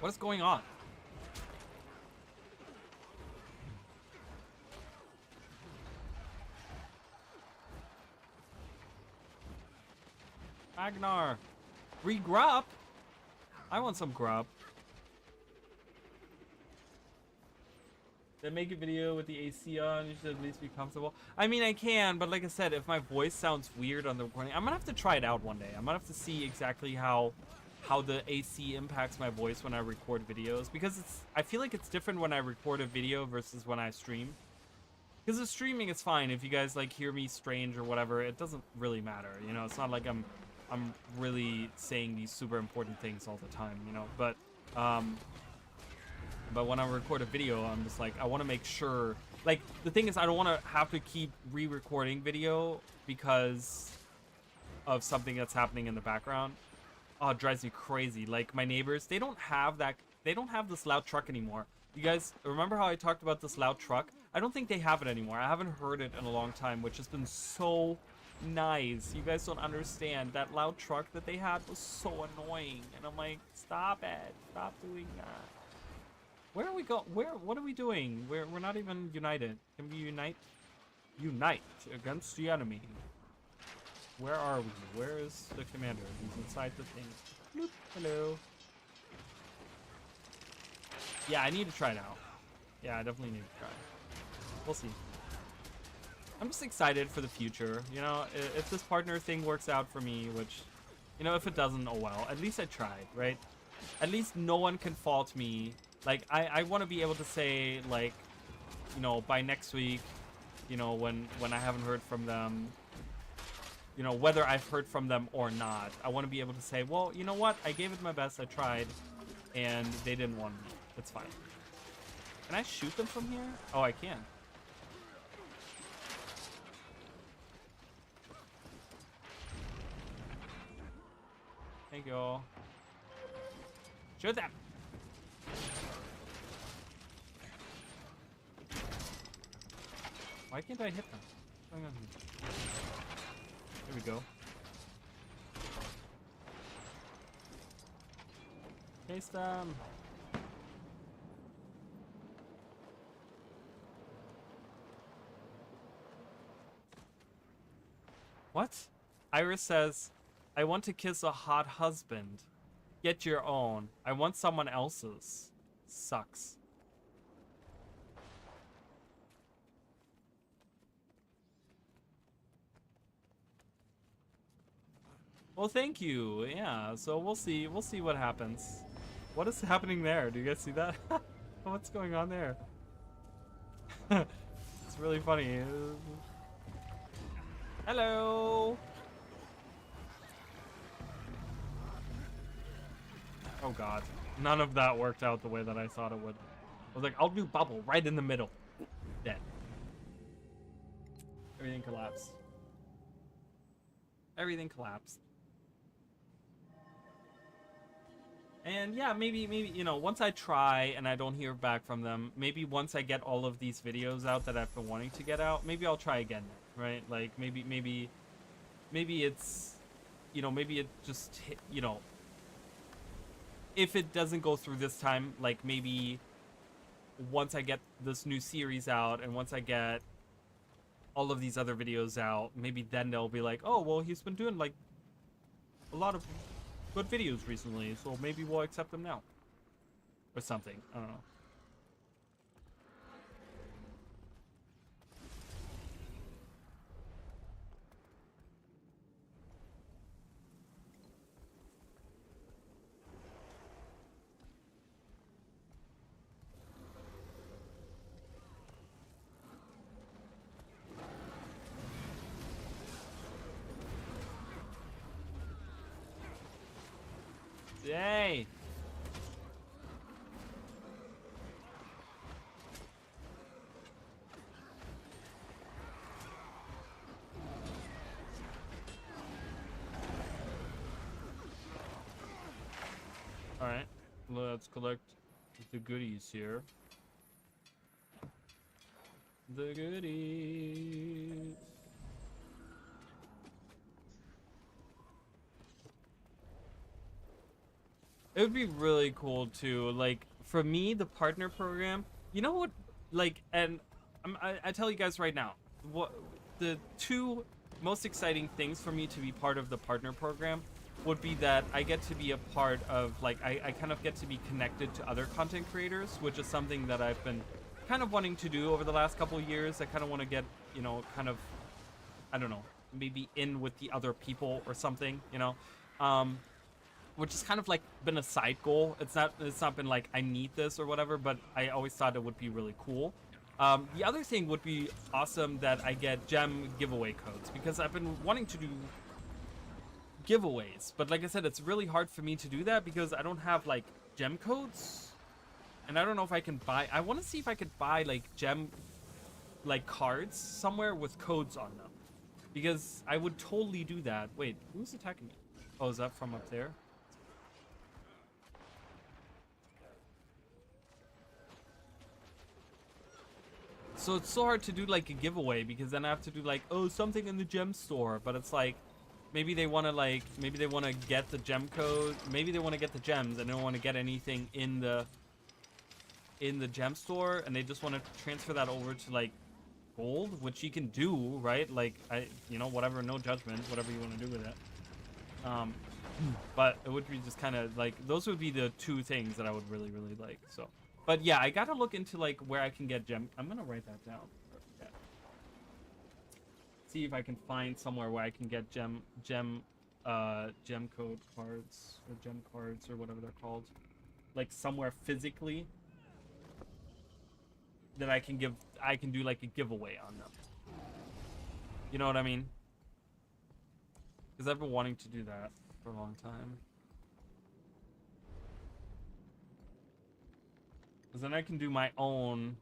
What is going on? Agnar, re-grub? I want some grub. Then make a video with the AC on. You should at least be comfortable. I mean, I can, but like I said, if my voice sounds weird on the recording, I'm gonna have to try it out one day. I'm gonna have to see exactly how the AC impacts my voice when I record videos, because I feel like it's different when I record a video versus when I stream. Because the streaming is fine. If you guys like hear me strange or whatever, it doesn't really matter. You know, it's not like I'm really saying these super important things all the time, you know. But when I record a video, I'm just like, I want to make sure. Like, the thing is, I don't want to have to keep re-recording video because of something that's happening in the background. Oh, it drives me crazy. Like, my neighbors, they don't have this loud truck anymore. You guys remember how I talked about this loud truck? I don't think they have it anymore. I haven't heard it in a long time, which has been so nice. You guys don't understand. That loud truck that they had was so annoying. And I'm like, stop it. Stop doing that. Where are we going? What are we doing? We're not even united. Can we unite? Unite against the enemy. Where are we? Where is the commander? He's inside the thing. Bloop. Hello. Yeah, I need to try it out. Yeah, I definitely need to try it. We'll see. I'm just excited for the future. You know, if this partner thing works out for me, which, you know, if it doesn't, oh well. At least I tried, right? At least no one can fault me. Like, I want to be able to say, like, you know, by next week, you know, when I haven't heard from them, you know, whether I've heard from them or not, I want to be able to say, well, you know what? I gave it my best. I tried, and they didn't want me. It's fine. Can I shoot them from here? Oh, I can. Thank you all. Shoot them! Why can't I hit them? What's going on here? There we go. Chase them! What? Iris says, I want to kiss a hot husband. Get your own. I want someone else's. Sucks. Well, thank you. Yeah, so we'll see. We'll see what happens. What is happening there? Do you guys see that? What's going on there? It's really funny. Hello. Oh god. None of that worked out the way that I thought it would. I was like, I'll do bubble right in the middle. Dead. Everything collapsed. Everything collapsed. And yeah, maybe, you know, once I try and I don't hear back from them, maybe once I get all of these videos out that I've been wanting to get out, maybe I'll try again, right? Like maybe it's, you know, maybe it just, you know, if it doesn't go through this time, like maybe once I get this new series out and once I get all of these other videos out, maybe then they'll be like, oh, well, he's been doing like a lot of good videos recently, so maybe we'll accept them now. Or something. I don't know. Yay! Alright, let's collect the goodies here. The goodies. It would be really cool to, like, for me, the partner program, you know what, like, and I tell you guys right now, what the two most exciting things for me to be part of the partner program would be that I get to be a part of, like, I kind of get to be connected to other content creators, which is something that I've been kind of wanting to do over the last couple of years. I kind of want to get, you know, kind of, I don't know, maybe in with the other people or something, you know, which has kind of like been a side goal. It's not been like I need this or whatever, but I always thought it would be really cool. The other thing would be awesome that I get gem giveaway codes, because I've been wanting to do giveaways, but like I said, it's really hard for me to do that because I don't have like gem codes, and I don't know if I can buy. I want to see if I could buy like gem like cards somewhere with codes on them, because I would totally do that. Wait, who's attacking me? Oh, is that from up there? So it's so hard to do like a giveaway, because then I have to do like, oh, something in the gem store, but it's like maybe they want to get the gem code, maybe they want to get the gems and they don't want to get anything in the gem store, and they just want to transfer that over to like gold, which you can do, right? Like, you know, whatever, no judgment, whatever you want to do with it. But it would be just kind of like, those would be the two things that I would really like. So, but yeah, I gotta look into like where I can get gem. I'm gonna write that down. Yeah. See if I can find somewhere where I can get gem code cards, or gem cards, or whatever they're called, like somewhere physically that I can do like a giveaway on them. You know what I mean? Because I've been wanting to do that for a long time. Because then I can do my own,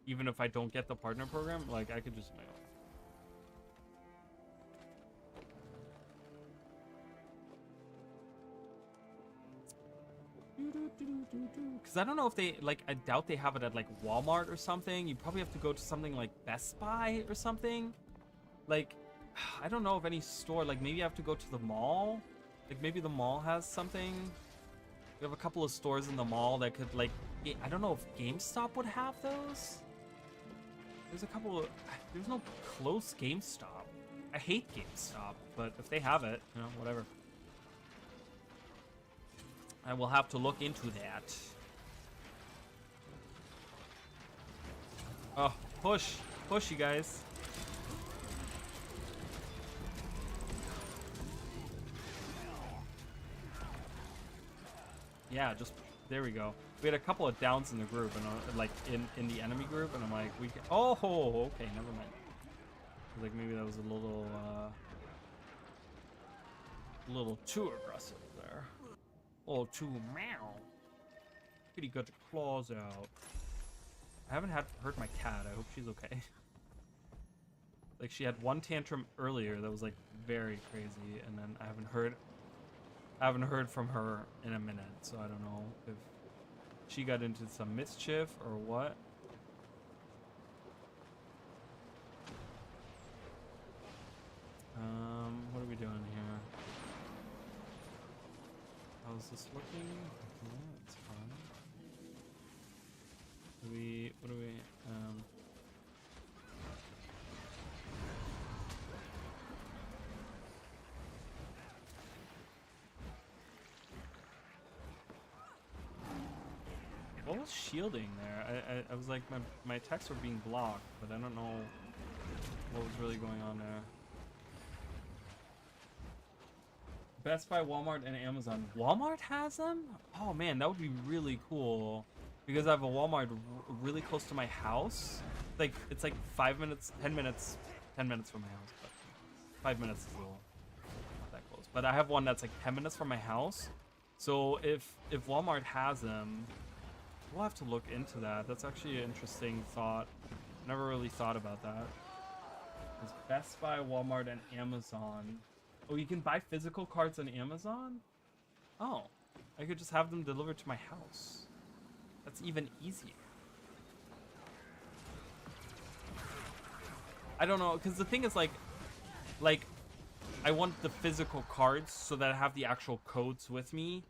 even if I don't get the partner program. Like, I could just do my own. Because I don't know if they, like, I doubt they have it at, like, Walmart or something. You probably have to go to something like Best Buy or something. Like, I don't know of any store. Like, maybe I have to go to the mall. Like, maybe the mall has something. We have a couple of stores in the mall that could, like, I don't know if GameStop would have those. There's a couple of, there's no close GameStop. I hate GameStop, but if they have it, you know, whatever. I will have to look into that. Oh, push, you guys. Yeah, just, there we go. We had a couple of downs in the group, and like in the enemy group, and I'm like, we can, oh, okay, never mind. Like maybe that was a little too aggressive there. Oh, too meow. Kitty got your claws out. I haven't hurt my cat. I hope she's okay. Like, she had one tantrum earlier that was like very crazy, and then I I haven't heard from her in a minute, so I don't know if she got into some mischief or what. What are we doing here? How's this looking? Yeah, it's fine. What do we, what was shielding there? I was like, my attacks were being blocked, but I don't know what was really going on there. Best Buy, Walmart, and Amazon. Walmart has them? Oh man, that would be really cool. Because I have a Walmart really close to my house. It's like 5 minutes, 10 minutes, 10 minutes from my house. But 5 minutes is a little not that close. But I have one that's like 10 minutes from my house. So if Walmart has them, we'll have to look into that. That's actually an interesting thought. Never really thought about that. It's Best Buy, Walmart, and Amazon. Oh, you can buy physical cards on Amazon? Oh, I could just have them delivered to my house. That's even easier. I don't know, because the thing is like I want the physical cards so that I have the actual codes with me.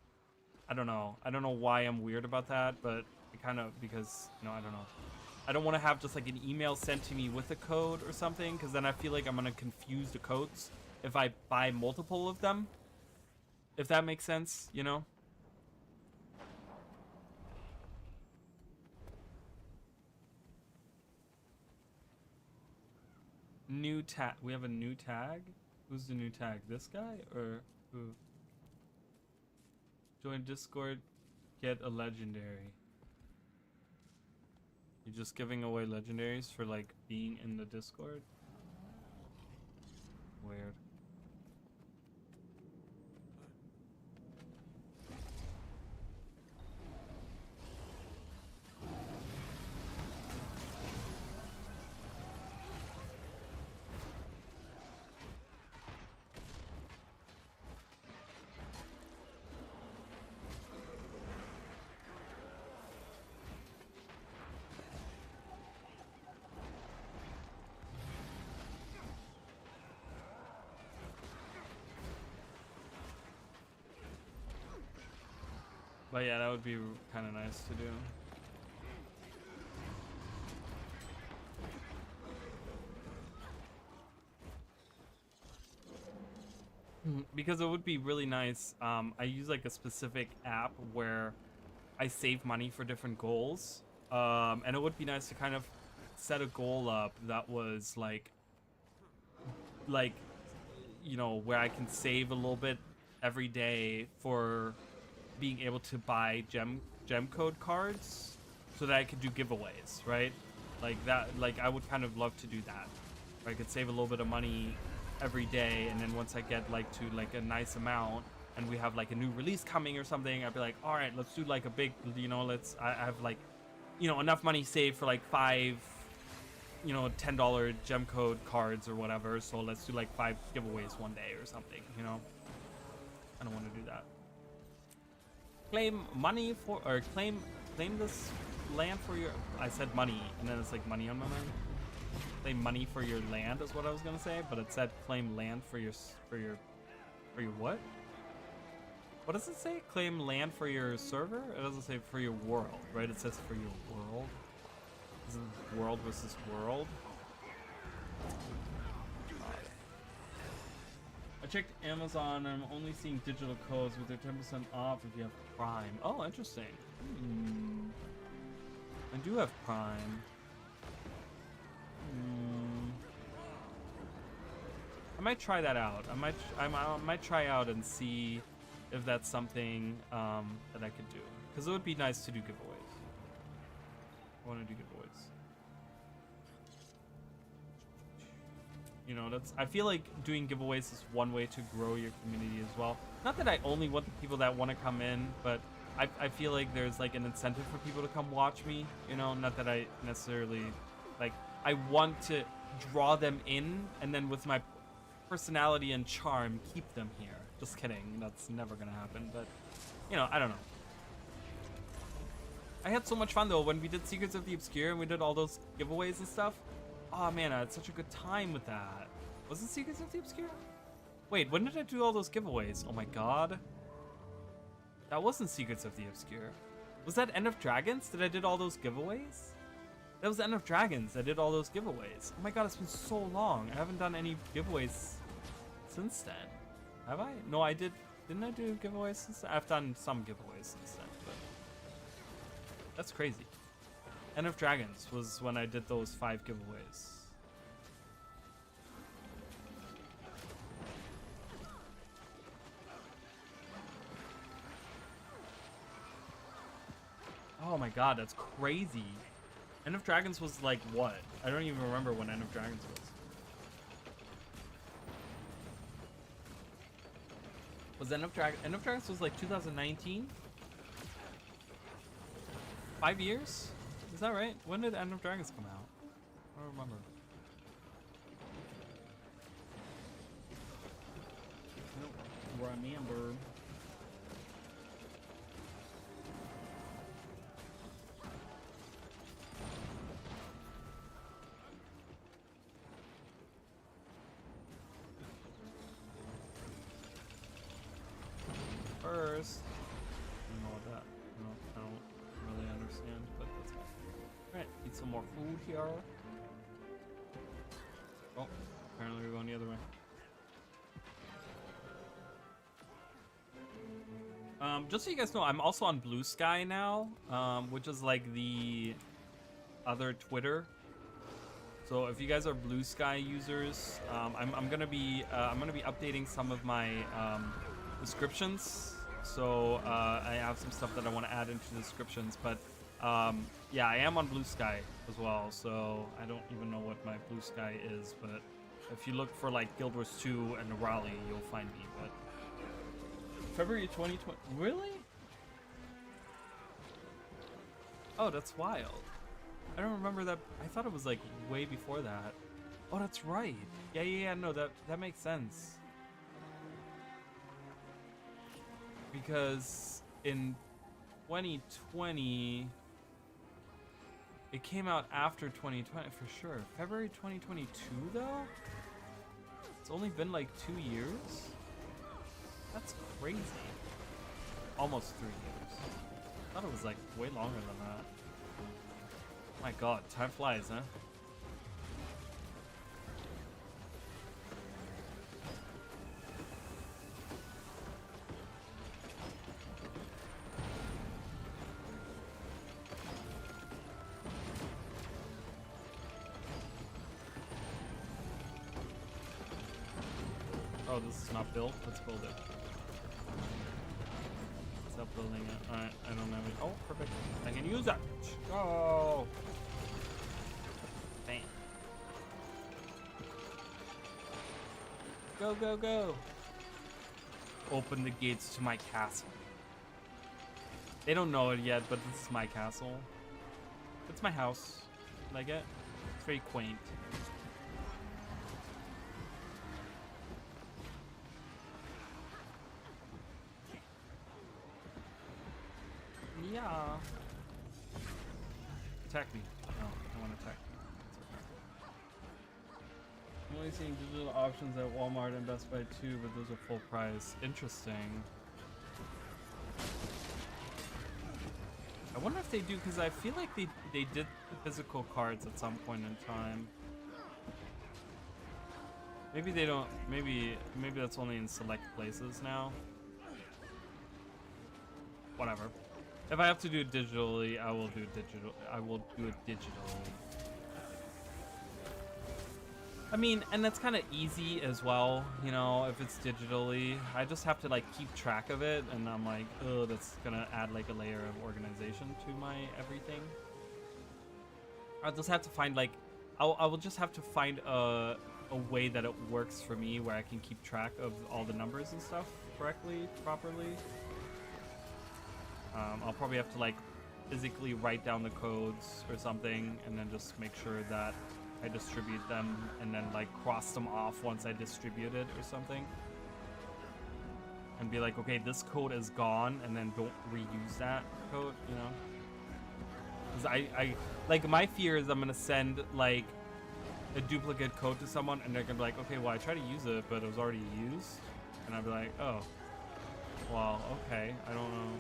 I don't know why I'm weird about that, but it kind of, because, you know, I don't know. I don't want to have just like an email sent to me with a code or something, because then I feel like I'm going to confuse the codes if I buy multiple of them. If that makes sense, you know? New tag. We have a new tag? Who's the new tag? This guy or who? Join Discord, get a legendary. You're just giving away legendaries for like being in the Discord? Weird. But yeah, that would be kind of nice to do. Because it would be really nice. I use like a specific app where I save money for different goals. And it would be nice to kind of set a goal up that was like, you know, where I can save a little bit every day for being able to buy gem code cards so that I could do giveaways, right? Like that, like I would kind of love to do that. Where I could save a little bit of money every day, and then once I get like to like a nice amount and we have like a new release coming or something, I'd be like, all right, let's do like a big, you know, I have like, you know, enough money saved for like 5, you know, $10 gem code cards or whatever, so let's do like 5 giveaways one day or something, you know? I don't want to do that. Claim money for, or claim this land for your, I said money, and then it's like money on my mind. Claim money for your land is what I was gonna say, but it said claim land for your what? What does it say? Claim land for your server? It doesn't say for your world, right? It says for your world. This is world versus world. I checked Amazon and I'm only seeing digital codes with their 10% off if you have Prime. Oh, interesting. I do have Prime. I might try that out. I might try out and see if that's something that I could do. Because it would be nice to do giveaways. I want to do giveaways. You know, I feel like doing giveaways is one way to grow your community as well. Not that I only want the people that want to come in, but I feel like there's like an incentive for people to come watch me, you know, not that I necessarily, like, I want to draw them in, and then with my personality and charm keep them here. Just kidding. That's never gonna happen. But, you know, I don't know. I had so much fun though when we did Secrets of the Obscure and we did all those giveaways and stuff. Oh man, I had such a good time with that. Was it Secrets of the Obscure? Wait, when did I do all those giveaways? Oh my god. That wasn't Secrets of the Obscure. Was that End of Dragons? Did I did all those giveaways? That was End of Dragons. I did all those giveaways. Oh my god, it's been so long. I haven't done any giveaways since then. Have I? No, I did. Didn't I do giveaways since then? I've done some giveaways since then, but that's crazy. End of Dragons was when I did those 5 giveaways. Oh my god, that's crazy. End of Dragons was like what? I don't even remember when End of Dragons was. Was End of Dragons was like 2019? 5 years? Is that right? When did End of Dragons come out? I don't remember. I don't remember. First, I don't know what that. No, I don't really understand, but that's fine. Alright, eat some more food here. Oh, apparently we're going the other way. Just so you guys know, I'm also on Blue Sky now, which is like the other Twitter. So if you guys are Blue Sky users, I'm gonna be updating some of my descriptions. So I have some stuff that I want to add into the descriptions, but yeah, I am on Blue Sky as well. So I don't even know what my Blue Sky is, but if you look for like Guild Wars 2 and Raleigh, you'll find me. But February 2020, really? Oh, that's wild. I don't remember that. I thought it was like way before that. Oh, that's right. Yeah. No, that makes sense. Because in 2020, it came out after 2020 for sure. February 2022 though? It's only been like 2 years? That's crazy. Almost 3 years. I thought it was like way longer than that. My god, time flies, huh? Oh, this is not built? Let's build it. Stop building it. Alright, I don't have it. Oh, perfect. I can use that. Go! Bam. Go, go, go! Open the gates to my castle. They don't know it yet, but this is my castle. It's my house. Like it? It's very quaint. Yeah. Attack me. No, I want to attack me. I'm only seeing digital options at Walmart and Best Buy too, but those are full price. Interesting. I wonder if they do, because I feel like they did physical cards at some point in time. Maybe they don't. Maybe that's only in select places now. Whatever. If I have to do it digitally, I will do it digitally. I mean, and that's kind of easy as well, you know, if it's digitally. I just have to like keep track of it, and I'm like, oh, that's gonna add like a layer of organization to my everything. I'll just have to find like, I will just have to find a way that it works for me, where I can keep track of all the numbers and stuff properly. I'll probably have to like physically write down the codes or something, and then just make sure that I distribute them and then like cross them off once I distribute it or something. And be like, okay, this code is gone, and then don't reuse that code, you know? Because I like, my fear is I'm gonna send like a duplicate code to someone and they're gonna be like, okay, well I tried to use it, but it was already used. And I'd be like, oh, well, okay, I don't know.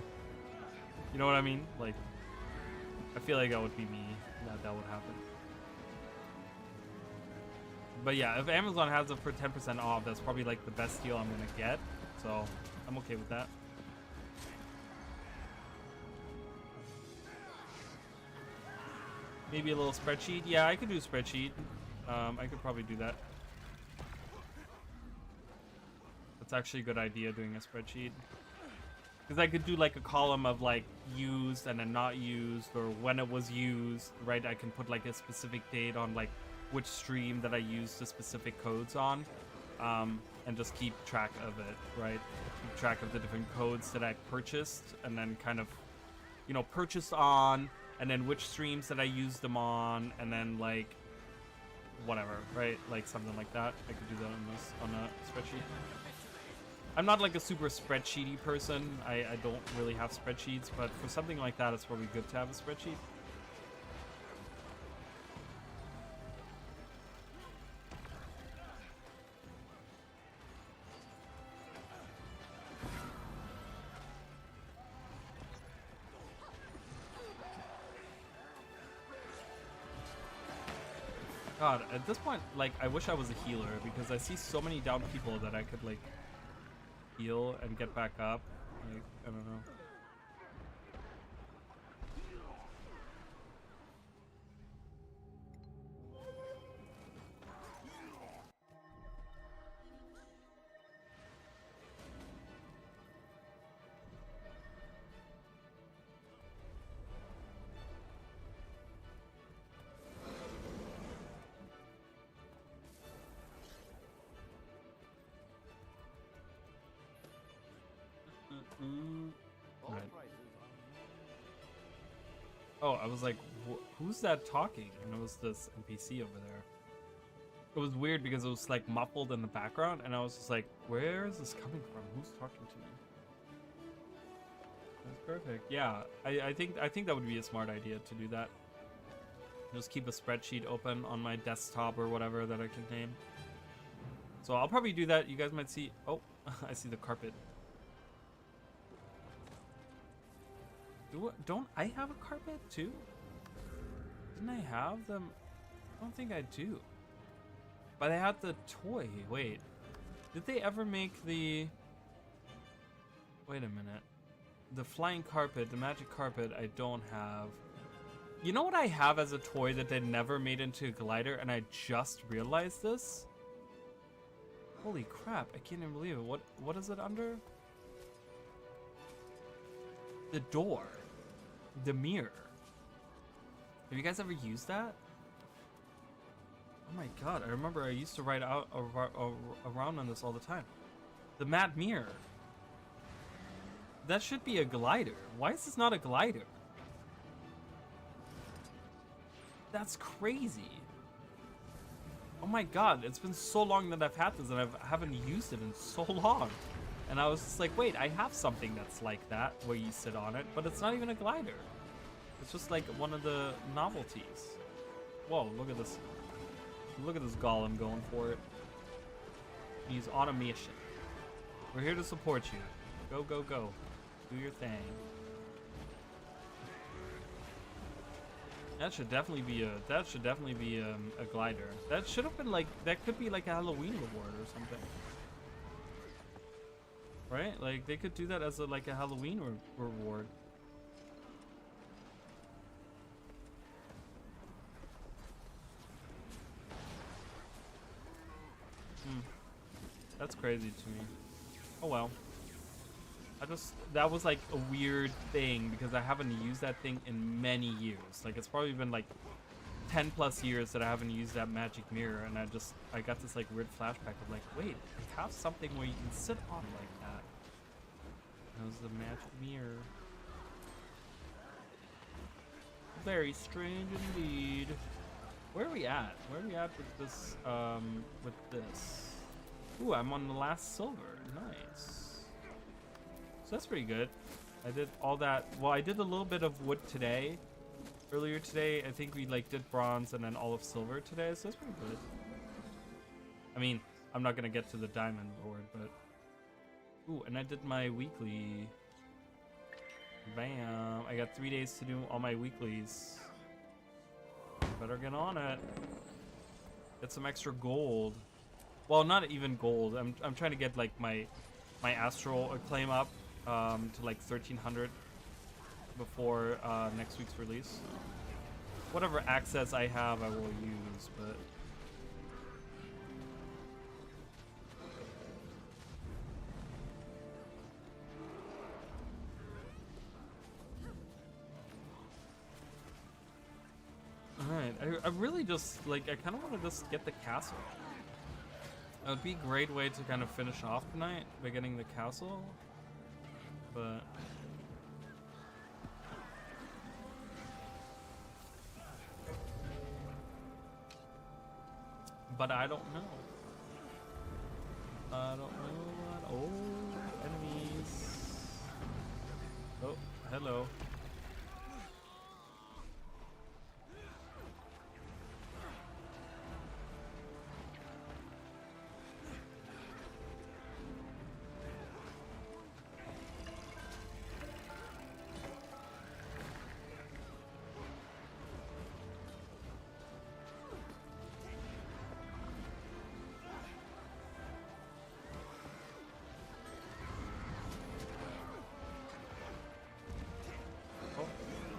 You know what I mean? Like, I feel like that would be me, that would happen. But yeah, if Amazon has it for 10% off, that's probably like the best deal I'm gonna get. So I'm okay with that. Maybe a little spreadsheet. Yeah, I could do a spreadsheet. I could probably do that. That's actually a good idea, doing a spreadsheet. Because I could do like a column of like used and then not used, or when it was used, right? I can put like a specific date on like which stream that I used the specific codes on, and just keep track of it, right? Keep track of the different codes that I purchased, and then kind of, you know, purchased on, and then which streams that I used them on, and then like whatever, right? Like something like that. I could do that on a spreadsheet. I'm not like a super spreadsheety person. I don't really have spreadsheets, but for something like that, it's probably good to have a spreadsheet. God, at this point, like, I wish I was a healer, because I see so many down people that I could, like, heal and get back up. Like, I don't know. Right. Oh, I was like, who's that talking? And it was this NPC over there. It was weird because it was like muffled in the background, and I was just like, where is this coming from? Who's talking to me? That's perfect. Yeah, I think that would be a smart idea to do that. Just keep a spreadsheet open on my desktop or whatever that I can name. So I'll probably do that. You guys might see. Oh, I see the carpet. Don't I have a carpet too? Didn't I have them? I don't think I do. But I had the toy. Wait. Did they ever make the... Wait a minute. The flying carpet, the magic carpet, I don't have. You know what I have as a toy that they never made into a glider, and I just realized this? Holy crap, I can't even believe it. What is it under? The door. The mirror. Have you guys ever used that? Oh my god, I remember I used to ride out around on this all the time. The matte mirror. That should be a glider. Why is this not a glider? That's crazy. Oh my god, it's been so long that I've had this and I haven't used it in so long. And I was just like, wait, I have something that's like that, where you sit on it, but it's not even a glider. It's just like one of the novelties. Whoa, look at this. Look at this golem going for it. Use automation. We're here to support you. Go, go, go. Do your thing. That should definitely be a glider. That should have been like, that could be like a Halloween reward or something. Right? Like they could do that as like a Halloween reward. That's crazy to me. Oh well. That was like a weird thing because I haven't used that thing in many years. Like it's probably been like 10 plus years that I haven't used that magic mirror, and I got this like weird flashback of like, wait, I have something where you can sit on like that. That was the magic mirror. Very strange indeed. Where are we at? Where are we at with this? With this? Ooh, I'm on the last silver. Nice. So that's pretty good. I did all that. Well, I did a little bit of wood today. Earlier today, I think we like did bronze and then all of silver today. So that's pretty good. I mean, I'm not gonna get to the diamond board, but ooh, and I did my weekly. Bam! I got 3 days to do all my weeklies. Better get on it. Get some extra gold. Well, not even gold. I'm trying to get like my astral acclaim up to like 1300 before next week's release. Whatever access I have, I will use, but. Alright, I really just, like, I kind of want to just get the castle. It would be a great way to kind of finish off tonight by getting the castle, but... But I don't know. I don't know what... Oh, enemies. Oh, hello.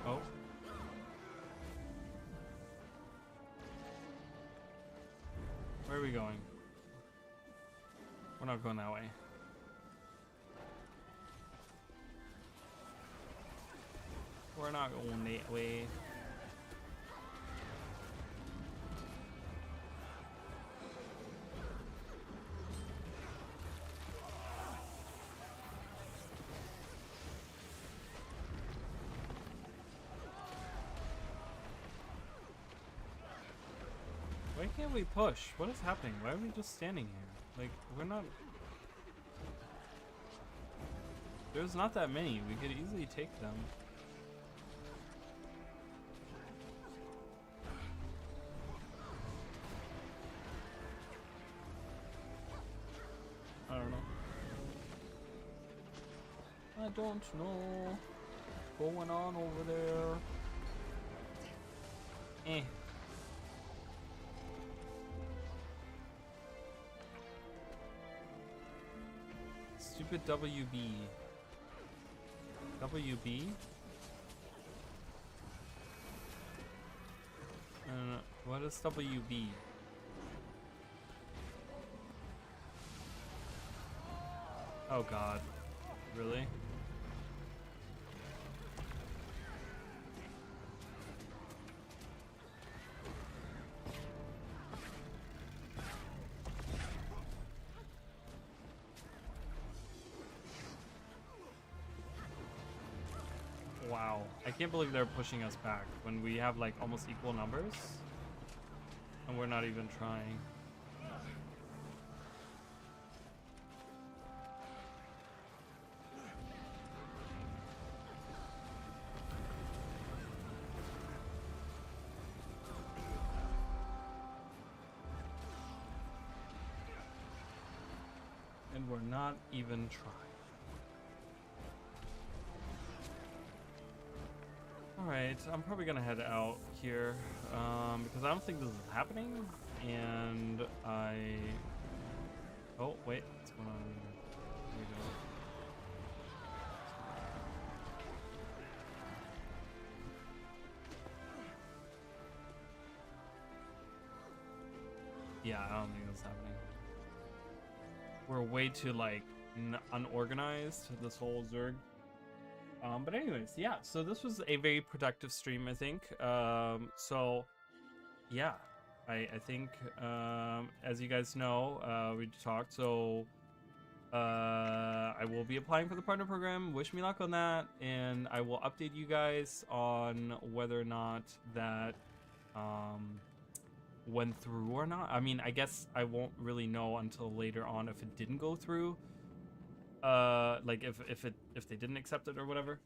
Oh. Where are we going? We're not going that way. We're not going that way. Why can't we push? What is happening? Why are we just standing here? Like, we're not... There's not that many. We could easily take them. I don't know. I don't know what's going on over there. Eh. Stupid WB. WB? What is WB? Oh god. Really? Wow. I can't believe they're pushing us back when we have like almost equal numbers. And we're not even trying. And we're not even trying. Alright, I'm probably gonna head out here, because I don't think this is happening, and I... Oh, wait, what's going on here? Here we go. Yeah, I don't think that's happening. We're way too, like, unorganized, this whole Zerg. But anyways, yeah, so this was a very productive stream, I think. So, yeah, I think, as you guys know, we talked, so I will be applying for the partner program. Wish me luck on that, and I will update you guys on whether or not that went through or not. I mean, I guess I won't really know until later on if it didn't go through. Like if they didn't accept it or whatever.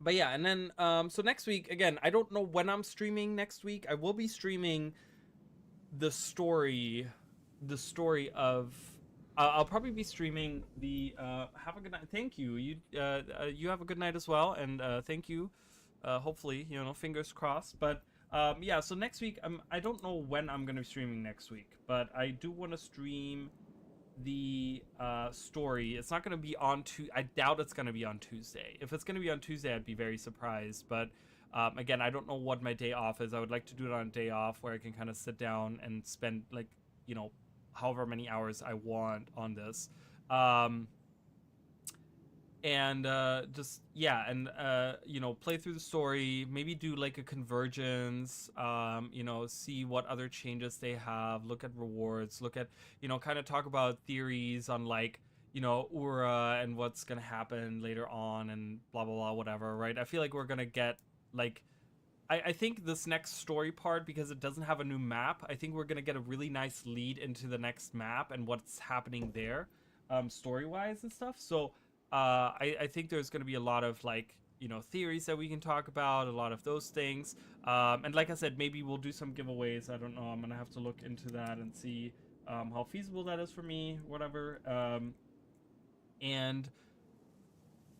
But yeah, and then so next week again, I don't know when I'm streaming next week. I will be streaming the story of I'll probably be streaming the have a good night. Thank you. You have a good night as well, and thank you. Hopefully, you know, fingers crossed. But yeah, so next week I don't know when I'm gonna be streaming next week, but I do want to stream the story. It's not gonna be on I doubt it's gonna be on Tuesday. If it's gonna be on Tuesday, I'd be very surprised. But again, I don't know what my day off is. I would like to do it on a day off where I can kind of sit down and spend, like, you know, however many hours I want on this. And just, yeah, and you know, play through the story, maybe do like a convergence, you know, see what other changes they have, look at rewards, look at, you know, kind of talk about theories on, like, you know, Ura and what's gonna happen later on and blah blah blah, whatever, right? I feel like we're gonna get, like, I think this next story part, because it doesn't have a new map, I think we're gonna get a really nice lead into the next map and what's happening there, story-wise and stuff. So I think there's gonna be a lot of, like, you know, theories that we can talk about, a lot of those things. And like I said, maybe we'll do some giveaways. I don't know. I'm gonna have to look into that and see how feasible that is for me, whatever. And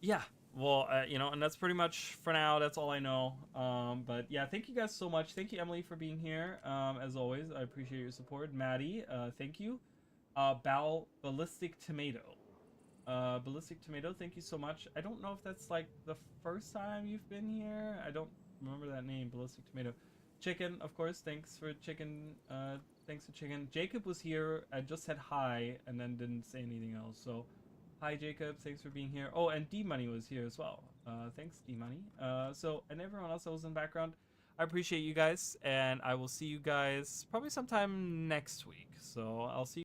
yeah, well, you know, and that's pretty much for now. That's all I know. But yeah, thank you guys so much. Thank you, Emily, for being here. As always, I appreciate your support. Maddie, thank you. Ballistic Tomato. Ballistic Tomato, thank you so much. I don't know if that's, like, the first time you've been here. I don't remember that name, Ballistic Tomato. Chicken, of course, thanks for Chicken. Thanks for Chicken. Jacob was here. I just said hi and then didn't say anything else. So, hi, Jacob. Thanks for being here. Oh, and D-Money was here as well. Thanks, D-Money. So, and everyone else that was in the background. I appreciate you guys, and I will see you guys probably sometime next week. So, I'll see you